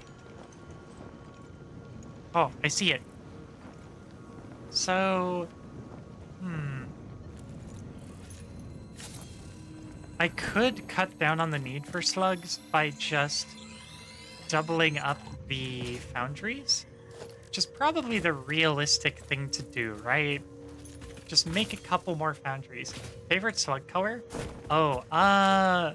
Oh, I see it. So, I could cut down on the need for slugs by just doubling up the foundries, which is probably the realistic thing to do, right? Just make a couple more foundries. Favorite slug color? Oh, I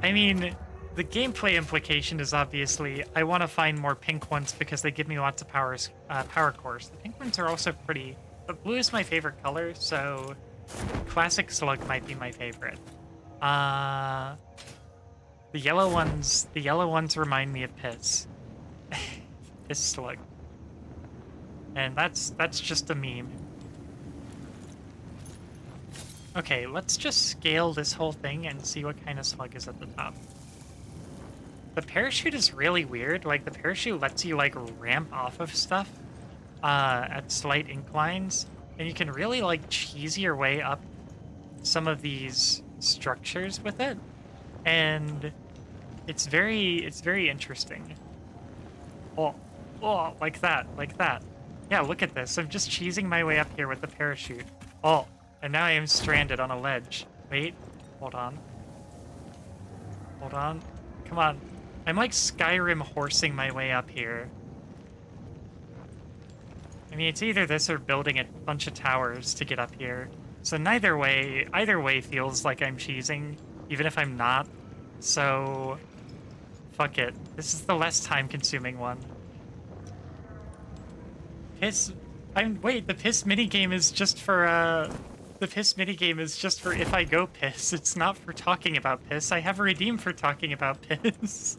mean, the gameplay implication is obviously I want to find more pink ones because they give me lots of power cores. The pink ones are also pretty, but blue is my favorite color, so classic slug might be my favorite. The yellow ones remind me of piss. Piss slug. And that's just a meme. Okay, let's just scale this whole thing and see what kind of slug is at the top. The parachute is really weird. Like, the parachute lets you, like, ramp off of stuff at slight inclines. And you can really, like, cheese your way up some of these structures with it. And it's very interesting. Oh, like that, like that. Yeah, look at this. I'm just cheesing my way up here with the parachute. Oh, and now I am stranded on a ledge. Wait, hold on. Hold on. Come on. I'm like Skyrim horsing my way up here. I mean, it's either this or building a bunch of towers to get up here. So either way feels like I'm cheesing, even if I'm not. So, fuck it. This is the less time-consuming one. Piss... Wait, the piss minigame is just for, The piss minigame is just for if I go piss. It's not for talking about piss. I have a redeem for talking about piss.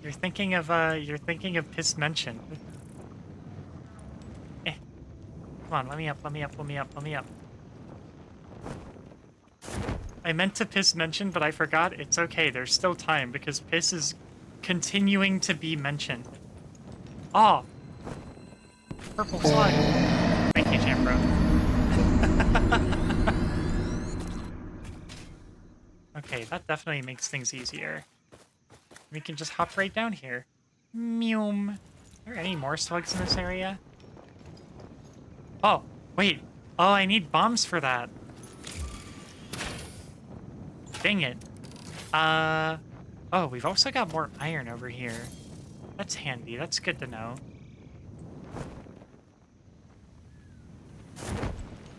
You're thinking of piss mentioned. Eh. Come on, let me up, let me up, let me up, let me up. I meant to piss mention, but I forgot. It's okay, there's still time, because piss is continuing to be mentioned. Oh! Purple slug! Thank you, Jambro. Okay, that definitely makes things easier. We can just hop right down here. Meow. Are there any more slugs in this area? Oh, wait. Oh, I need bombs for that. Dang it. Oh, we've also got more iron over here. That's handy. That's good to know.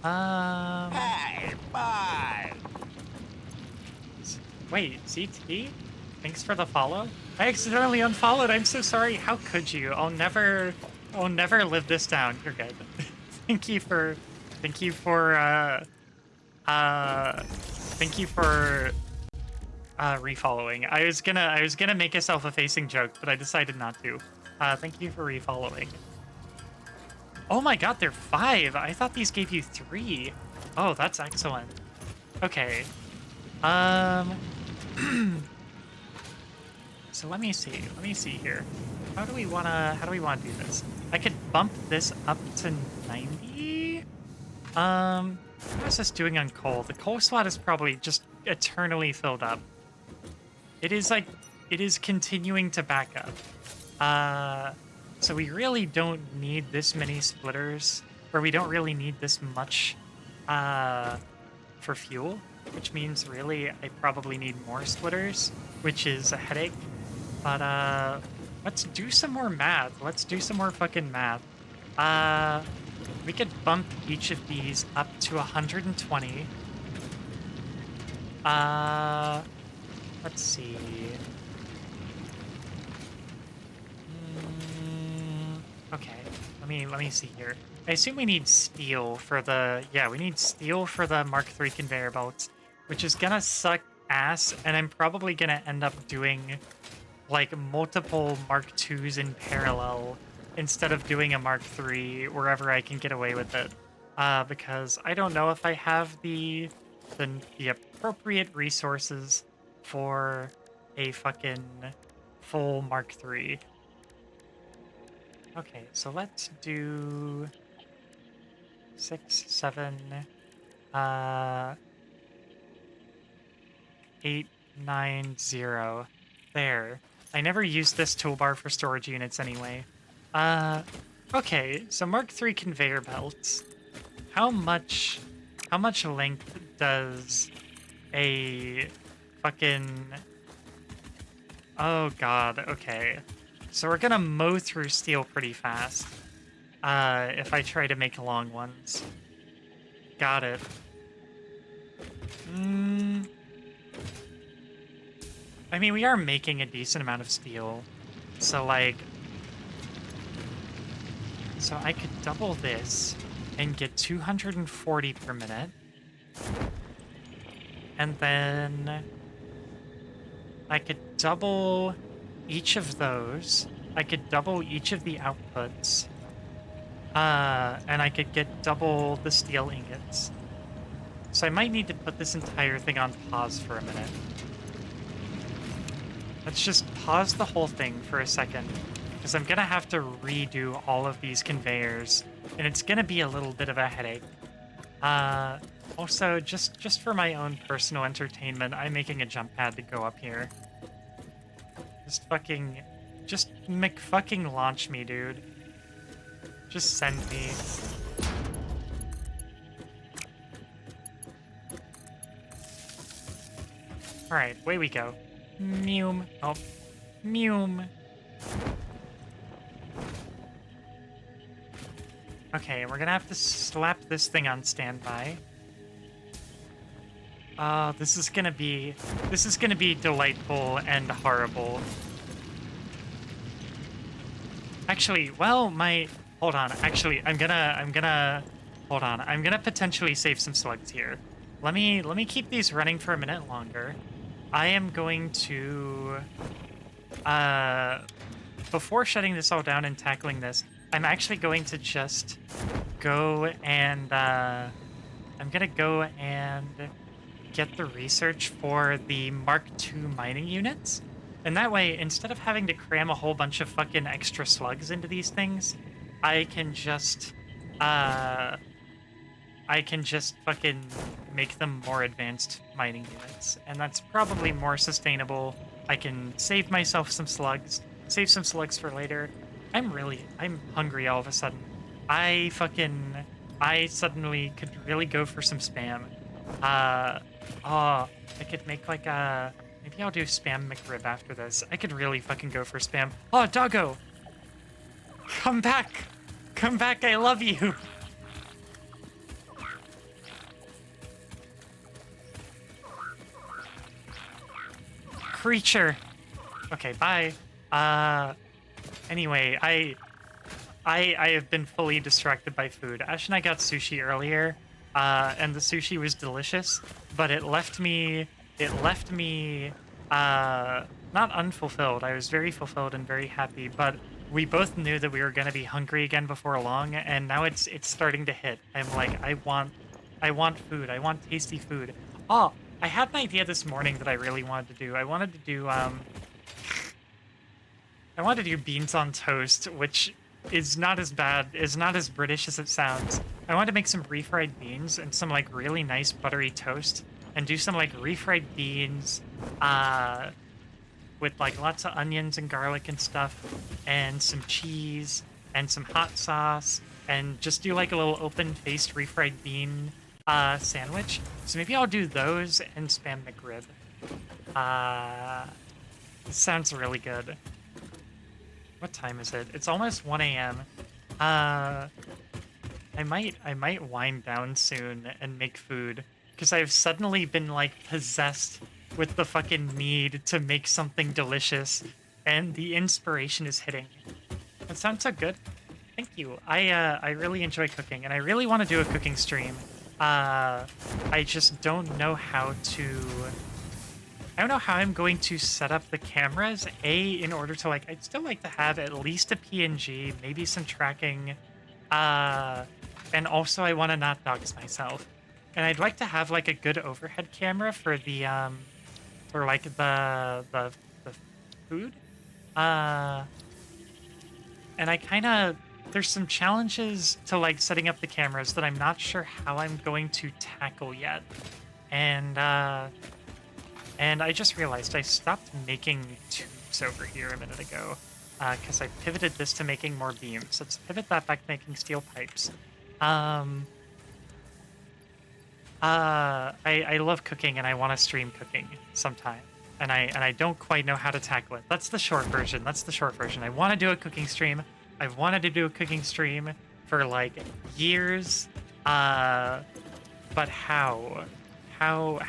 Hey, bye! Wait, CT? Thanks for the follow? I accidentally unfollowed. I'm so sorry. How could you? I'll never live this down. You're good. Thank you for refollowing. I was gonna make a self-effacing joke, but I decided not to. Thank you for refollowing. Oh my god, they're 5. I thought these gave you 3. Oh, that's excellent. Okay. So let me see here. How do we wanna do this? I could bump this up to 90? How's this doing on coal? The coal slot is probably just eternally filled up. It is like, it is continuing to back up. So we really don't need this many splitters, or we don't really need this much, for fuel, which means really I probably need more splitters, which is a headache. But, let's do some more math. Let's do some more fucking math. We could bump each of these up to 120. Let's see. Okay, let me see here. I assume we need steel for the we need steel for the Mark III conveyor belts, which is gonna suck ass, and I'm probably gonna end up doing like multiple Mark IIs in parallel instead of doing a Mark III wherever I can get away with it. Because I don't know if I have the appropriate resources for a fucking full Mark III. Okay, so let's do 6, 7, 8, 9, 0. There. I never used this toolbar for storage units anyway. Okay, so Mark III conveyor belts. How much length does a fucking... Oh god, okay. So we're gonna mow through steel pretty fast. If I try to make long ones. Got it. I mean, we are making a decent amount of steel. So, like... So I could double this and get 240 per minute. And then... I could double each of those. I could double each of the outputs. And I could get double the steel ingots. So I might need to put this entire thing on pause for a minute. Let's just pause the whole thing for a second, because I'm gonna have to redo all of these conveyors, and it's gonna be a little bit of a headache. Also, just for my own personal entertainment, I'm making a jump pad to go up here. Just McFucking launch me, dude. Just send me. Alright, away we go. Mew. Oh. Mew. Okay, we're gonna have to slap this thing on standby. This is gonna be delightful and horrible. Actually, well, hold on. Actually, I'm gonna hold on. I'm gonna potentially save some slugs here. Let me keep these running for a minute longer. I am going to before shutting this all down and tackling this, I'm actually going to just go and I'm gonna go and get the research for the Mark II mining units. And that way, instead of having to cram a whole bunch of fucking extra slugs into these things, I can just fucking make them more advanced mining units. And that's probably more sustainable. I can save myself some slugs, save some slugs for later. I'm hungry all of a sudden. I suddenly could really go for some spam. I could make like a... Maybe I'll do Spam McRib after this. I could really fucking go for Spam. Oh, doggo! Come back! Come back, I love you! Creature! Okay, bye. Anyway, I have been fully distracted by food. Ash and I got sushi earlier, and the sushi was delicious, but it left me, not unfulfilled. I was very fulfilled and very happy, but we both knew that we were going to be hungry again before long, and now it's starting to hit. I'm like, I want food. I want tasty food. Oh, I had an idea this morning that I really wanted to do. I wanted to do beans on toast, which is not as bad, is not as British as it sounds. I want to make some refried beans and some like really nice buttery toast and do some like refried beans with like lots of onions and garlic and stuff and some cheese and some hot sauce and just do like a little open-faced refried bean sandwich. So maybe I'll do those and spam McRib. Sounds really good. What time is it? It's almost 1 a.m. I might wind down soon and make food because I've suddenly been like possessed with the fucking need to make something delicious and the inspiration is hitting. That sounds so good. Thank you. I really enjoy cooking and I really want to do a cooking stream. I just don't know how to I don't know how I'm going to set up the cameras, in order to, like, I'd still like to have at least a PNG, maybe some tracking, and also I want to not dox myself. And I'd like to have, like, a good overhead camera for the, for, like, the food. And I kind of, there's some challenges to, like, setting up the cameras that I'm not sure how I'm going to tackle yet. And I just realized I stopped making tubes over here a minute ago because I pivoted this to making more beams. Let's pivot that back to making steel pipes. I love cooking and I want to stream cooking sometime. And I don't quite know how to tackle it. That's the short version. That's the short version. I want to do a cooking stream. I've wanted to do a cooking stream for like years. But how? How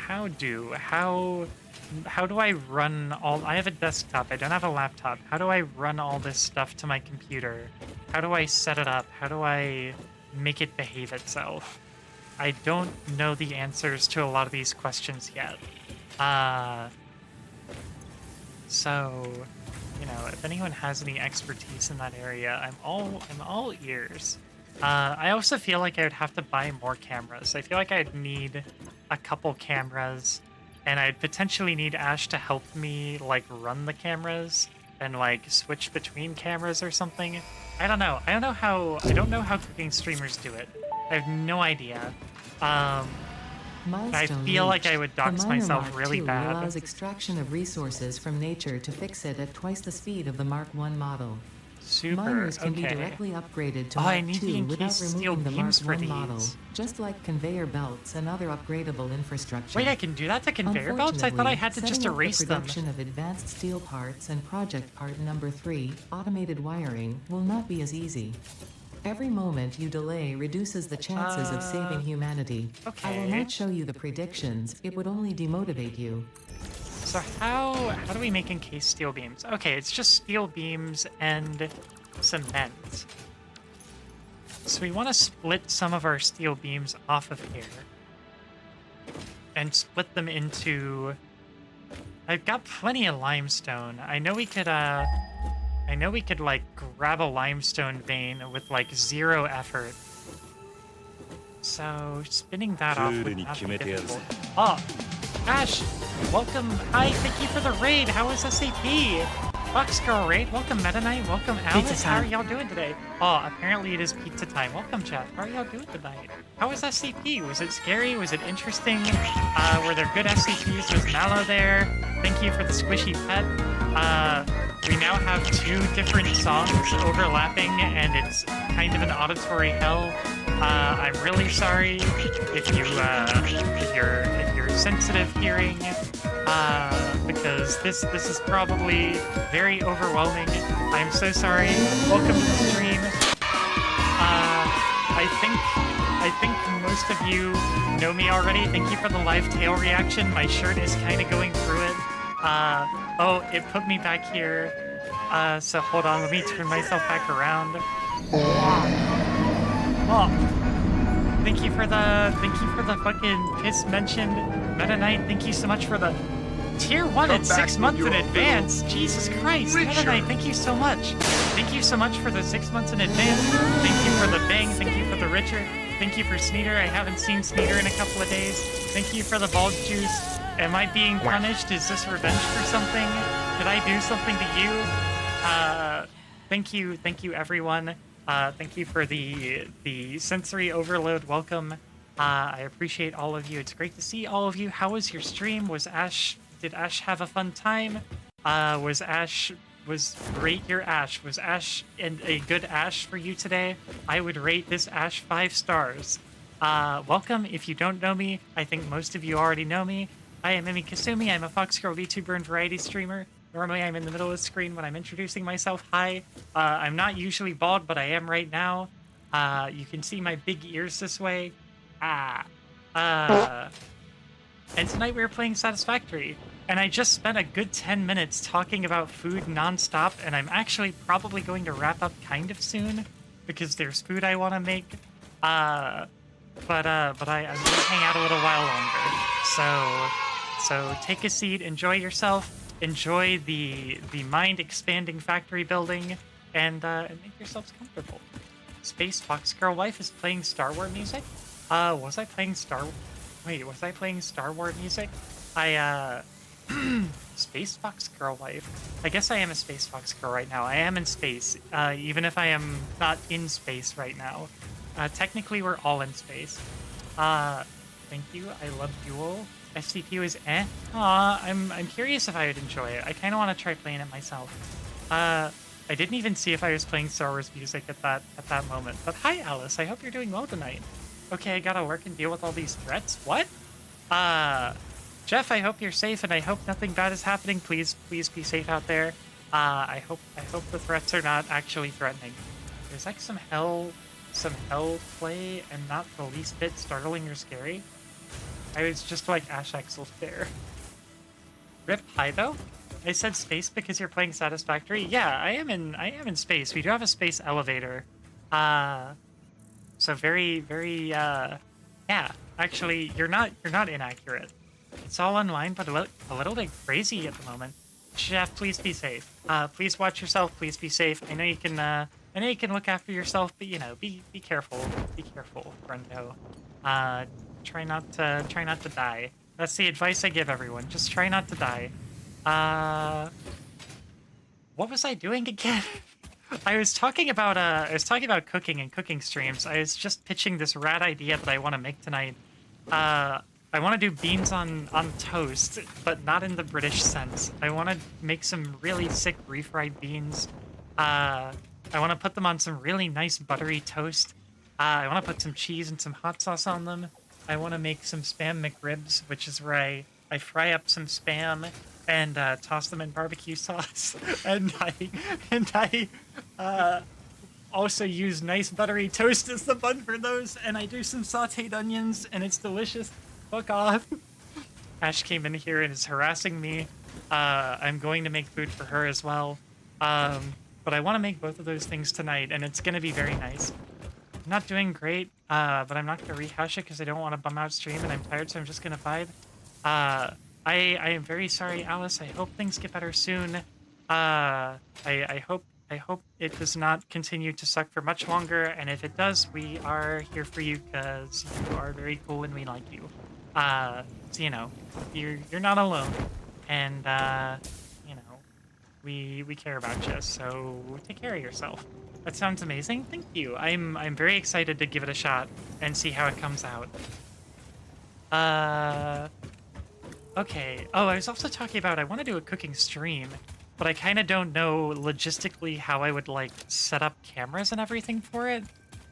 do I run all... I have a desktop, I don't have a laptop. How do I run all this stuff to my computer? How do I set it up? How do I make it behave itself? I don't know the answers to a lot of these questions yet. So, you know, if anyone has any expertise in that area, I'm all ears. I also feel like I would have to buy more cameras. I feel like I'd need a couple cameras, and I'd potentially need Ash to help me, like, run the cameras and, like, switch between cameras or something. I don't know. I don't know how cooking streamers do it. I have no idea. I feel like I would dox myself really bad. Allows extraction of resources from nature to fix it at twice the speed of the Mark I model. Super. Miners can be Okay. directly upgraded to Oh, I Mark need the II without encased steel removing the Mark beams for I model, these. just like conveyor belts and other upgradable infrastructure. Wait, I can do that to conveyor belts? I thought I had to just Unfortunately, erase setting up them. the production of advanced steel parts and project part number 3, automated wiring, will not be as easy. Every moment you delay reduces the chances of saving humanity. I will okay. not show you the predictions, it would only demotivate you. So how do we make encased steel beams? Okay, it's just steel beams and cement. So we want to split some of our steel beams off of here and split them into... I've got plenty of limestone. I know we could like grab a limestone vein with like 0 effort. So spinning that off would not be difficult. Oh, Ash, welcome. Hi, thank you for the raid. How is SAP? Fox Girl raid. Welcome Meta Knight. Welcome Alice. How are y'all doing today? Oh, apparently it is pizza time. Welcome, chat. How are y'all doing tonight? How was SCP? Was it scary? Was it interesting? Were there good SCPs? Was Mallow there? Thank you for the squishy pet. We now have 2 different songs overlapping, and it's kind of an auditory hell. I'm really sorry if you're sensitive hearing, because this is probably very overwhelming. I'm so sorry. Welcome to the stream. I think most of you know me already. Thank you for the live tail reaction. My shirt is kind of going through it. Oh, it put me back here. So hold on, let me turn myself back around. Oh, thank you for the fucking piss mentioned. Meta Knight, thank you so much for the tier 1 at 6 months in advance. Jesus Christ, Meta Knight, thank you so much. Thank you so much for the 6 months in advance. Thank you for the bang. Thank you for the Richard. Thank you for Sneeder. I haven't seen Sneeder in a couple of days. Thank you for the bulge juice. Am I being punished? Is this revenge for something? Did I do something to you? thank you, everyone. Thank you for the sensory overload welcome. I appreciate all of you. It's great to see all of you. How was your stream? Did Ash have a fun time? Was rate your Ash? Was Ash and a good Ash for you today? I would rate this Ash 5 stars. Welcome. If you don't know me, I think most of you already know me. I am Mimi Kasumi. I'm a Fox Girl VTuber and variety streamer. Normally, I'm in the middle of the screen when I'm introducing myself. Hi. I'm not usually bald, but I am right now. You can see my big ears this way. Ah. Uh, and tonight we were playing Satisfactory. And I just spent a good 10 minutes talking about food nonstop, and I'm actually probably going to wrap up kind of soon because there's food I want to make. I'm gonna hang out a little while longer. So take a seat, enjoy yourself, enjoy the mind expanding factory building, and make yourselves comfortable. Space Fox Girl Wife is playing Star Wars music. Was I playing was I playing Star Wars music? Space Fox Girl Wife. I guess I am a Space Fox Girl right now. I am in space, even if I am not in space right now. Technically, we're all in space. Thank you. I love Duel. FCP is eh. Aw, I'm curious if I would enjoy it. I kind of want to try playing it myself. I didn't even see if I was playing Star Wars music at that moment. But hi, Alice. I hope you're doing well tonight. Okay, I gotta work and deal with all these threats. What? Jeff, I hope you're safe, and I hope nothing bad is happening. Please be safe out there. I hope the threats are not actually threatening. There's like some hell play, and not the least bit startling or scary. I was just like Ash Exel's there. Rip hi though. I said space because you're playing Satisfactory. Yeah, I am in space. We do have a space elevator. So very yeah. Actually, you're not inaccurate. It's all online, but a little bit crazy at the moment. Chef, please be safe. Please watch yourself. Please be safe. I know you can look after yourself, but be careful. Be careful, friendo. Try not to die. That's the advice I give everyone. Just try not to die. What was I doing again? I was talking about cooking and cooking streams. I was just pitching this rad idea that I want to make tonight. I want to do beans on toast, but not in the British sense. I want to make some really sick refried beans. I want to put them on some really nice buttery toast. I want to put some cheese and some hot sauce on them. I want to make some Spam McRibs, which is where I fry up some Spam and toss them in barbecue sauce. and I also use nice buttery toast as the bun for those. And I do some sauteed onions, and it's delicious. Fuck off. Ash came in here and is harassing me. I'm going to make food for her as well. But I want to make both of those things tonight, and it's going to be very nice. I'm not doing great, but I'm not going to rehash it because I don't want to bum out stream, and I'm tired, so I'm just going to vibe. I am very sorry, Alice. I hope things get better soon. I hope it does not continue to suck for much longer, and if it does, we are here for you because you are very cool and we like you. So you're not alone, and we care about you. So take care of yourself. That sounds amazing. Thank you. I'm very excited to give it a shot and see how it comes out. Okay. Oh, I was also talking about I want to do a cooking stream, but I kind of don't know logistically how I would like set up cameras and everything for it.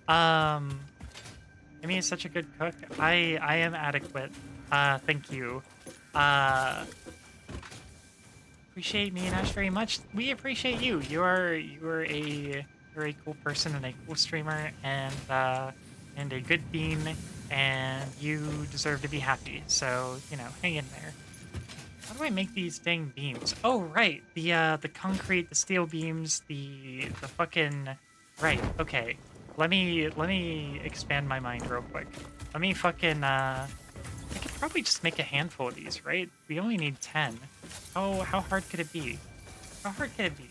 Amy is such a good cook. I am adequate. Thank you. Appreciate me and Ash very much. We appreciate you. You're a very cool person and a cool streamer and a good bean, and you deserve to be happy. So hang in there. How do I make these dang beams? Oh right, the concrete, the steel beams, the fucking right. Okay, let me expand my mind real quick. Let me fucking I could probably just make a handful of these, right? We only need 10. How hard could it be? How hard could it be?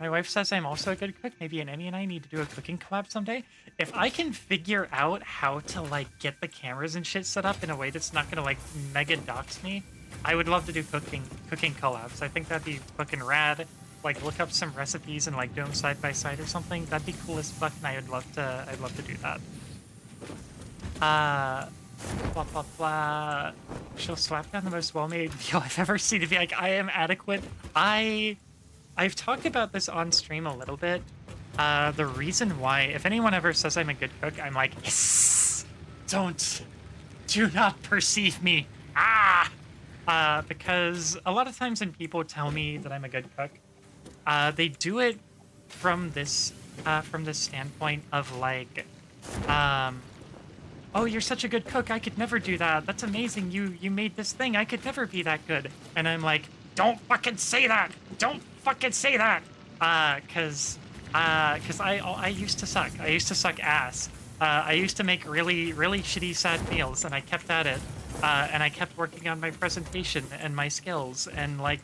My wife says I'm also a good cook. Maybe Emmy and I need to do a cooking collab someday. If I can figure out how to like get the cameras and shit set up in a way that's not gonna like mega dox me, I would love to do cooking collabs. I think that'd be fucking rad. like look up some recipes and like do them side by side or something, that'd be cool as fuck, and I'd love to do that. Uh, blah blah blah. She'll slap down the most well-made meal I've ever seen to be like, I am adequate. I've talked about this on stream a little bit. The reason why, if anyone ever says I'm a good cook, I'm like, yes, do not perceive me. Ah! Because a lot of times when people tell me that I'm a good cook, they do it from this standpoint of like, oh, you're such a good cook. I could never do that. That's amazing. You made this thing. I could never be that good. And I'm like, don't fucking say that. Don't fucking say that. Cause I used to suck. I used to suck ass. I used to make really, really shitty, sad meals, and I kept at it. And I kept working on my presentation and my skills, and like,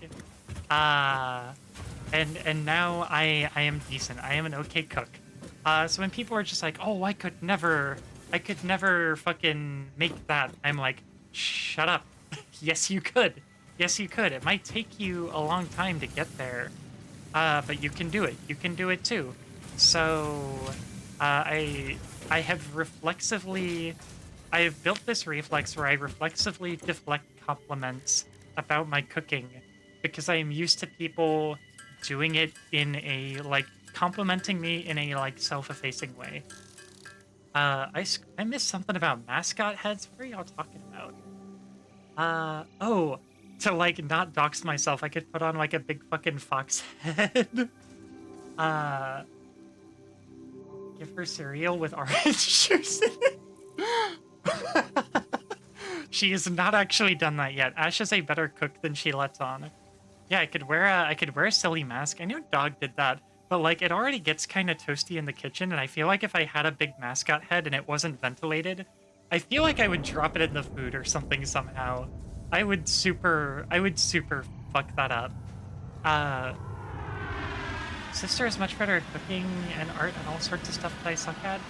and now I am decent. I am an okay cook. So when people are just like, oh, I could never fucking make that, I'm like, shut up. Yes, you could. Yes, you could. It might take you a long time to get there, but you can do it. You can do it too. So, I have reflexively, I have built this reflex where I reflexively deflect compliments about my cooking because I am used to people doing it in a, like, complimenting me in a, like, self-effacing way. I missed something about mascot heads. What are y'all talking about? Oh, to, like, not dox myself, I could put on, like, a big fucking fox head. Uh, Give her cereal with orange juice in it. She has not actually done that yet. Ash is a better cook than she lets on. Yeah, I could wear a silly mask. I knew Dog did that, but like it already gets kind of toasty in the kitchen, and I feel like if I had a big mascot head and it wasn't ventilated, I feel like I would drop it in the food or something somehow. I would super fuck that up. Uh, Sister is much better at cooking and art and all sorts of stuff that I suck at.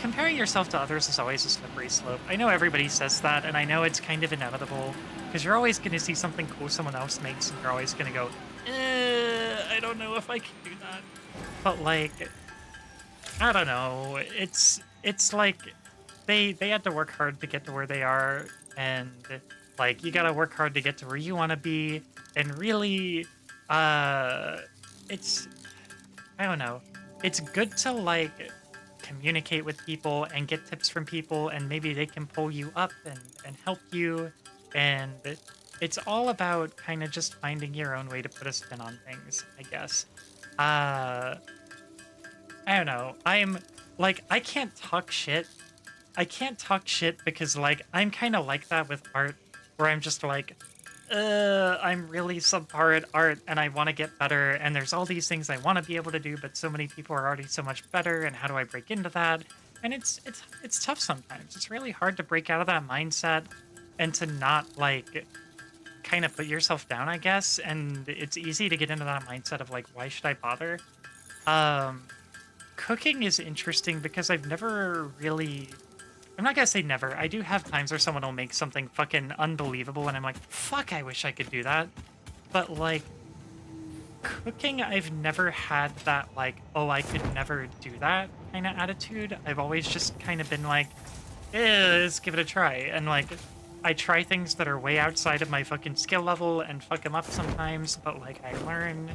Comparing yourself to others is always a slippery slope. I know everybody says that, and I know it's kind of inevitable, because you're always going to see something cool someone else makes, and you're always going to go, I don't know if I can do that. But, like, I don't know. It's like they had to work hard to get to where they are, and, like, you gotta work hard to get to where you want to be, and really, it's, I don't know. It's good to, like, communicate with people and get tips from people, and maybe they can pull you up and help you, and it's all about kind of just finding your own way to put a spin on things, I guess. I don't know. I'm, like, I can't talk shit. I can't talk shit because, like, I'm kind of like that with art, where I'm just like, I'm really subpar at art and I want to get better, and there's all these things I want to be able to do, but so many people are already so much better, and how do I break into that? And it's tough sometimes. It's really hard to break out of that mindset and to not, like, kind of put yourself down, I guess, and it's easy to get into that mindset of, like, why should I bother? Cooking is interesting because I've never really... I'm not gonna say never. I do have times where someone will make something fucking unbelievable and I'm like, fuck, I wish I could do that. But, like, cooking, I've never had that, like, oh, I could never do that kind of attitude. I've always just kind of been like, let's give it a try. And, like, I try things that are way outside of my fucking skill level and fuck them up sometimes, but, like, I learn.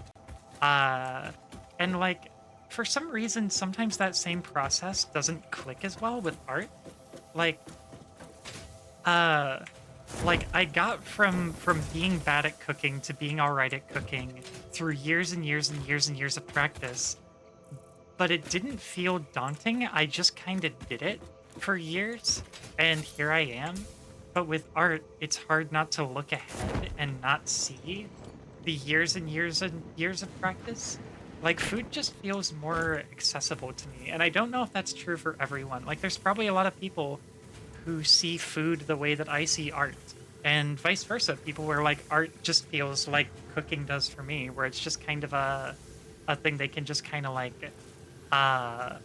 And, like, for some reason, sometimes that same process doesn't click as well with art. Like I got from being bad at cooking to being all right at cooking through years and years and years and years of practice, but it didn't feel daunting. I just kind of did it for years, and here I am. But with art, it's hard not to look ahead and not see the years and years and years of practice. Like, food just feels more accessible to me, and I don't know if that's true for everyone. Like, there's probably a lot of people who see food the way that I see art, and vice versa. People where, like, art just feels like cooking does for me, where it's just kind of a thing they can just kind of, like, I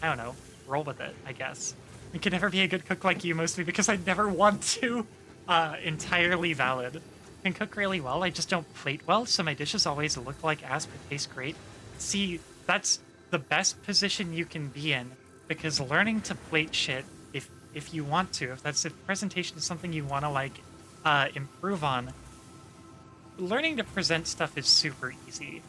don't know, roll with it, I guess. I can never be a good cook like you, mostly because I never want to. Entirely valid. can cook really well. I just don't plate well, so my dishes always look like ass but taste great. See, that's the best position you can be in because learning to plate shit, if you want to, if presentation is something you want to like improve on, learning to present stuff is super easy.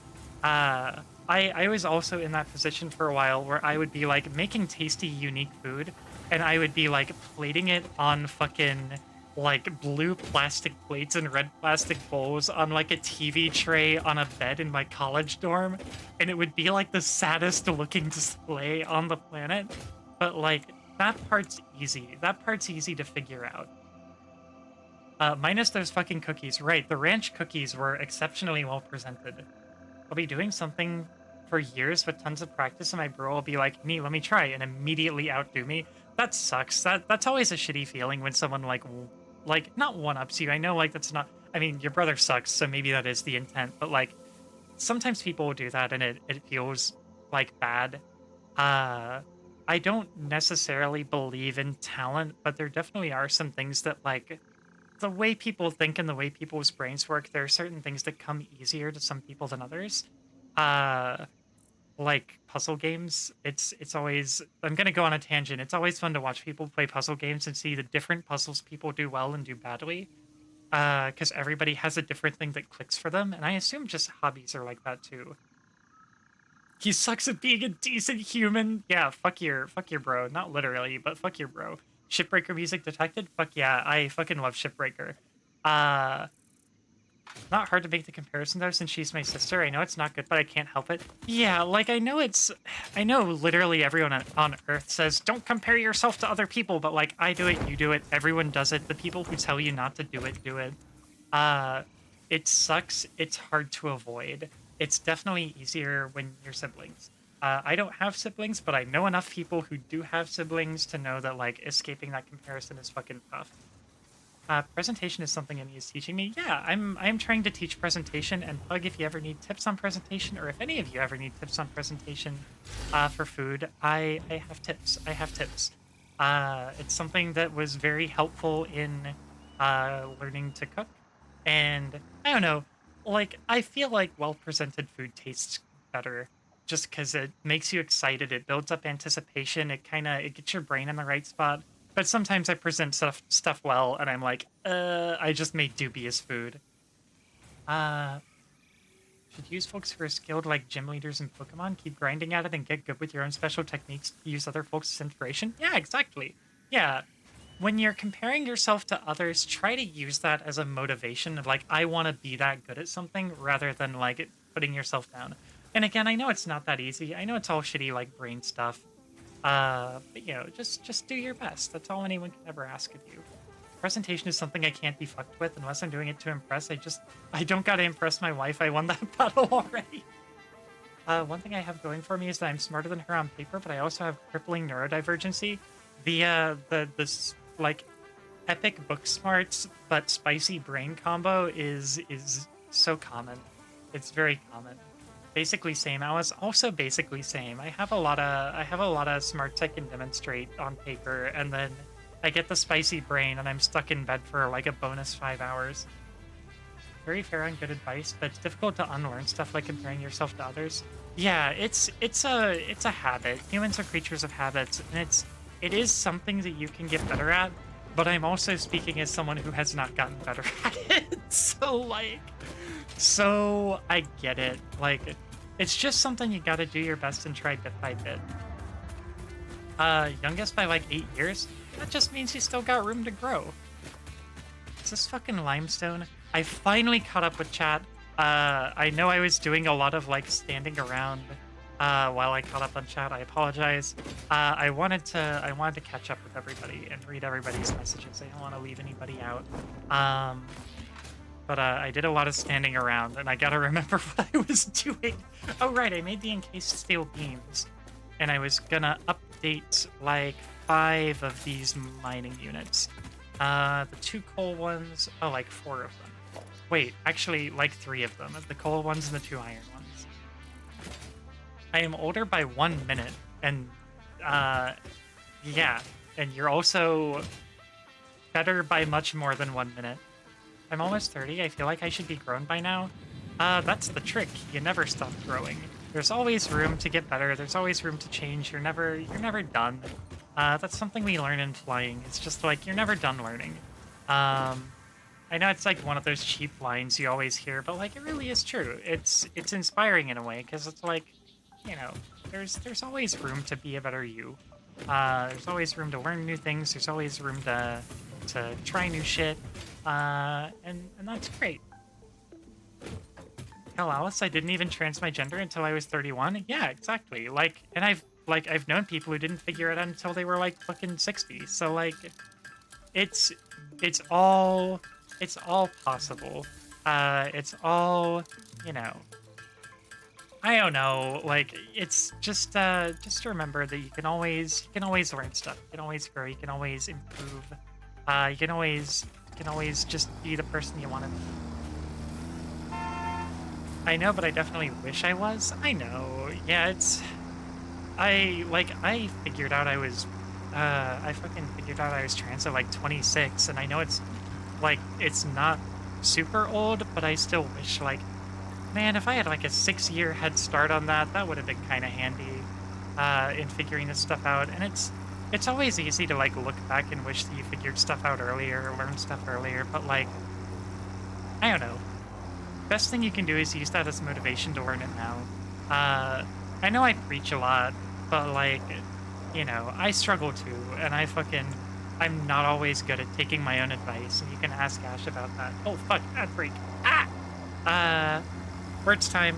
I was also in that position for a while where I would be like making tasty, unique food, and I would be like plating it on fucking like blue plastic plates and red plastic bowls on like a TV tray on a bed in my college dorm, and it would be like the saddest looking display on the planet. But like that part's easy. That part's easy to figure out. Minus those fucking cookies. Right, the ranch cookies were exceptionally well presented. I'll be doing something for years with tons of practice, and my bro will be like, "Nee, let me try," and immediately outdo me. That sucks. That's always a shitty feeling when someone like not one ups you. I know like that's not. I mean, your brother sucks, so maybe that is the intent. But like sometimes people will do that, and it feels like bad. Uh, I don't necessarily believe in talent, but there definitely are some things that like the way people think and the way people's brains work, there are certain things that come easier to some people than others. Uh, like puzzle games. It's always I'm gonna go on a tangent. It's always fun to watch people play puzzle games and see the different puzzles people do well and do badly. Because everybody has a different thing that clicks for them, and I assume just hobbies are like that too. He sucks at being a decent human. Yeah, fuck your bro. Not literally, but fuck your bro. Shipbreaker music detected? Fuck yeah, I fucking love Shipbreaker. Uh, Not hard to make the comparison though, since she's my sister. I know it's not good, but I can't help it. Yeah, like I know literally everyone on Earth says, don't compare yourself to other people, but like I do it, you do it, everyone does it. The people who tell you not to do it, do it. Uh, it sucks. It's hard to avoid. It's definitely easier when you're siblings. I don't have siblings, but I know enough people who do have siblings to know that like escaping that comparison is fucking tough. Presentation is something Annie is teaching me. Yeah, I'm trying to teach presentation, and Pug, if you ever need tips on presentation, or if any of you ever need tips on presentation for food, I have tips. I have tips. It's something that was very helpful in learning to cook, and I don't know, like I feel like well-presented food tastes better just because it makes you excited. It builds up anticipation. It gets your brain in the right spot. But sometimes I present stuff well, and I'm like, I just made dubious food. Uh, should use folks who are skilled like gym leaders in Pokemon. Keep grinding at it and get good with your own special techniques to use other folks as inspiration. Yeah, exactly. Yeah. When you're comparing yourself to others, try to use that as a motivation of like, I want to be that good at something rather than like putting yourself down. And again, I know it's not that easy. I know it's all shitty like brain stuff. But you know, just do your best. That's all anyone can ever ask of you. Presentation is something I can't be fucked with unless I'm doing it to impress. I don't gotta impress my wife. I won that battle already. One thing I have going for me is that I'm smarter than her on paper, but I also have crippling neurodivergency. This like epic book smarts but spicy brain combo is so common. It's very common. Basically same. I was also basically same. I have a lot of smarts I can demonstrate on paper, and then I get the spicy brain and I'm stuck in bed for like a bonus 5 hours. Very fair and good advice, but it's difficult to unlearn stuff like comparing yourself to others. Yeah, it's a habit. Humans are creatures of habits, and it is something that you can get better at. But I'm also speaking as someone who has not gotten better at it. So I get it. Like, it's just something you gotta do your best and try bit by bit. Youngest by like 8 years? That just means you still got room to grow. Is this fucking limestone? I finally caught up with chat. I know I was doing a lot of like standing around while I caught up on chat. I apologize. I wanted to catch up with everybody and read everybody's messages. I don't want to leave anybody out. But I did a lot of standing around, and I gotta remember what I was doing. Oh, right, I made the encased steel beams, and I was gonna update, like, 5 of these mining units. The 2 coal ones, oh, like 4 of them. Wait, actually, like 3 of them. The coal ones and the 2 iron ones. I am older by 1 minute, and, yeah, and you're also better by much more than 1 minute. I'm almost 30. I feel like I should be grown by now. That's the trick. You never stop growing. There's always room to get better. There's always room to change. You're never done. That's something we learn in flying. It's just like you're never done learning. I know it's like one of those cheap lines you always hear, but like it really is true. It's inspiring in a way because it's like, you know, there's always room to be a better you. There's always room to learn new things. There's always room to try new shit. And that's great. Hell, Alice, I didn't even trans my gender until I was 31. Yeah, exactly. And I've known people who didn't figure it out until they were like fucking 60. So like, it's it's all it's all possible. It's all, you know. I don't know. Like, it's just remember that you can always learn stuff. You can always grow. You can always improve. You can always just be the person you want to be. I know, but I definitely wish I was. I know. Yeah, I figured out I fucking figured out I was trans at like 26, and I know it's not super old, but I still wish like, man, if I had like a 6-year head start on that, that would have been kind of handy in figuring this stuff out. And it's always easy to like look back and wish that you figured stuff out earlier or learned stuff earlier, but like, I don't know. Best thing you can do is use that as motivation to learn it now. I know I preach a lot, but like, I struggle too, and I'm not always good at taking my own advice, and you can ask Ash about that. Oh fuck, ad freak. Ah! Words time.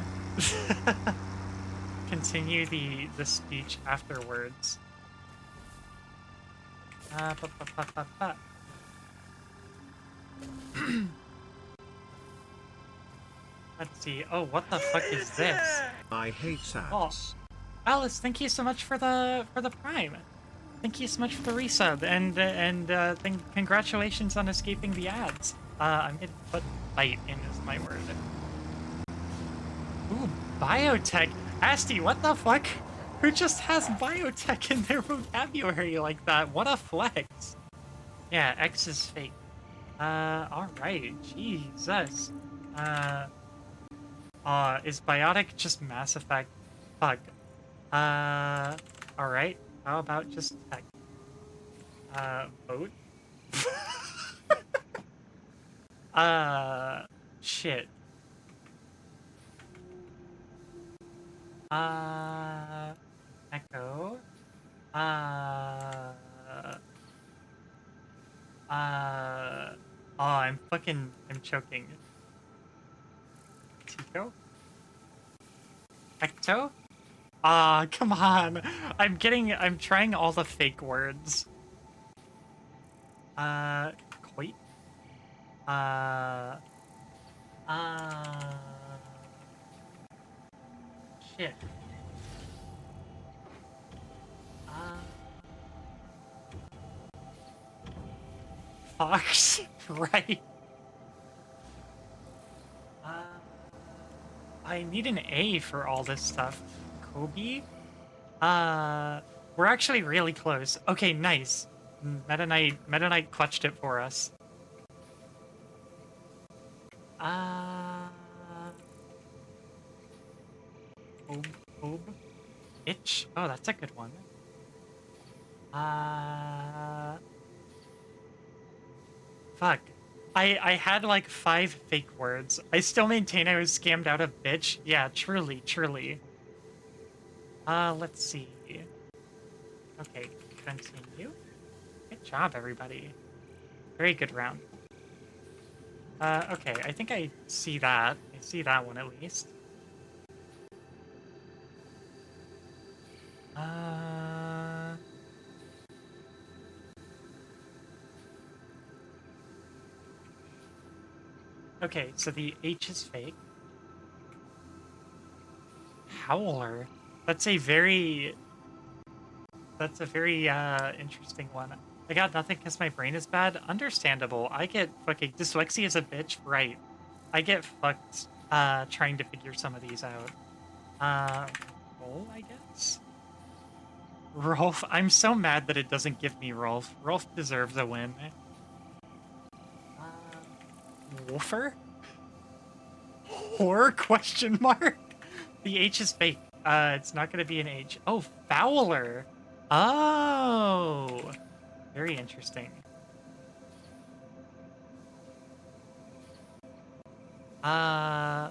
Continue the speech afterwards. Ba, ba, ba, ba, ba. Let's see. Oh, what the fuck is this? I hate Oh, ads. Alice, thank you so much for the prime. Thank you so much for the resub, and congratulations on escaping the ads. I'm gonna put bite in as my word. Ooh, biotech. Asti, what the fuck? Who just has biotech in their vocabulary like that? What a flex. Yeah, X is fake. Alright. Jesus. Is biotic just Mass Effect? Fuck. Alright. How about just tech? Vote? Shit. Echo? Uh, I'm choking. Tico? Ecto? Come on. I'm trying all the fake words. Coit? Uh, uh, shit. Uh, Fox? Right. Uh, I need an A for all this stuff. Kobe? We're actually really close. Okay, nice. Meta Knight clutched it for us. Ob, Ob? Itch? Oh, that's a good one. Fuck. I had like 5 fake words. I still maintain I was scammed out of bitch. Yeah, truly, truly. Let's see. Okay, continue. Good job, everybody. Very good round. Okay, I think I see that. I see that one at least. Okay, so the H is fake. Howler. That's a very interesting one. I got nothing because my brain is bad. Understandable. I get fucking dyslexia is a bitch, right? I get fucked trying to figure some of these out. Roll, I guess. Rolf, I'm so mad that it doesn't give me Rolf. Rolf deserves a win. Wolfer? Horror question mark? The H is fake. It's not gonna be an H. Oh, Fowler. Oh, very interesting. Uh,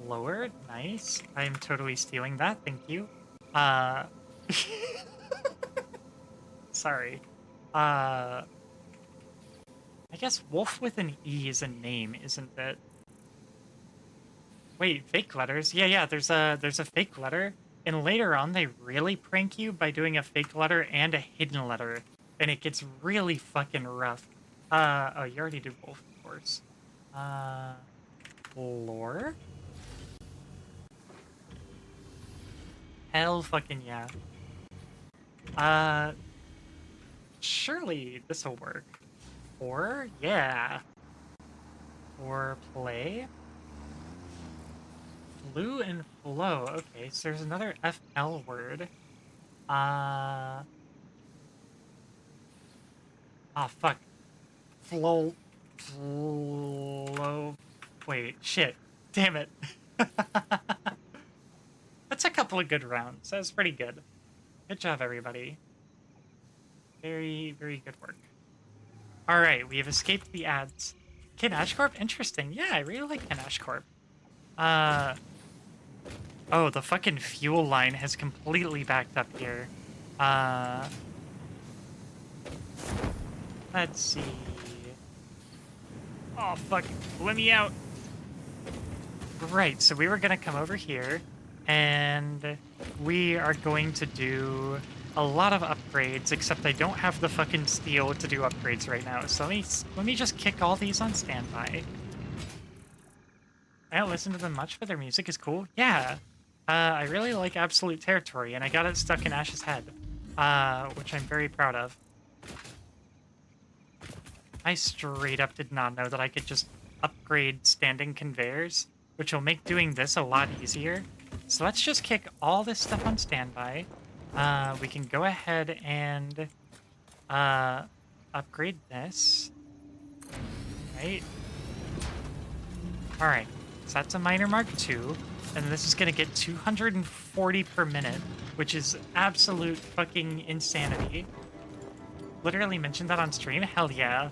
Lower, nice. I'm totally stealing that. Thank you. Uh, sorry. I guess Wolf with an E is a name, isn't it? Wait, fake letters? Yeah, there's a fake letter, and later on they really prank you by doing a fake letter and a hidden letter, and it gets really fucking rough. Oh, you already do both, of course. Uh, Lore? Hell fucking yeah. Uh, Surely this'll work. Or, yeah. Or play? Flu and flow. Okay, so there's another FL word. Uh, fuck. Flow. Flow. Wait, shit. Damn it. That's a couple of good rounds. That was pretty good. Good job, everybody. Very, very good work. All right, we have escaped the ads. Kid Ash Corp? Interesting. Yeah, I really like Kid Ash Corp. Uh, oh, the fucking fuel line has completely backed up here. Uh, let's see. Oh, fuck. Let me out. Right, so we were gonna come over here, and we are going to do a lot of upgrades, except I don't have the fucking steel to do upgrades right now. So let me just kick all these on standby. I don't listen to them much, but their music is cool. Yeah, I really like Absolute Territory, and I got it stuck in Ash's head, which I'm very proud of. I straight up did not know that I could just upgrade standing conveyors, which will make doing this a lot easier. So let's just kick all this stuff on standby. We can go ahead and upgrade this. Right? Alright, so that's a minor Mark II, and this is going to get 240 per minute, which is absolute fucking insanity. Literally mentioned that on stream? Hell yeah.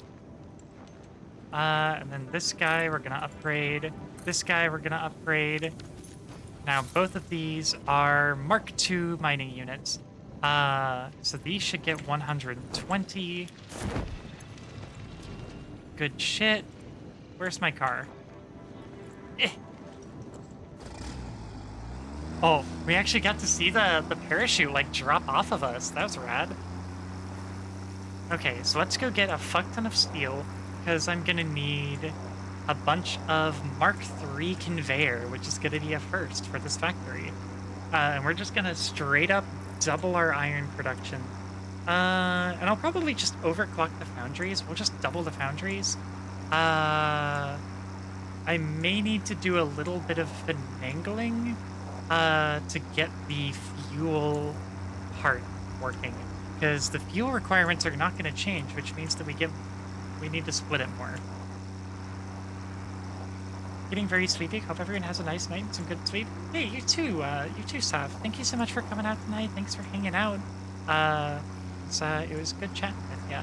And then this guy we're gonna upgrade. This guy we're gonna upgrade. Now both of these are Mark II mining units. So these should get 120. Good shit. Where's my car? Eh. Oh, we actually got to see the parachute like drop off of us. That was rad. Okay, so let's go get a fuck ton of steel, because I'm gonna need a bunch of Mark III conveyor, which is gonna be a first for this factory. And we're just gonna straight up double our iron production. And I'll probably just overclock the foundries. We'll just double the foundries. I may need to do a little bit of finagling to get the fuel part working, because the fuel requirements are not going to change, which means that we need to split it more. Getting very sleepy. Hope everyone has a nice night and some good sleep. Hey, you too, Sav. Thank you so much for coming out tonight. Thanks for hanging out. It was good chatting with you,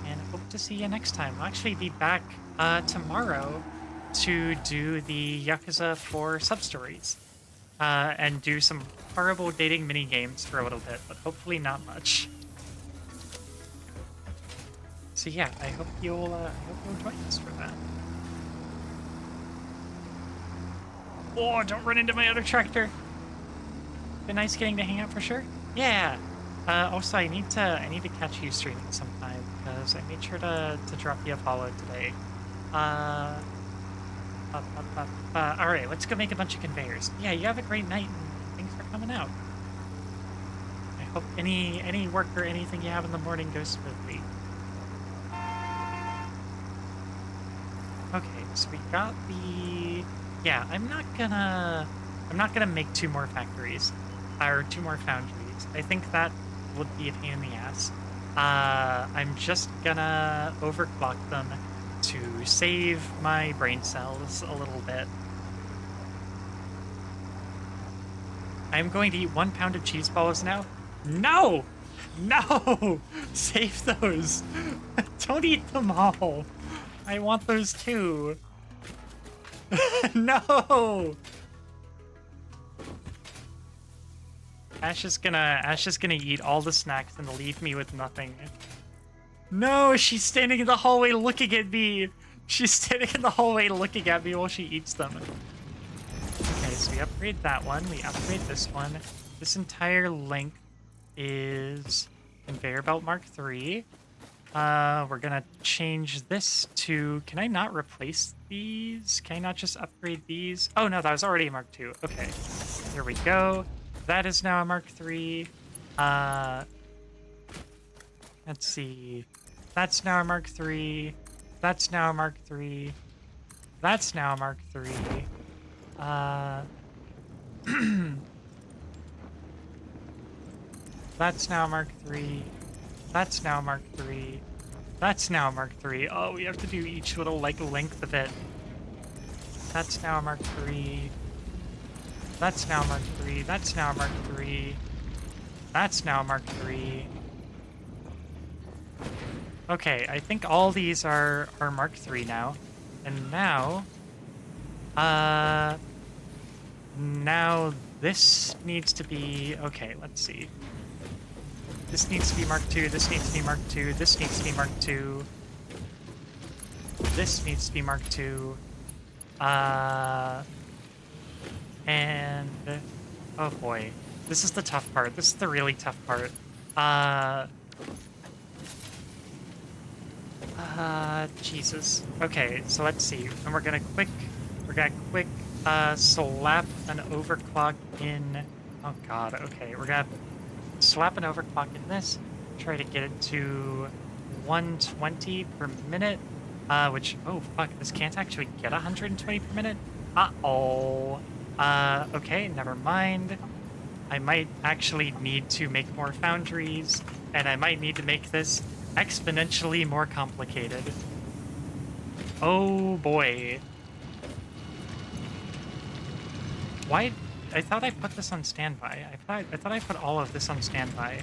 and I hope to see you next time. I'll actually be back tomorrow to do the Yakuza 4 sub-stories, and do some horrible dating mini games for a little bit, but hopefully not much. So yeah, I hope you'll join us for that. Oh, don't run into my other tractor. Been nice getting to hang out for sure. Yeah. Also, I need to catch you streaming sometime, because I made sure to drop you a follow today. All right, let's go make a bunch of conveyors. Yeah, you have a great night, and thanks for coming out. I hope any work or anything you have in the morning goes smoothly. Okay, so we got the... Yeah, I'm not gonna make 2 more factories, or 2 more foundries. I think that would be a pain in the ass. I'm just gonna overclock them to save my brain cells a little bit. I'm going to eat 1 pound of cheese balls now. No! No! Save those. Don't eat them all. I want those too. No! Ash is gonna eat all the snacks and leave me with nothing. No, she's standing in the hallway looking at me. She's standing in the hallway looking at me while she eats them. Okay, so we upgrade that one. We upgrade this one. This entire length is conveyor belt Mark III. We're gonna change this to... Can I not replace these? Can I not just upgrade these? Oh no, that was already a Mark II. Okay, here we go. That is now a Mark III. Let's see. That's now a Mark III. That's now a Mark III. That's now a Mark III. That's now a Mark III. That's now a Mark III. That's now a Mark III. Oh, we have to do each little, like, length of it. That's now a Mark III. That's now a Mark III. That's now a Mark III. That's now a Mark III. Okay, I think all these are Mark III now. And now... Now this needs to be... Okay, let's see. This needs to be Mark II, this needs to be Mark II, this needs to be Mark II. This needs to be Mark II. And... Oh boy. This is the tough part. This is the really tough part. Jesus. Okay, so let's see. And we're gonna quick slap an overclock in... Oh god, okay. We're gonna slap an overclock in this, try to get it to 120 per minute, which, oh fuck, this can't actually get 120 per minute? Uh-oh. Okay, never mind. I might actually need to make more foundries, and I might need to make this exponentially more complicated. Oh boy. Why? I thought I put this on standby. I thought I put all of this on standby.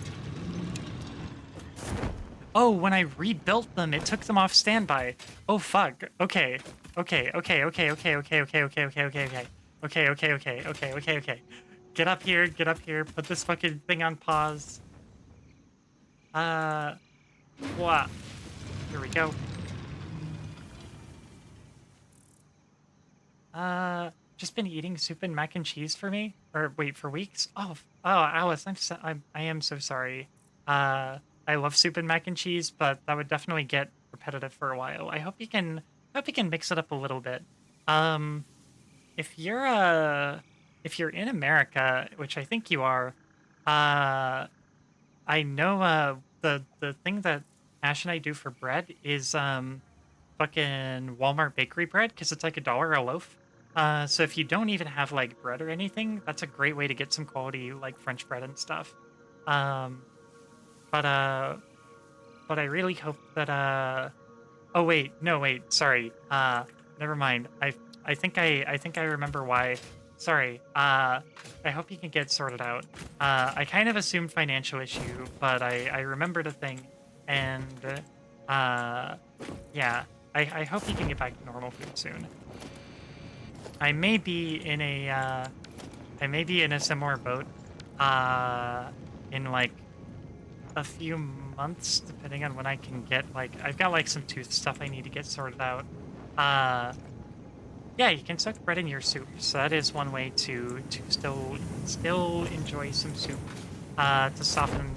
Oh, when I rebuilt them, it took them off standby. Oh fuck. Okay. Okay. Okay. Okay. Okay. Okay. Okay. Okay. Okay. Okay. Okay. Okay. Okay. Okay. Okay. Okay. Okay. Get up here. Get up here. Put this fucking thing on pause. What? Here we go. Just been eating soup and mac and cheese for me, or wait, for weeks. Oh, Alice, I am so sorry. I love soup and mac and cheese, but that would definitely get repetitive for a while. I hope you can mix it up a little bit. If you're in America, which I think you are, I know the thing that Ash and I do for bread is fucking Walmart bakery bread, because it's like $1 a loaf. So if you don't even have like bread or anything, that's a great way to get some quality like French bread and stuff. But I really hope that oh wait, no wait, sorry. Never mind. I think I remember why. Sorry. I hope you can get sorted out. I kind of assumed financial issue, but I remembered a thing, and yeah. I hope you can get back to normal food soon. I may be in a similar boat in like a few months, depending on when I can get, like, I've got like some tooth stuff I need to get sorted out. Yeah, you can soak bread in your soup, so that is one way to still enjoy some soup to soften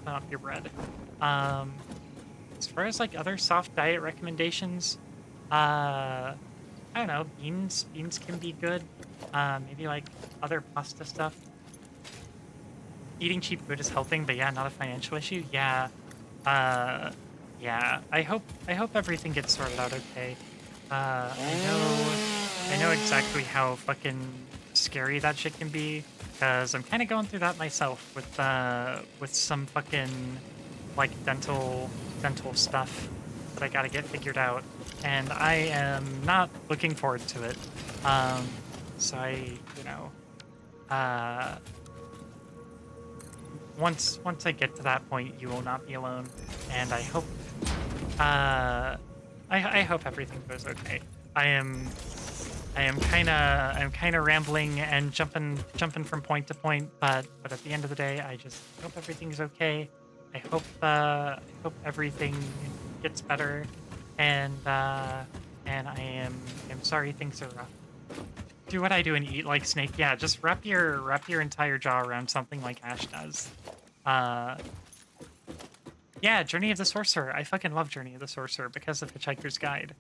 up your bread. As far as like other soft diet recommendations, I don't know, beans can be good. Maybe like other pasta stuff. Eating cheap food is helping, but yeah, not a financial issue. Yeah. Yeah. I hope everything gets sorted out okay. I know exactly how fucking scary that shit can be, because I'm kind of going through that myself with some fucking like dental stuff that I gotta get figured out. and I am not looking forward to it. Um, so you know, uh, once I get to that point, you will not be alone, and uh, I hope everything goes okay. I am I'm kind of rambling and jumping from point to point, but at the end of the day, I just hope everything's okay. I hope everything gets better, and and I'm sorry things are rough. Do what I do and eat like Snake. Yeah, just wrap your entire jaw around something like Ash does. Uh, yeah, Journey of the Sorcerer. I fucking love Journey of the Sorcerer because of Hitchhiker's Guide.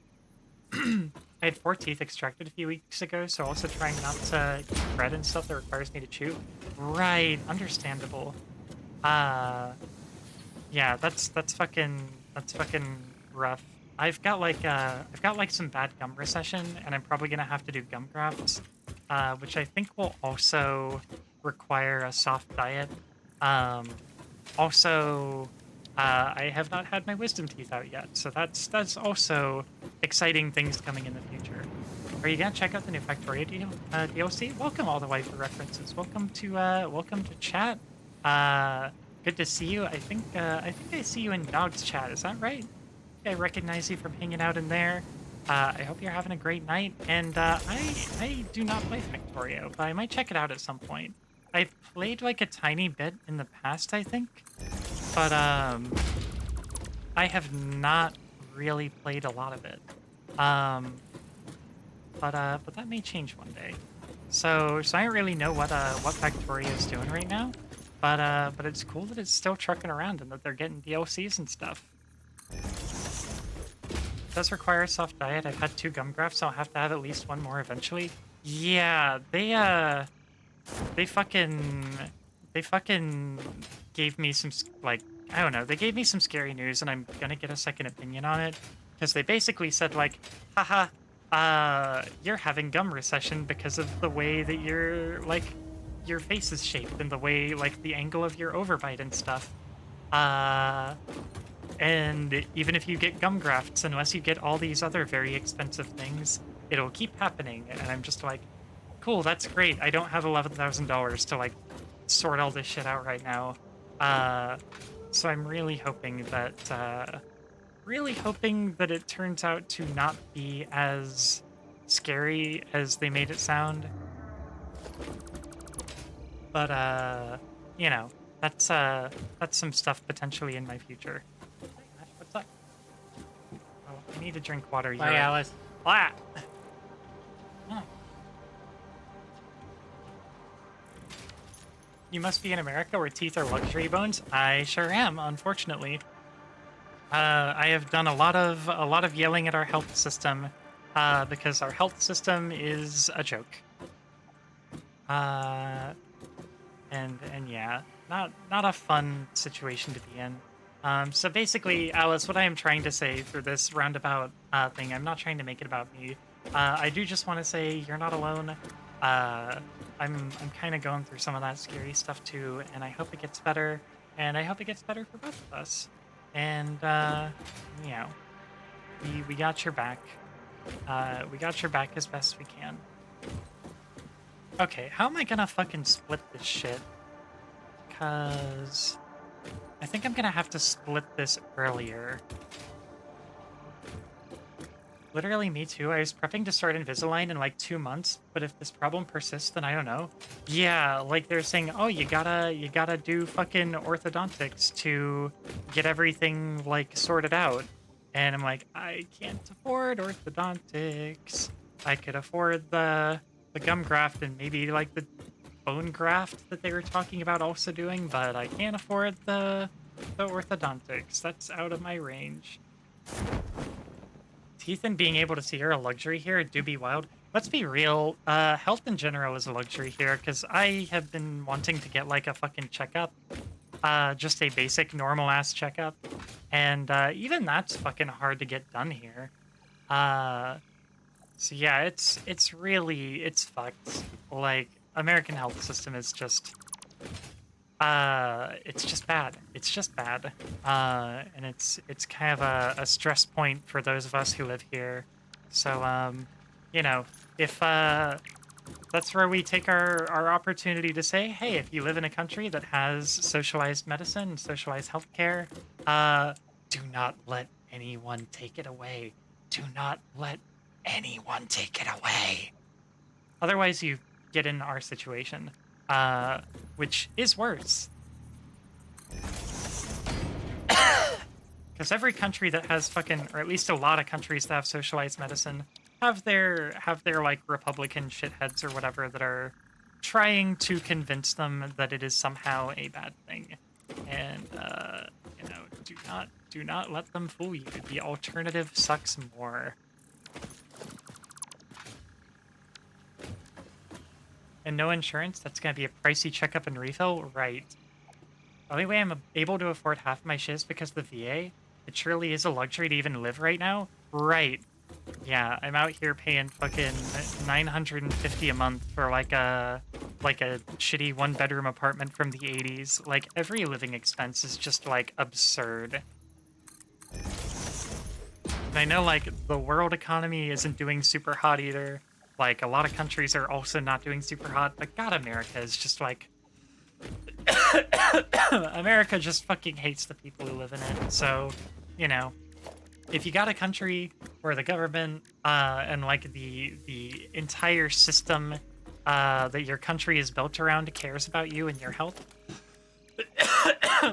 I had 4 teeth extracted a few weeks ago, so also trying not to eat bread and stuff that requires me to chew. Right, understandable. Uh, yeah, that's fucking rough. I've got like some bad gum recession, and I'm probably gonna have to do gum grafts, which I think will also require a soft diet. Um, also, I have not had my wisdom teeth out yet, so that's also exciting things coming in the future. Are you gonna check out the new Factoria DLC? Welcome all the way for references. Welcome to chat. Uh, Good to see you. I think I see you in Dog's chat. Is that right? I recognize you from hanging out in there. I hope you're having a great night. And I do not play Factorio, but I might check it out at some point. I've played like a tiny bit in the past, I think, but I have not really played a lot of it. Um, but that may change one day. So I don't really know what Factorio is doing right now, but it's cool that it's still trucking around and that they're getting DLCs and stuff. It does require a soft diet. I've had 2 gum grafts, so I'll have to have at least one more eventually. Yeah, they fucking they fucking gave me some like, I don't know, they gave me some scary news, and I'm gonna get a second opinion on it because they basically said like, haha, you're having gum recession because of the way that your face is shaped and the way like the angle of your overbite and stuff. uh and even if you get gum grafts, unless you get all these other very expensive things, it'll keep happening. And I'm just like, cool, that's great. I don't have $11,000 to like sort all this shit out right now. Uh, so I'm really hoping that it turns out to not be as scary as they made it sound. But you know, that's some stuff potentially in my future. Hey, Ash, what's up? Oh, I need to drink water. Bye, Alice. Ah! Oh. You must be in America where teeth are luxury bones. I sure am, unfortunately. I have done a lot of yelling at our health system, because our health system is a joke. Uh, and yeah, not a fun situation to be in. So basically, Alice, what I am trying to say through this roundabout thing, I'm not trying to make it about me. I do just want to say you're not alone. Uh, I'm kind of going through some of that scary stuff too, and I hope it gets better. And I hope it gets better for both of us. And you know, we got your back. We got your back as best we can. Okay, how am I gonna fucking split this shit? Because I think I'm gonna have to split this earlier. Literally, me too. I was prepping to start Invisalign in like 2 months, but if this problem persists, then I don't know. Yeah, like they're saying, oh, you gotta do fucking orthodontics to get everything like sorted out. And I'm like, I can't afford orthodontics. I could afford the gum graft and maybe like the bone graft that they were talking about also doing, but I can't afford the orthodontics. That's out of my range. Teeth and being able to see are a luxury here. It do be wild. Let's be real. Health in general is a luxury here because I have been wanting to get like a fucking checkup. Just a basic normal ass checkup. And even that's fucking hard to get done here. So yeah, it's really, it's fucked. Like, American health system is just It's just bad. It's just bad. And it's kind of a stress point for those of us who live here. So, you know, if that's where we take our opportunity to say, hey, if you live in a country that has socialized medicine, socialized healthcare, do not let anyone take it away. Do not let anyone take it away. Otherwise, you get in our situation, which is worse. Because every country that has fucking, or at least a lot of countries that have socialized medicine, have their like Republican shitheads or whatever that are trying to convince them that it is somehow a bad thing, and you know, do not let them fool you. The alternative sucks more. And no insurance? That's gonna be a pricey checkup and refill? Right. The only way I'm able to afford half my shifts because of the VA? It surely is a luxury to even live right now? Right. Yeah, I'm out here paying fucking $950 a month for like a shitty one-bedroom apartment from the 80s. Like, every living expense is just, like, absurd. And I know, like, the world economy isn't doing super hot either. Like, a lot of countries are also not doing super hot, but God, America is just, like... America just fucking hates the people who live in it. So, you know, if you got a country where the government and like the entire system that your country is built around cares about you and your health,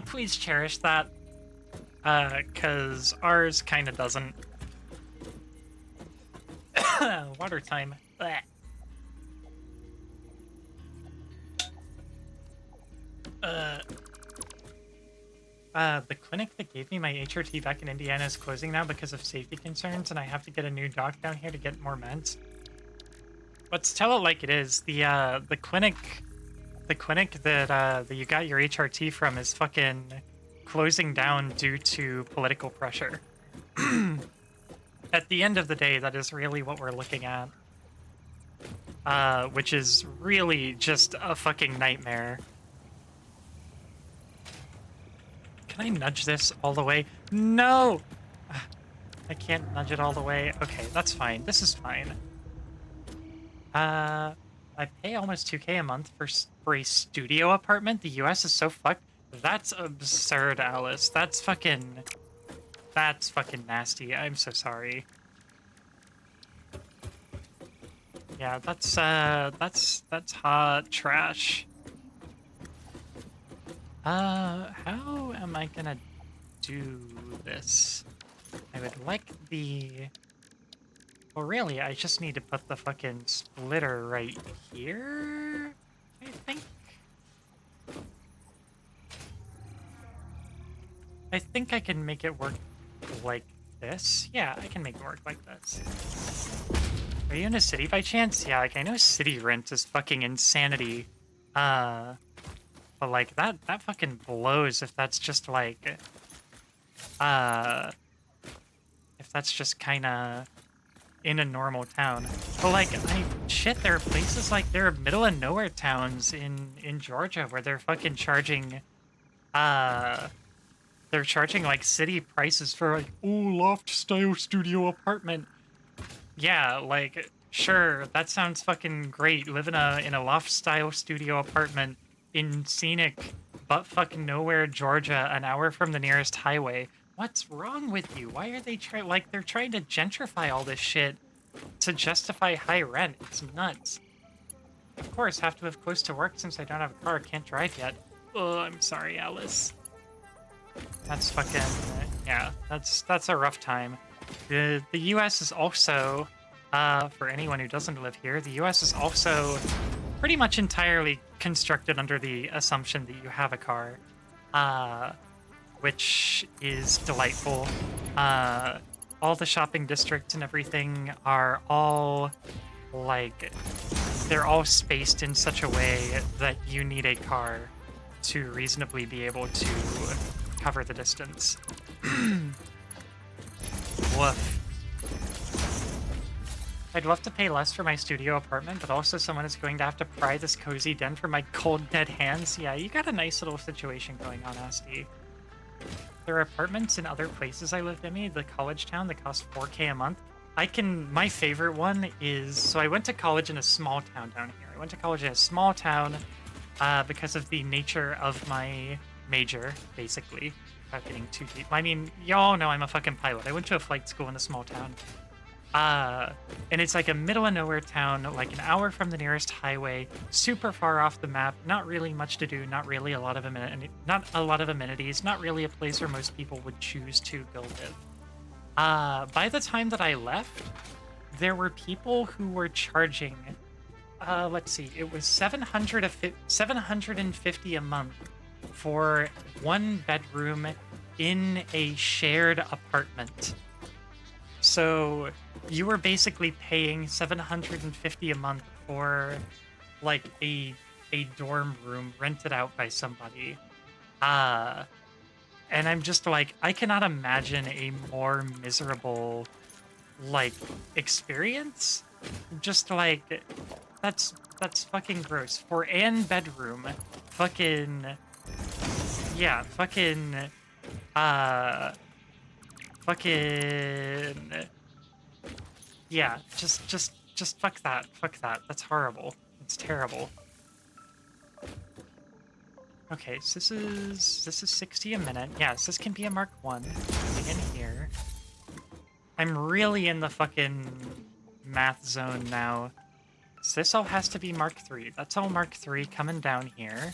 please cherish that, because ours kind of doesn't. Water time. Blech. The clinic that gave me my HRT back in Indiana is closing now because of safety concerns, and I have to get a new doc down here to get more meds. Let's tell it like it is. The clinic that you got your HRT from is fucking closing down due to political pressure. At the end of the day, that is really what we're looking at. Which is really just a fucking nightmare. Can I nudge this all the way? No! I can't nudge it all the way. Okay, that's fine. This is fine. I pay almost 2K a month for a studio apartment. The US is so fucked. That's absurd, Alice. That's fucking nasty. I'm so sorry. Yeah, that's hot trash. How am I gonna do this? I would like the... Well, really, I just need to put the fucking splitter right here, I think. I think I can make it work like this. Yeah, I can make it work like this. Are you in a city by chance? Yeah, like, I know city rent is fucking insanity. But, like, that fucking blows if that's just, like... If that's just kinda... in a normal town. But, like, shit, there are places, like, there are middle-of-nowhere towns in Georgia where they're fucking charging, they're charging, like, city prices for, like, ooh, loft-style studio apartment. Yeah, like, sure, that sounds fucking great. Live in a loft-style studio apartment in scenic butt-fucking-nowhere Georgia, an hour from the nearest highway. What's wrong with you? Why are they they're trying to gentrify all this shit to justify high rent? It's nuts. Of course, have to live close to work since I don't have a car, can't drive yet. Oh, I'm sorry, Alice. That's fucking... yeah, that's a rough time. The US is also, for anyone who doesn't live here, the US is also pretty much entirely constructed under the assumption that you have a car, which is delightful. All the shopping districts and everything are all, like, they're all spaced in such a way that you need a car to reasonably be able to cover the distance. Woof. I'd love to pay less for my studio apartment, but also someone is going to have to pry this cozy den from my cold, dead hands. Yeah, you got a nice little situation going on, Asti. There are apartments in other places I lived in, the college town, that cost 4K a month. My favorite one is, so I went to college in a small town down here. I went to college in a small town because of the nature of my major, basically. Without getting too deep. I mean, y'all know I'm a fucking pilot. I went to a flight school in a small town. And it's like a middle of nowhere town, like an hour from the nearest highway, super far off the map, not really much to do, not really a lot of amenities, not really a place where most people would choose to go live. By the time that I left, there were people who were charging, let's see, it was $750 a month for one bedroom in a shared apartment. So you were basically paying $750 a month for like a dorm room rented out by somebody. And I'm just like, I cannot imagine a more miserable like experience. Just like that's fucking gross. For an bedroom, fucking yeah, fucking yeah, just fuck that. Fuck that. That's horrible. It's terrible. Okay, so this is 60 a minute. Yes, this can be a Mark 1. Getting in here. I'm really in the fucking math zone now. So this all has to be Mark 3. That's all Mark 3 coming down here.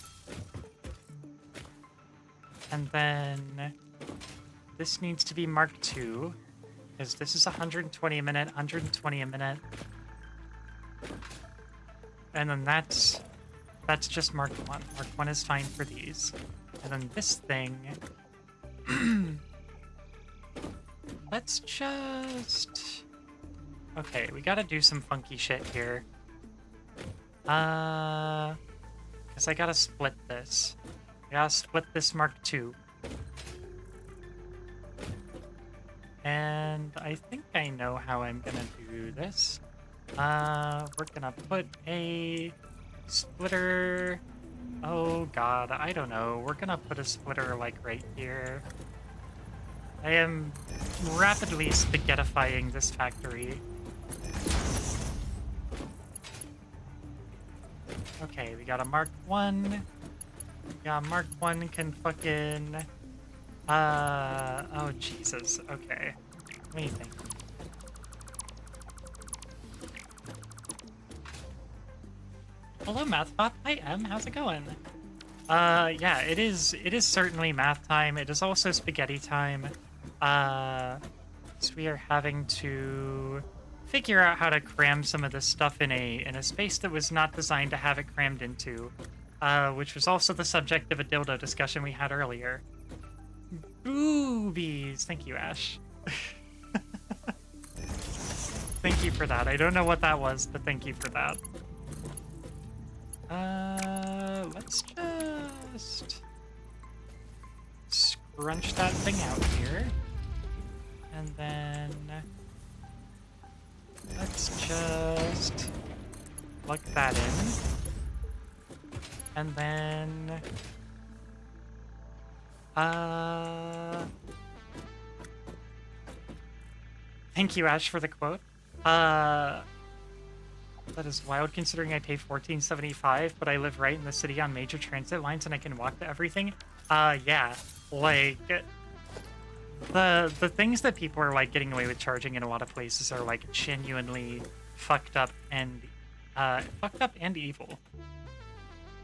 And then this needs to be Mark 2. Because this is 120 a minute, 120 a minute. And then that's just Mark 1. Mark 1 is fine for these. And then this thing... let's just... Okay, we gotta do some funky shit here. Because I gotta split this. I gotta split this Mark 2. And I think I know how I'm gonna do this. We're gonna put a splitter... Oh god, I don't know. We're gonna put a splitter like right here. I am rapidly spaghettifying this factory. Okay, we got a Mark 1. Yeah, Mark 1 can fucking... oh Jesus, okay. What do you think? Hello, MathBot. Hi, Em. How's it going? Yeah, it is certainly math time. It is also spaghetti time. So we are having to figure out how to cram some of this stuff in a space that was not designed to have it crammed into, which was also the subject of a dildo discussion we had earlier. Boobies. Thank you, Ash. Thank you for that. I don't know what that was, but thank you for that. Let's just scrunch that thing out here. And then let's just plug that in. And then thank you, Ash, for the quote. That is wild considering I pay $14.75, but I live right in the city on major transit lines and I can walk to everything. Yeah, like the things that people are like getting away with charging in a lot of places are like genuinely fucked up and evil.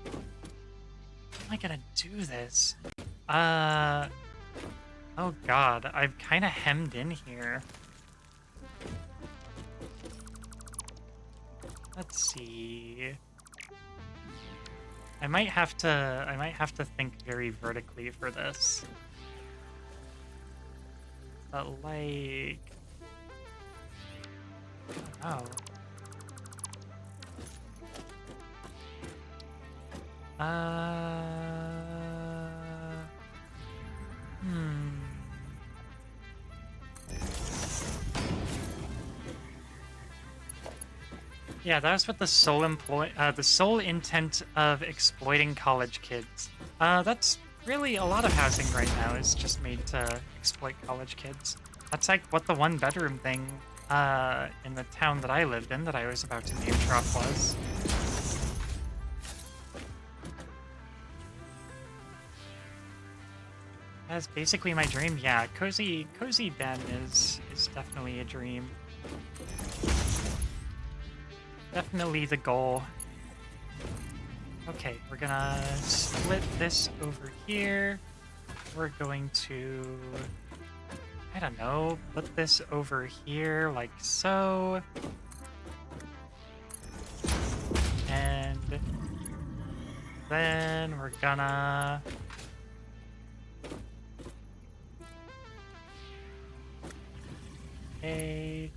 How am I gonna do this? Oh god, I'm kind of hemmed in here. Let's see. I might have to think very vertically for this. But like, oh. Yeah, that was what the sole intent of exploiting college kids. That's really a lot of housing right now is just made to exploit college kids. That's like what the one bedroom thing in the town that I lived in that I was about to name drop was. That's basically my dream. Yeah, cozy den is definitely a dream. Definitely the goal. Okay, we're gonna split this over here. We're going to, I don't know, put this over here like so. And then we're gonna a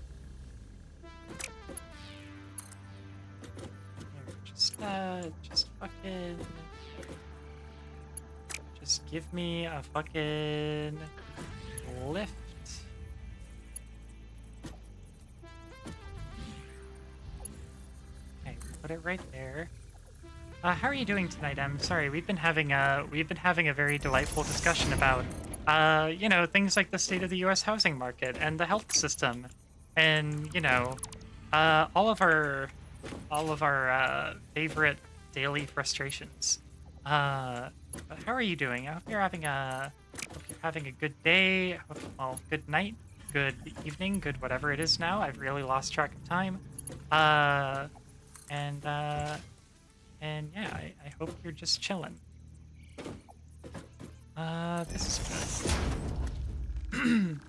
just fucking just give me a fucking lift. Okay, put it right there. How are you doing tonight, Em? Sorry, we've been having a very delightful discussion about you know, things like the state of the U.S. housing market and the health system, and you know, all of our favorite daily frustrations. How are you doing? I hope you're having a good day. Well, good night, good evening, good whatever it is now. I've really lost track of time. Uh, and uh, and yeah, I hope you're just chilling. This is good.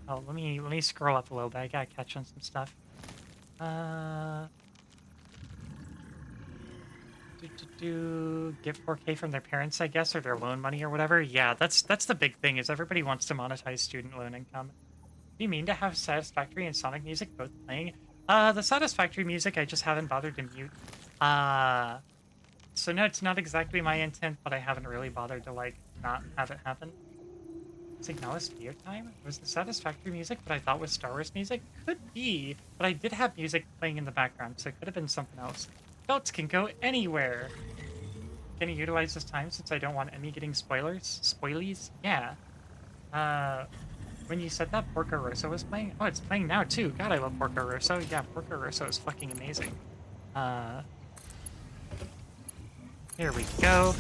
Oh, let me scroll up a little bit. I gotta catch on some stuff. Uh, get 4K from their parents, I guess, or their loan money or whatever. Yeah, that's the big thing is everybody wants to monetize student loan income. Do you mean to have Satisfactory and Sonic music both playing? The Satisfactory music I just haven't bothered to mute. Uh, so no, it's not exactly my intent, but I haven't really bothered to like not have it happen. Signalist video time? Was the Satisfactory music what I thought was Star Wars music? Could be, but I did have music playing in the background, so it could have been something else. Belts can go anywhere. Can you utilize this time since I don't want Emmy getting spoilers? Spoilies? Yeah. When you said that Porco Rosso was playing? Oh, it's playing now too. God, I love Porco Rosso. Yeah, Porco Rosso is fucking amazing. Uh, Here we go.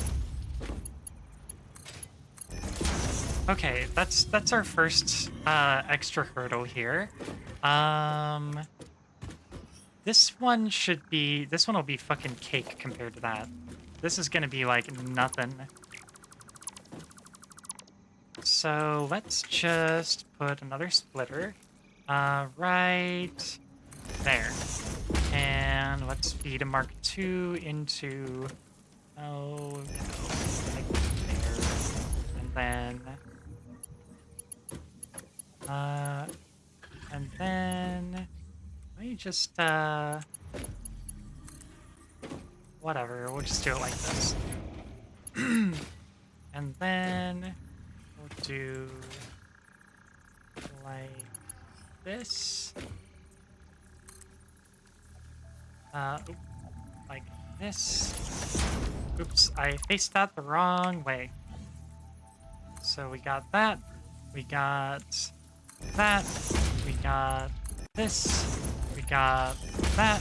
Okay, that's our first extra hurdle here. This one will be fucking cake compared to that. This is gonna be like nothing. So let's just put another splitter right there. And let's feed a Mark II into, oh, you know, like there. And then, let me just, whatever, we'll just do it like this. And then we'll do like this. Like this. Oops, I faced that the wrong way. So we got that. We got that. We got this. We got that.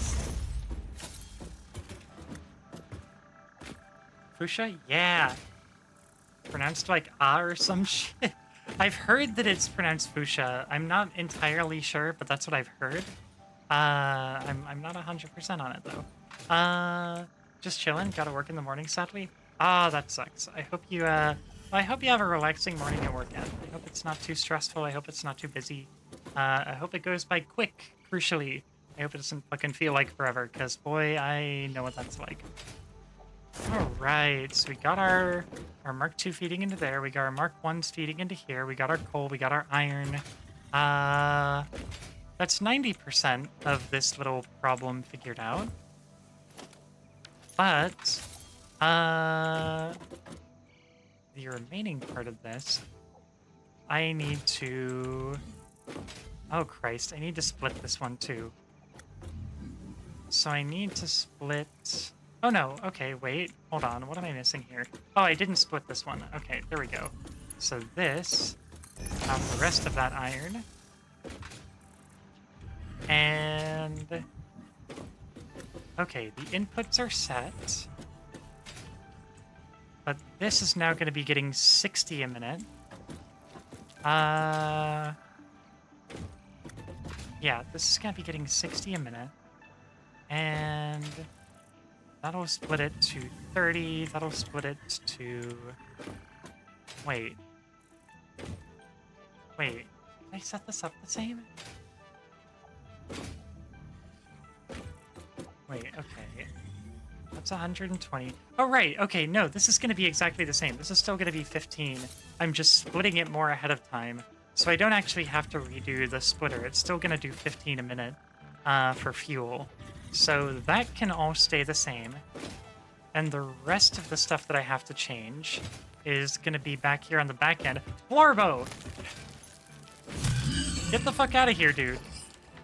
Fuchsia? Yeah. Pronounced like ah or some shit. I've heard that it's pronounced fuchsia. I'm not entirely sure, but that's what I've heard. I'm not 100% on it though. Just chilling. Gotta work in the morning, sadly. Ah, that sucks. I hope you have a relaxing morning at work, Ed. I hope it's not too stressful. I hope it's not too busy. I hope it goes by quick, crucially. I hope it doesn't fucking feel like forever, because boy, I know what that's like. Alright, so we got our Mark II feeding into there. We got our Mark I's feeding into here. We got our coal. We got our iron. That's 90% of this little problem figured out. But, the remaining part of this, I need to... Oh, Christ. I need to split this one, too. So I need to split... Oh no, okay, wait, hold on, what am I missing here? Oh, I didn't split this one. Okay, there we go. So this, the rest of that iron. And... Okay, the inputs are set. But this is now going to be getting 60 a minute. Yeah, this is going to be getting 60 a minute. And that'll split it to 30. That'll split it to... Wait. Wait. Did I set this up the same? Wait, okay. That's 120. Oh, right. Okay, no, this is going to be exactly the same. This is still going to be 15. I'm just splitting it more ahead of time. So I don't actually have to redo the splitter. It's still going to do 15 a minute for fuel. So that can all stay the same. And the rest of the stuff that I have to change is going to be back here on the back end. Borbo! Get the fuck out of here, dude.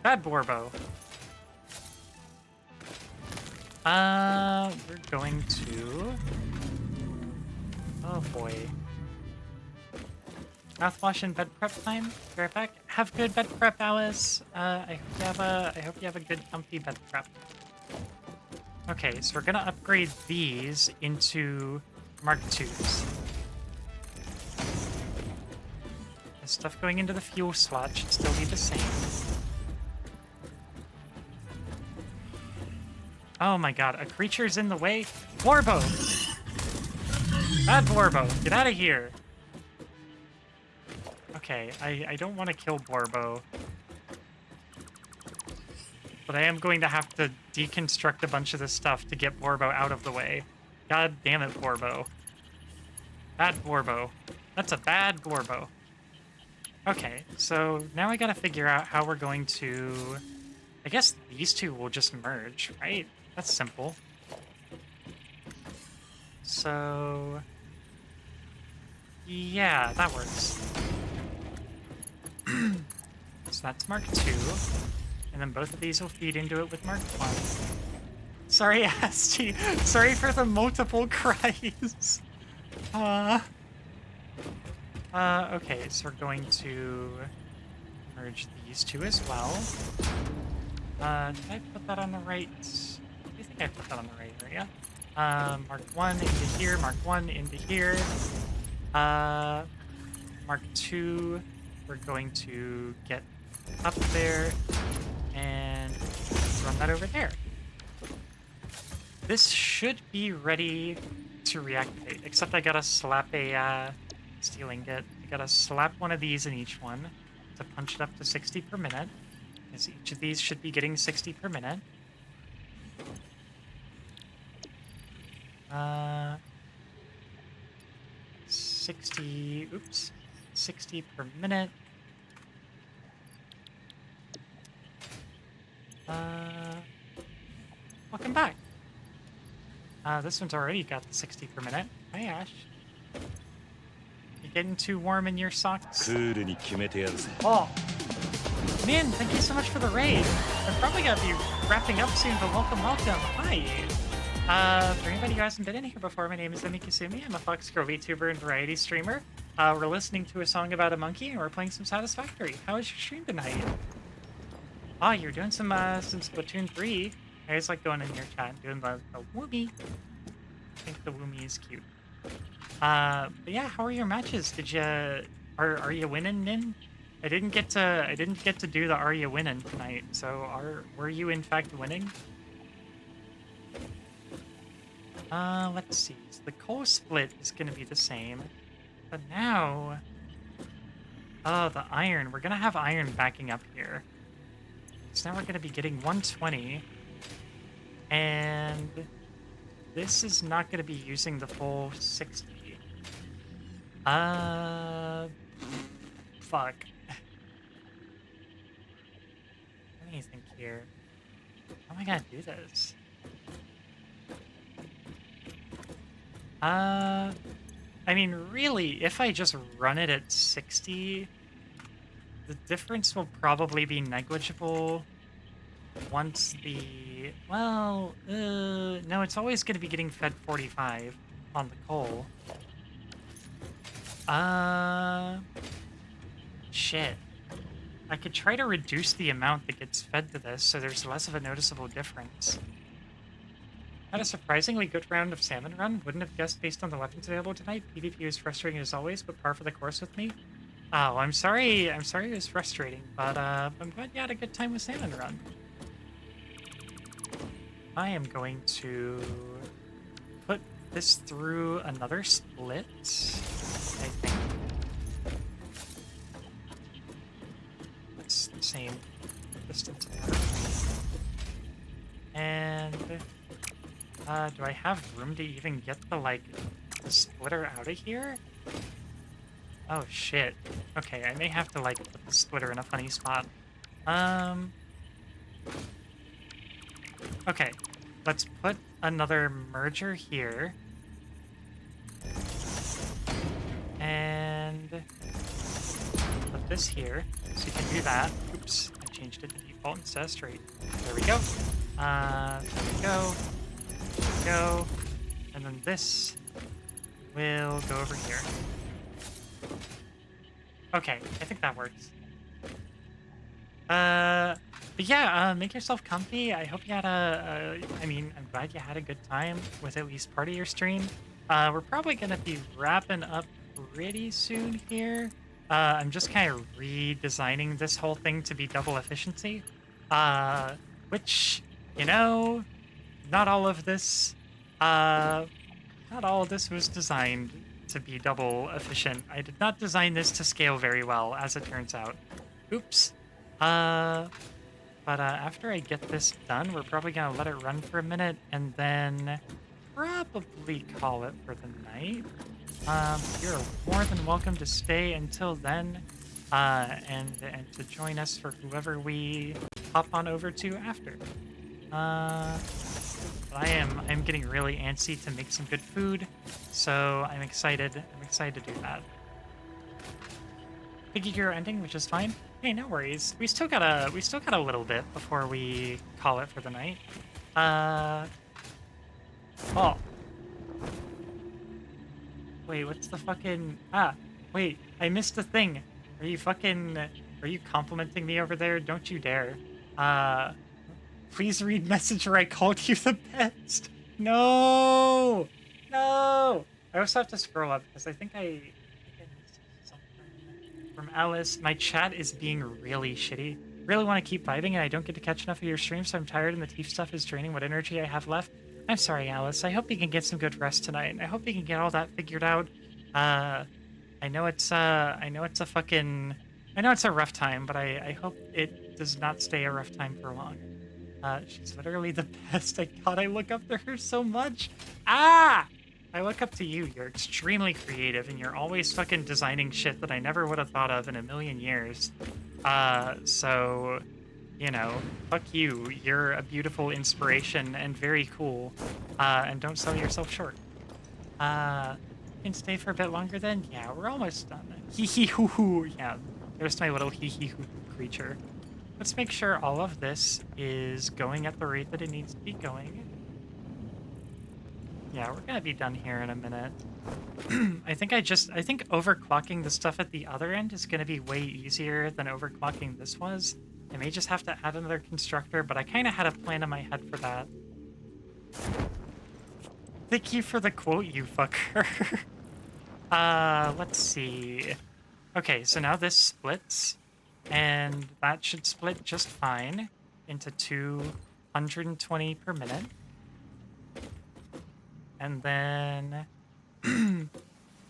Bad Borbo. We're going to... Oh boy. Mouthwash and bed prep time. Be right back. Have good bed prep, Alice. I hope you have a good comfy bed prep. Okay, so we're gonna upgrade these into Mark IIs. The stuff going into the fuel slot should still be the same. Oh my god, a creature's in the way? Borbo! Bad Borbo, get out of here! Okay, I don't want to kill Borbo. But I am going to have to deconstruct a bunch of this stuff to get Borbo out of the way. God damn it, Borbo. Bad Borbo. That's a bad Borbo. Okay, so now I gotta figure out how we're going to... I guess these two will just merge, right? That's simple. So... yeah, that works. So that's Mark II. And then both of these will feed into it with Mark 1. Sorry, Asti. Sorry for the multiple cries. Okay, so we're going to merge these two as well. Did I put that on the right? I think I put that on the right area. Mark 1 into here, Mark 1 into here. Mark 2, we're going to get up there and run that over there. This should be ready to reactivate, except I gotta slap a steel ingot. I gotta slap one of these in each one to punch it up to 60 per minute, because each of these should be getting 60 per minute. 60, oops, 60 per minute. Welcome back. This one's already got the 60 per minute. Hi, Ash. You getting too warm in your socks? Oh, man, thank you so much for the raid. I'm probably gonna be wrapping up soon, but welcome, welcome. Hi. For anybody who hasn't been in here before, my name is Emi Kasumi. I'm a Fox Girl VTuber and variety streamer. We're listening to a song about a monkey, and we're playing some Satisfactory. How was your stream tonight? Oh, you're doing some Splatoon 3. I always like going in your chat and doing the Woomy. I think the Woomy is cute. But yeah, how are your matches? Did you are you winning, Nin? I didn't get to do the are you winning tonight. So were you in fact winning? Let's see. So the coal split is gonna be the same, but now, oh, the iron. We're gonna have iron backing up here. So now we're gonna be getting 120, and this is not gonna be using the full 60. Fuck. Let me think here. How am I gonna do this? I mean, really, if I just run it at 60, the difference will probably be negligible once the Well, no, it's always going to be getting fed 45 on the coal. Uh, shit. I could try to reduce the amount that gets fed to this so there's less of a noticeable difference. Had a surprisingly good round of salmon run. Wouldn't have guessed based on the weapons available tonight. PvP was frustrating as always, but par for the course with me. Oh, I'm sorry. I'm sorry it was frustrating, but I'm glad you had a good time with salmon run. I am going to put this through another split, I think. It's the same distance. And do I have room to even get the splitter out of here? Oh shit. Okay, I may have to put the splitter in a funny spot. Okay, let's put another merger here. And put this here, so you can do that. Oops, I changed it to default instead of straight. There we go. There we go. There we go. And then this will go over here. Okay, I think that works. But yeah, make yourself comfy. I hope you had I mean, I'm glad you had a good time with at least part of your stream. We're probably gonna be wrapping up pretty soon here. I'm just kind of redesigning this whole thing to be double efficiency. Which, you know, not all of this, not all of this was designed to be double efficient. I did not design this to scale very well, as it turns out. Oops. But after I get this done, we're probably gonna let it run for a minute and then probably call it for the night. You're more than welcome to stay until then, and to join us for whoever we hop on over to after. I'm getting really antsy to make some good food, so I'm excited. I'm excited to do that. Figured you're ending, which is fine. Hey, no worries. We still got a little bit before we call it for the night. Oh. Wait, what's the fucking... wait, I missed a thing. Are you complimenting me over there? Don't you dare. Please read message where I called you the best. No! No! I also have to scroll up because I think I missed something from Alice. My chat is being really shitty. Really want to keep vibing and I don't get to catch enough of your stream, so I'm tired and the teeth stuff is draining what energy I have left. I'm sorry, Alice. I hope you can get some good rest tonight, and I hope you can get all that figured out. I know it's a rough time, but I hope it does not stay a rough time for long. She's literally the best. God, I look up to her so much. Ah! I look up to you. You're extremely creative, and you're always fucking designing shit that I never would have thought of in a million years. So, you know, fuck you. You're a beautiful inspiration and very cool. And don't sell yourself short. You can stay for a bit longer then? Yeah, we're almost done. Hee hee hoo hoo. Yeah, there's my little hee hee hoo hoo creature. Let's make sure all of this is going at the rate that it needs to be going. Yeah, we're gonna be done here in a minute. I think overclocking the stuff at the other end is gonna be way easier than overclocking this was. I may just have to add another constructor, but I kind of had a plan in my head for that. Thank you for the quote, you fucker. Let's see. Okay, so now this splits, and that should split just fine into 220 per minute. And then and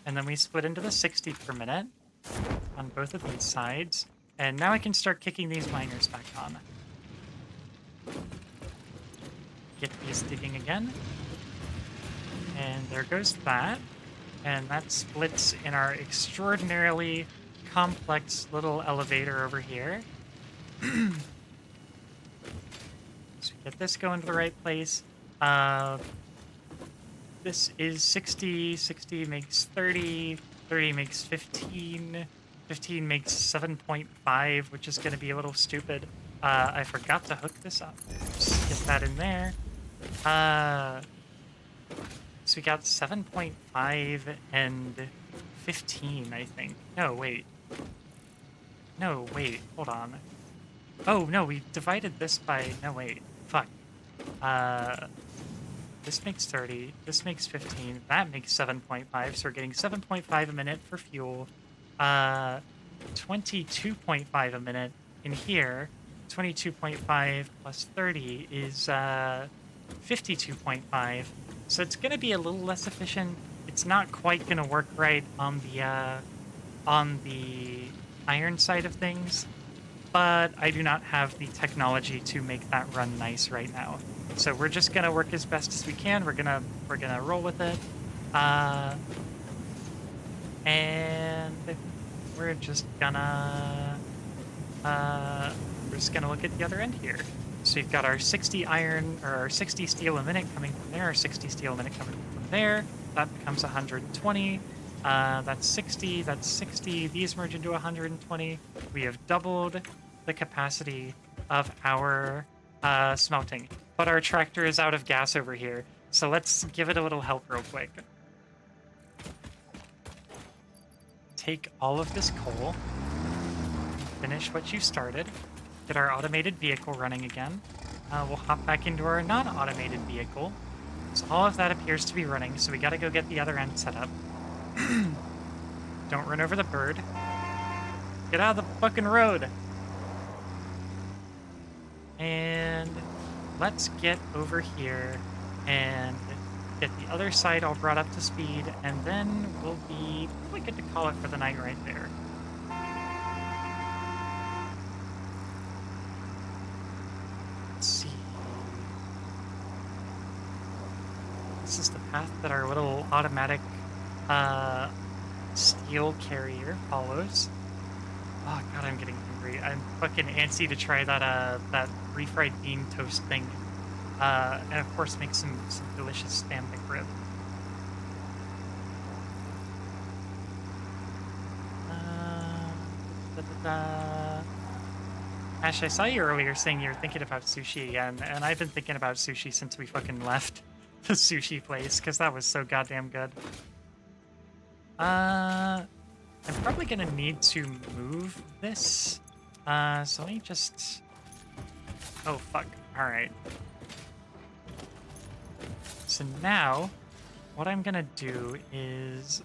then we split into the 60 per minute on both of these sides. And now I can start kicking these miners back on. Get these digging again. And there goes that. And that splits in our extraordinarily complex little elevator over here. So get this going to the right place. This is 60, 60 makes 30, 30 makes 15, 15 makes 7.5, which is going to be a little stupid. I forgot to hook this up. Just get that in there. Uh, so we got 7.5 and 15, I think. No, wait. No, wait. Hold on. Oh, no, we divided this by... No, wait. Fuck. This makes 30. This makes 15. That makes 7.5. So we're getting 7.5 a minute for fuel. 22.5 a minute in here. 22.5 plus 30 is 52.5. So it's going to be a little less efficient. It's not quite going to work right on the iron side of things, but I do not have the technology to make that run nice right now. So we're just gonna work as best as we can. We're gonna roll with it, and we're just gonna look at the other end here. So you've got our 60 iron or our 60 steel a minute coming from there, our 60 steel a minute coming from there. That becomes 120. That's 60. That's 60. These merge into 120. We have doubled the capacity of our smelting, but our tractor is out of gas over here, so let's give it a little help real quick. Take all of this coal, finish what you started, get our automated vehicle running again. We'll hop back into our non-automated vehicle. So all of that appears to be running, so we gotta go get the other end set up. Don't run over the bird. Get out of the fucking road. And let's get over here and get the other side all brought up to speed, and then we'll be probably good to call it for the night right there. Let's see. This is the path that our little automatic steel carrier follows. Oh god, I'm getting hungry. I'm fucking antsy to try that refried bean toast thing. And of course make some delicious spam McRib. Ash, I saw you earlier saying you were thinking about sushi again, and I've been thinking about sushi since we fucking left the sushi place, because that was so goddamn good. I'm probably gonna need to move this. So let me just... Oh, fuck. Alright. So now, what I'm gonna do is...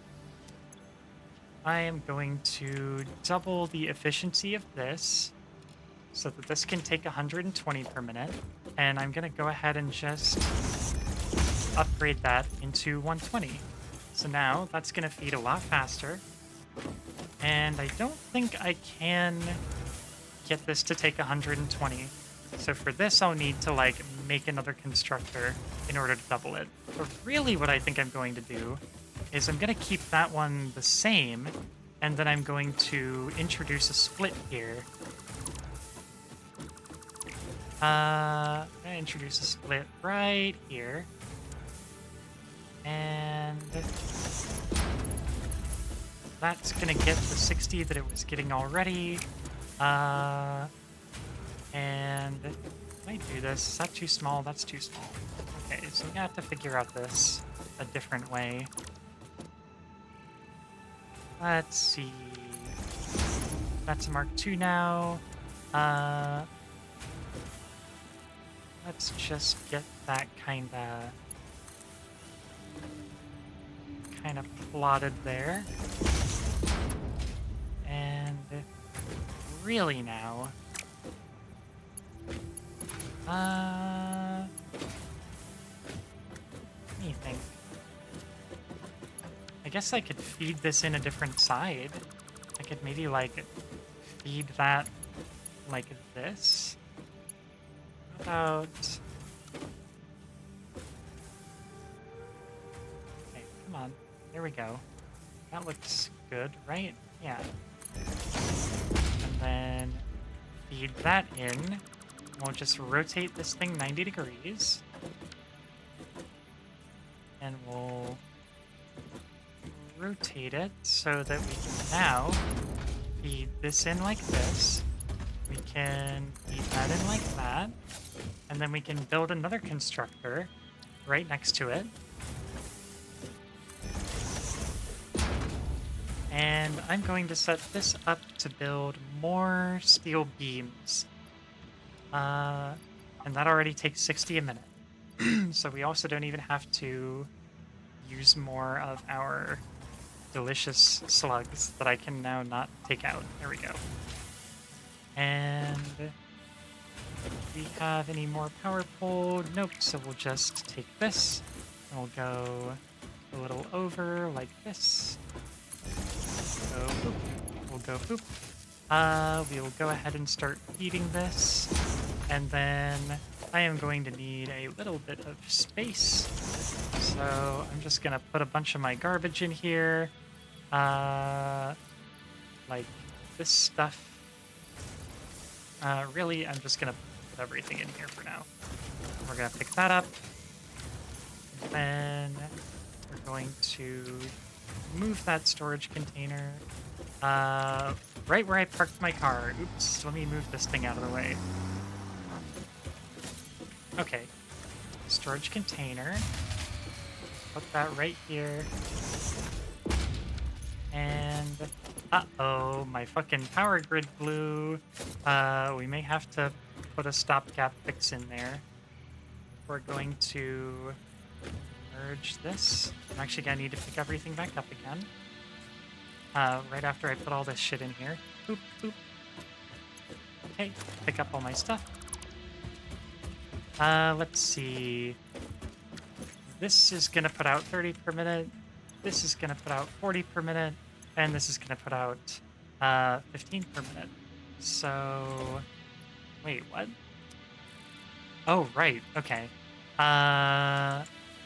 I am going to double the efficiency of this, so that this can take 120 per minute. And I'm gonna go ahead and just upgrade that into 120. So now, that's gonna feed a lot faster. And I don't think I can get this to take 120. So for this, I'll need to, like, make another constructor in order to double it. But really what I think I'm going to do is I'm going to keep that one the same, and then I'm going to introduce a split here. I'm going to introduce a split right here. And... that's gonna get the 60 that it was getting already. And I do this. Is that too small? That's too small. Okay, so we have to figure out this a different way. Let's see. That's a Mark II now. Let's just get that kind of plotted there. And really now, what do you think? I guess I could feed this in a different side. I could maybe, like, feed that like this. How about... Okay, come on. There we go. That looks good, right? Yeah. And then feed that in. We'll just rotate this thing 90 degrees. And we'll rotate it so that we can now feed this in like this. We can feed that in like that. And then we can build another constructor right next to it. And I'm going to set this up to build more steel beams. And that already takes 60 a minute. So we also don't even have to use more of our delicious slugs that I can now not take out. There we go. And do we have any more power pole? Nope, so we'll just take this and we'll go a little over like this. Go boop. We'll go boop. We will go ahead and start feeding this. And then I am going to need a little bit of space. So I'm just going to put a bunch of my garbage in here. Like this stuff. Really, I'm just going to put everything in here for now. We're going to pick that up. And then we're going to move that storage container right where I parked my car. Oops, let me move this thing out of the way. Okay, storage container. Put that right here. And, uh-oh, my fucking power grid blew. We may have to put a stopgap fix in there. We're going to merge this. I'm actually gonna need to pick everything back up again. Right after I put all this shit in here. Boop, boop. Okay, pick up all my stuff. Let's see. This is gonna put out 30 per minute. This is gonna put out 40 per minute. And this is gonna put out 15 per minute. So, wait, what? Oh, right, okay.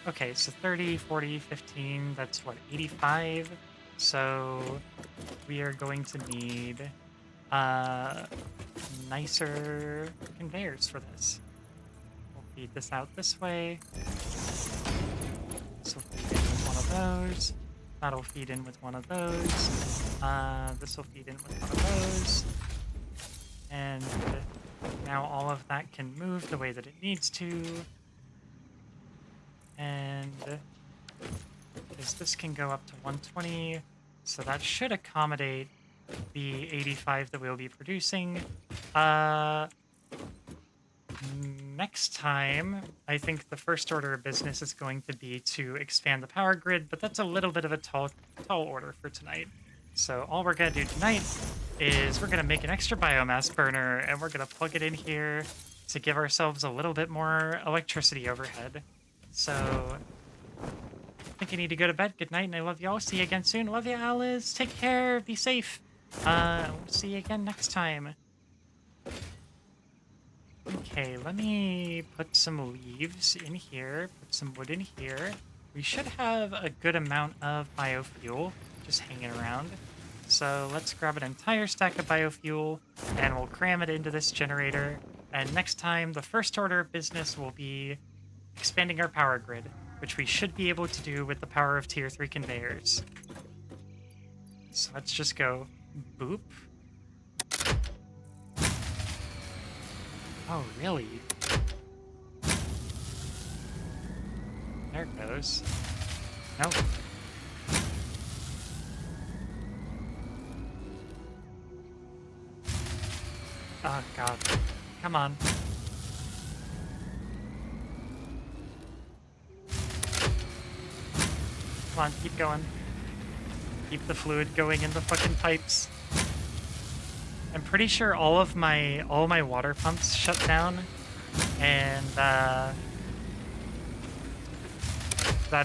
Okay, so 30, 40, 15, that's what, 85? So we are going to need nicer conveyors for this. We'll feed this out this way. This will feed in with one of those. That'll feed in with one of those. This will feed in with one of those. And now all of that can move the way that it needs to. And because this can go up to 120, so that should accommodate the 85 that we'll be producing. Next time, I think the first order of business is going to be to expand the power grid, but that's a little bit of a tall order for tonight. So all we're going to do tonight is we're going to make an extra biomass burner, and we're going to plug it in here to give ourselves a little bit more electricity overhead. So I think I need to go to bed. Good night, and I love y'all. See you again soon. Love you, Alice. Take care. Be safe. We'll see you again next time. Okay, let me put some leaves in here, put some wood in here. We should have a good amount of biofuel just hanging around. So let's grab an entire stack of biofuel, and we'll cram it into this generator. And next time, the first order of business will be expanding our power grid, which we should be able to do with the power of tier 3 conveyors. So let's just go boop. Oh, really? There it goes. Nope. Oh, God. Come on. Come on, keep going. Keep the fluid going in the fucking pipes. I'm pretty sure all my water pumps shut down, and that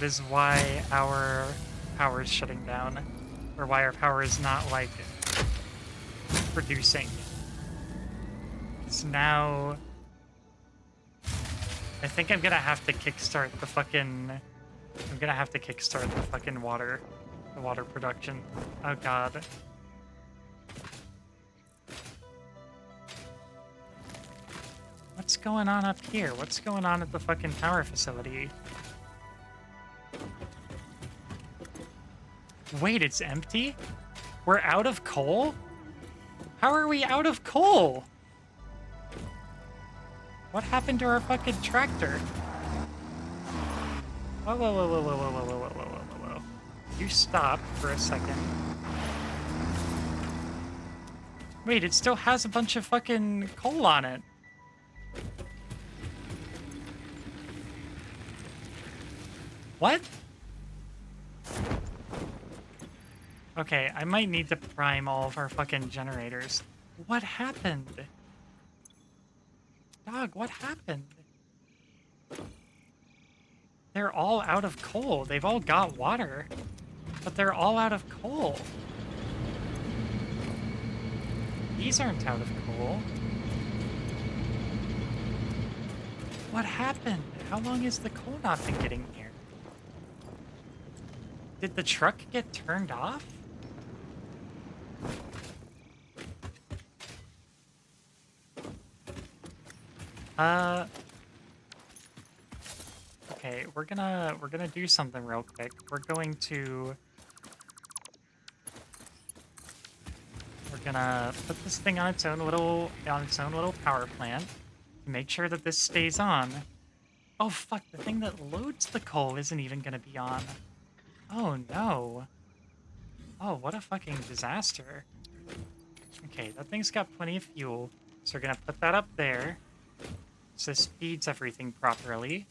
is why our power is shutting down, or why our power is not like producing. Because now I think I'm gonna have to kickstart the fucking. I'm gonna have to kickstart the fucking water production. Oh God. What's going on up here? What's going on at the fucking power facility? Wait, it's empty? We're out of coal? How are we out of coal? What happened to our fucking tractor? Whoa, whoa, whoa, whoa, whoa, whoa, whoa, whoa, whoa, whoa, whoa, whoa. You stop for a second. Wait, it still has a bunch of fucking coal on it. What? Okay, I might need to prime all of our fucking generators. What happened? Dog, what happened? They're all out of coal. They've all got water, but they're all out of coal. These aren't out of coal. What happened? How long has the coal not been getting here? Did the truck get turned off? Okay, we're gonna do something real quick. We're gonna put this thing on its own little power plant to make sure that this stays on. Oh fuck, the thing that loads the coal isn't even gonna be on. Oh no. Oh, what a fucking disaster. Okay, that thing's got plenty of fuel, so we're gonna put that up there so this feeds everything properly.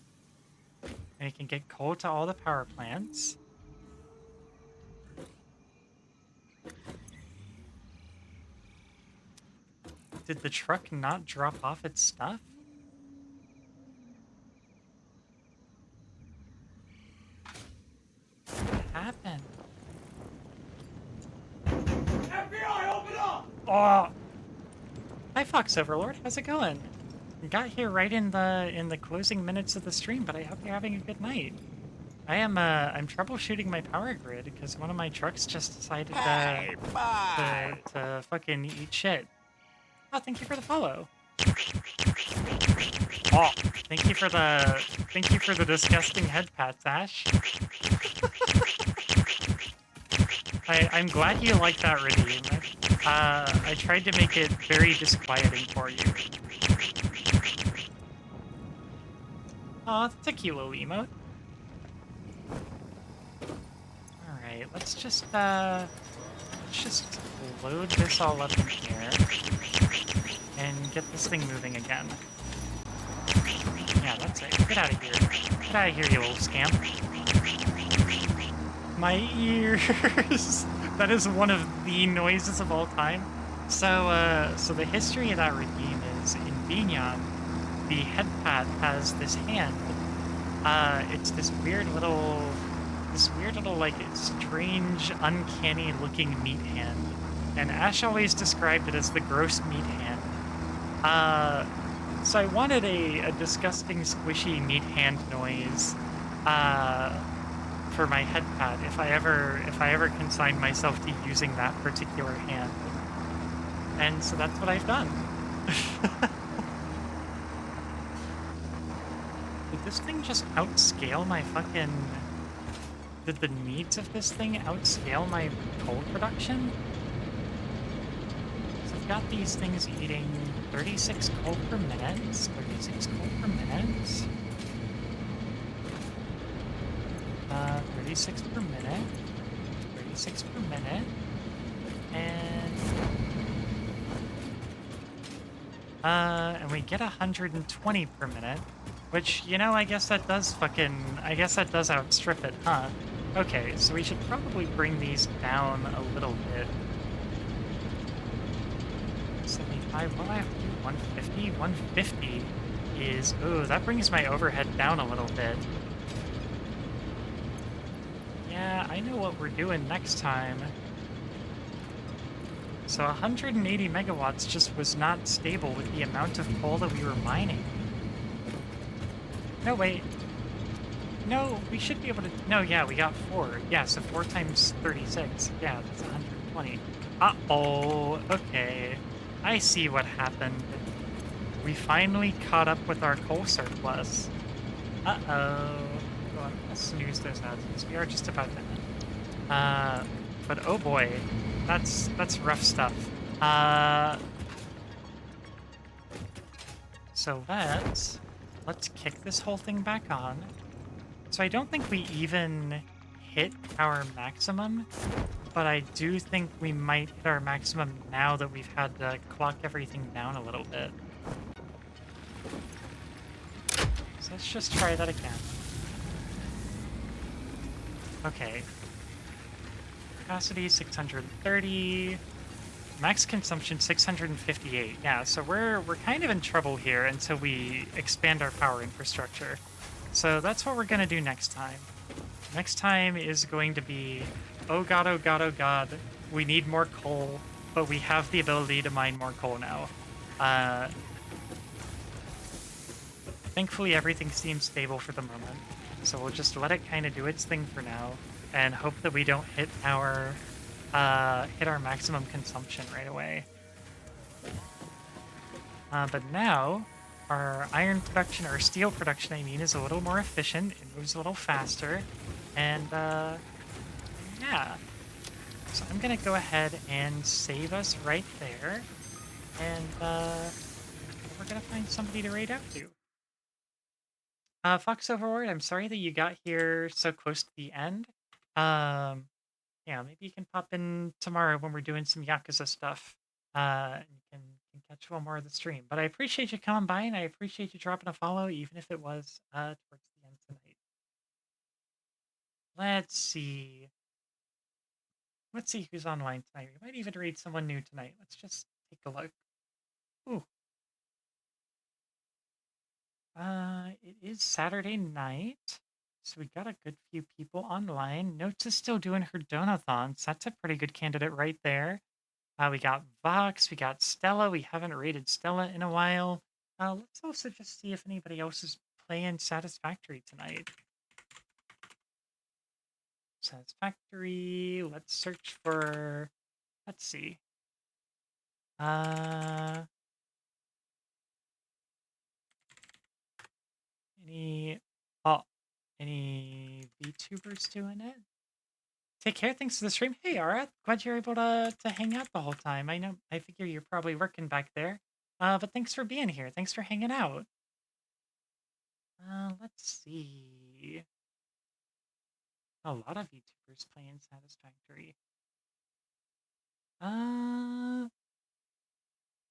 And it can get coal to all the power plants. Did the truck not drop off its stuff? What happened? FBI, open up! Oh! Hi, Fox Overlord. How's it going? Got here right in the closing minutes of the stream, but I hope you're having a good night. I'm troubleshooting my power grid because one of my trucks just decided to fucking eat shit. Oh, thank you for the follow. Oh, thank you for the disgusting head pats, Ash. I'm glad you like that redeem. I tried to make it very disquieting for you. Aw, that's a cute little emote. Alright, let's just load this all up in here and get this thing moving again. Yeah, that's it. Get out of here. Get out of here, you old scamp. My ears! That is one of the noises of all time. So the history of that redeem is in Vignon, the head pat has this hand. It's this weird little, like, strange, uncanny looking meat hand. And Ash always described it as the gross meat hand. So I wanted a disgusting, squishy meat hand noise, for my head pad if I ever consign myself to using that particular hand. And so that's what I've done. Did this thing just outscale my fucking... Did the needs of this thing outscale my coal production? So I've got these things eating 36 coal per minute. 36 coal per minute. 36 per minute. 36 per minute. And we get 120 per minute. Which, you know, I guess that does outstrip it, huh? Okay, so we should probably bring these down a little bit. 75, what do I have to do? 150? 150 is... Ooh, that brings my overhead down a little bit. Yeah, I know what we're doing next time. So 180 megawatts just was not stable with the amount of coal that we were mining. No, wait. No, we should be able to... No, yeah, we got 4. Yeah, so 4 times 36. Yeah, that's 120. Uh-oh. Okay. I see what happened. We finally caught up with our coal surplus. Uh-oh. Go on, let's snooze those ads because we are just about to end. But oh boy. That's rough stuff. So let's kick this whole thing back on. So I don't think we even hit our maximum, but I do think we might hit our maximum now that we've had to clock everything down a little bit. So let's just try that again. Okay. Capacity 630. Max consumption 658. Yeah, so we're kind of in trouble here until we expand our power infrastructure. So that's what we're gonna do next time. Next time is going to be, oh god, oh god, oh god, we need more coal, but we have the ability to mine more coal now. Thankfully, everything seems stable for the moment, so we'll just let it kind of do its thing for now, and hope that we don't hit our maximum consumption right away. But now, our iron production, or steel production, I mean, is a little more efficient. It moves a little faster, and yeah. So I'm gonna go ahead and save us right there, and we're gonna find somebody to raid out to. Fox Overlord, I'm sorry that you got here so close to the end. Yeah, maybe you can pop in tomorrow when we're doing some Yakuza stuff. And you can catch one more of the stream. But I appreciate you coming by, and I appreciate you dropping a follow, even if it was towards the end tonight. Let's see. Let's see who's online tonight. We might even read someone new tonight. Let's just take a look. Ooh. It is Saturday night, so we got a good few people online. Notes is still doing her donathons. That's a pretty good candidate right there. We got Vox, we got Stella. We haven't rated Stella in a while. Let's also just see if anybody else is playing Satisfactory tonight. Satisfactory. Let's search for. Let's see. Any. Oh, any VTubers doing it? Take care. Thanks for the stream. Hey, Ara. Glad you're able to hang out the whole time. I figure you're probably working back there. But thanks for being here. Thanks for hanging out. Let's see. A lot of YouTubers playing Satisfactory. Ba,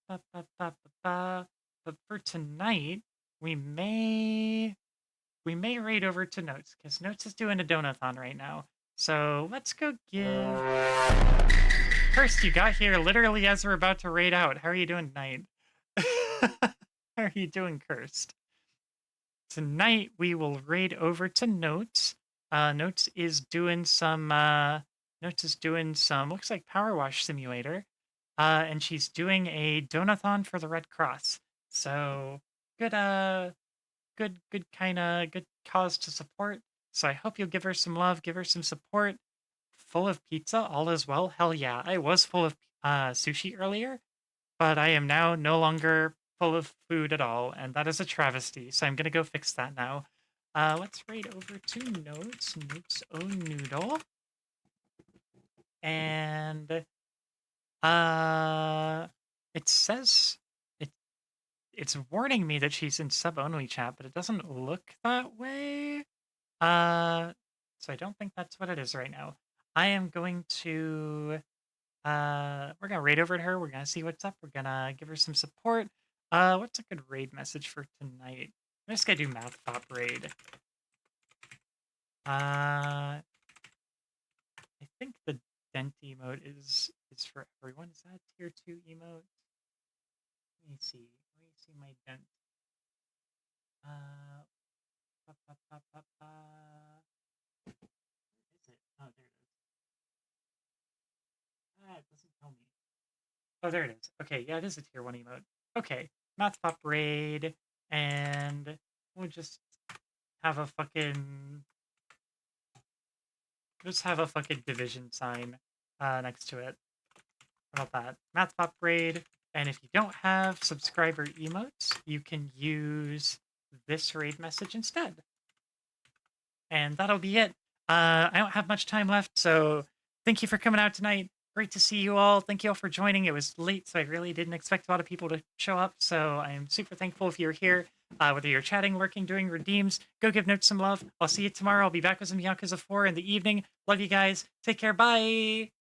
ba, ba, ba, ba. But for tonight, we may raid over to Notes, because Notes is doing a donathon right now. So let's go give. First, you got here literally as we're about to raid out. How are you doing tonight? How are you doing, Cursed? Tonight we will raid over to Notes. Notes is doing some looks like Power Wash Simulator. And she's doing a donathon for the Red Cross. So good good cause to support. So I hope you'll give her some love, give her some support. Full of pizza, all is well. Hell yeah. I was full of sushi earlier, but I am now no longer full of food at all, and that is a travesty. So I'm gonna go fix that now. Let's raid over to Notes, Notes O Noodle. And it says it's warning me that she's in sub-only chat, but it doesn't look that way. So I don't think that's what it is right now. I am going to we're gonna raid over to her. We're gonna see what's up. We're gonna give her some support. What's a good raid message for tonight? I'm just gonna do Mouth Pop raid. I think the dent emote is for everyone. Is that a tier 2 emote? Let me see. Let me see my dent. Pa, pa, pa, pa, pa. Where is it? Oh, there it is. It doesn't tell me. Oh, there it is. Okay, yeah, it is a tier 1 emote. Okay, Math Pop raid, and we'll just have a fucking division sign next to it. How about that? Math Pop raid, and if you don't have subscriber emotes, you can use this raid message instead. And that'll be it. I don't have much time left, so thank you for coming out tonight. great to see you all. Thank you all for joining. It was late, so I really didn't expect a lot of people to show up. So I am super thankful if you're here. Whether you're chatting, lurking, doing redeems, go give Notes some love. I'll see you tomorrow. I'll be back with some Yakuza 4 in the evening. Love you guys. Take care. Bye.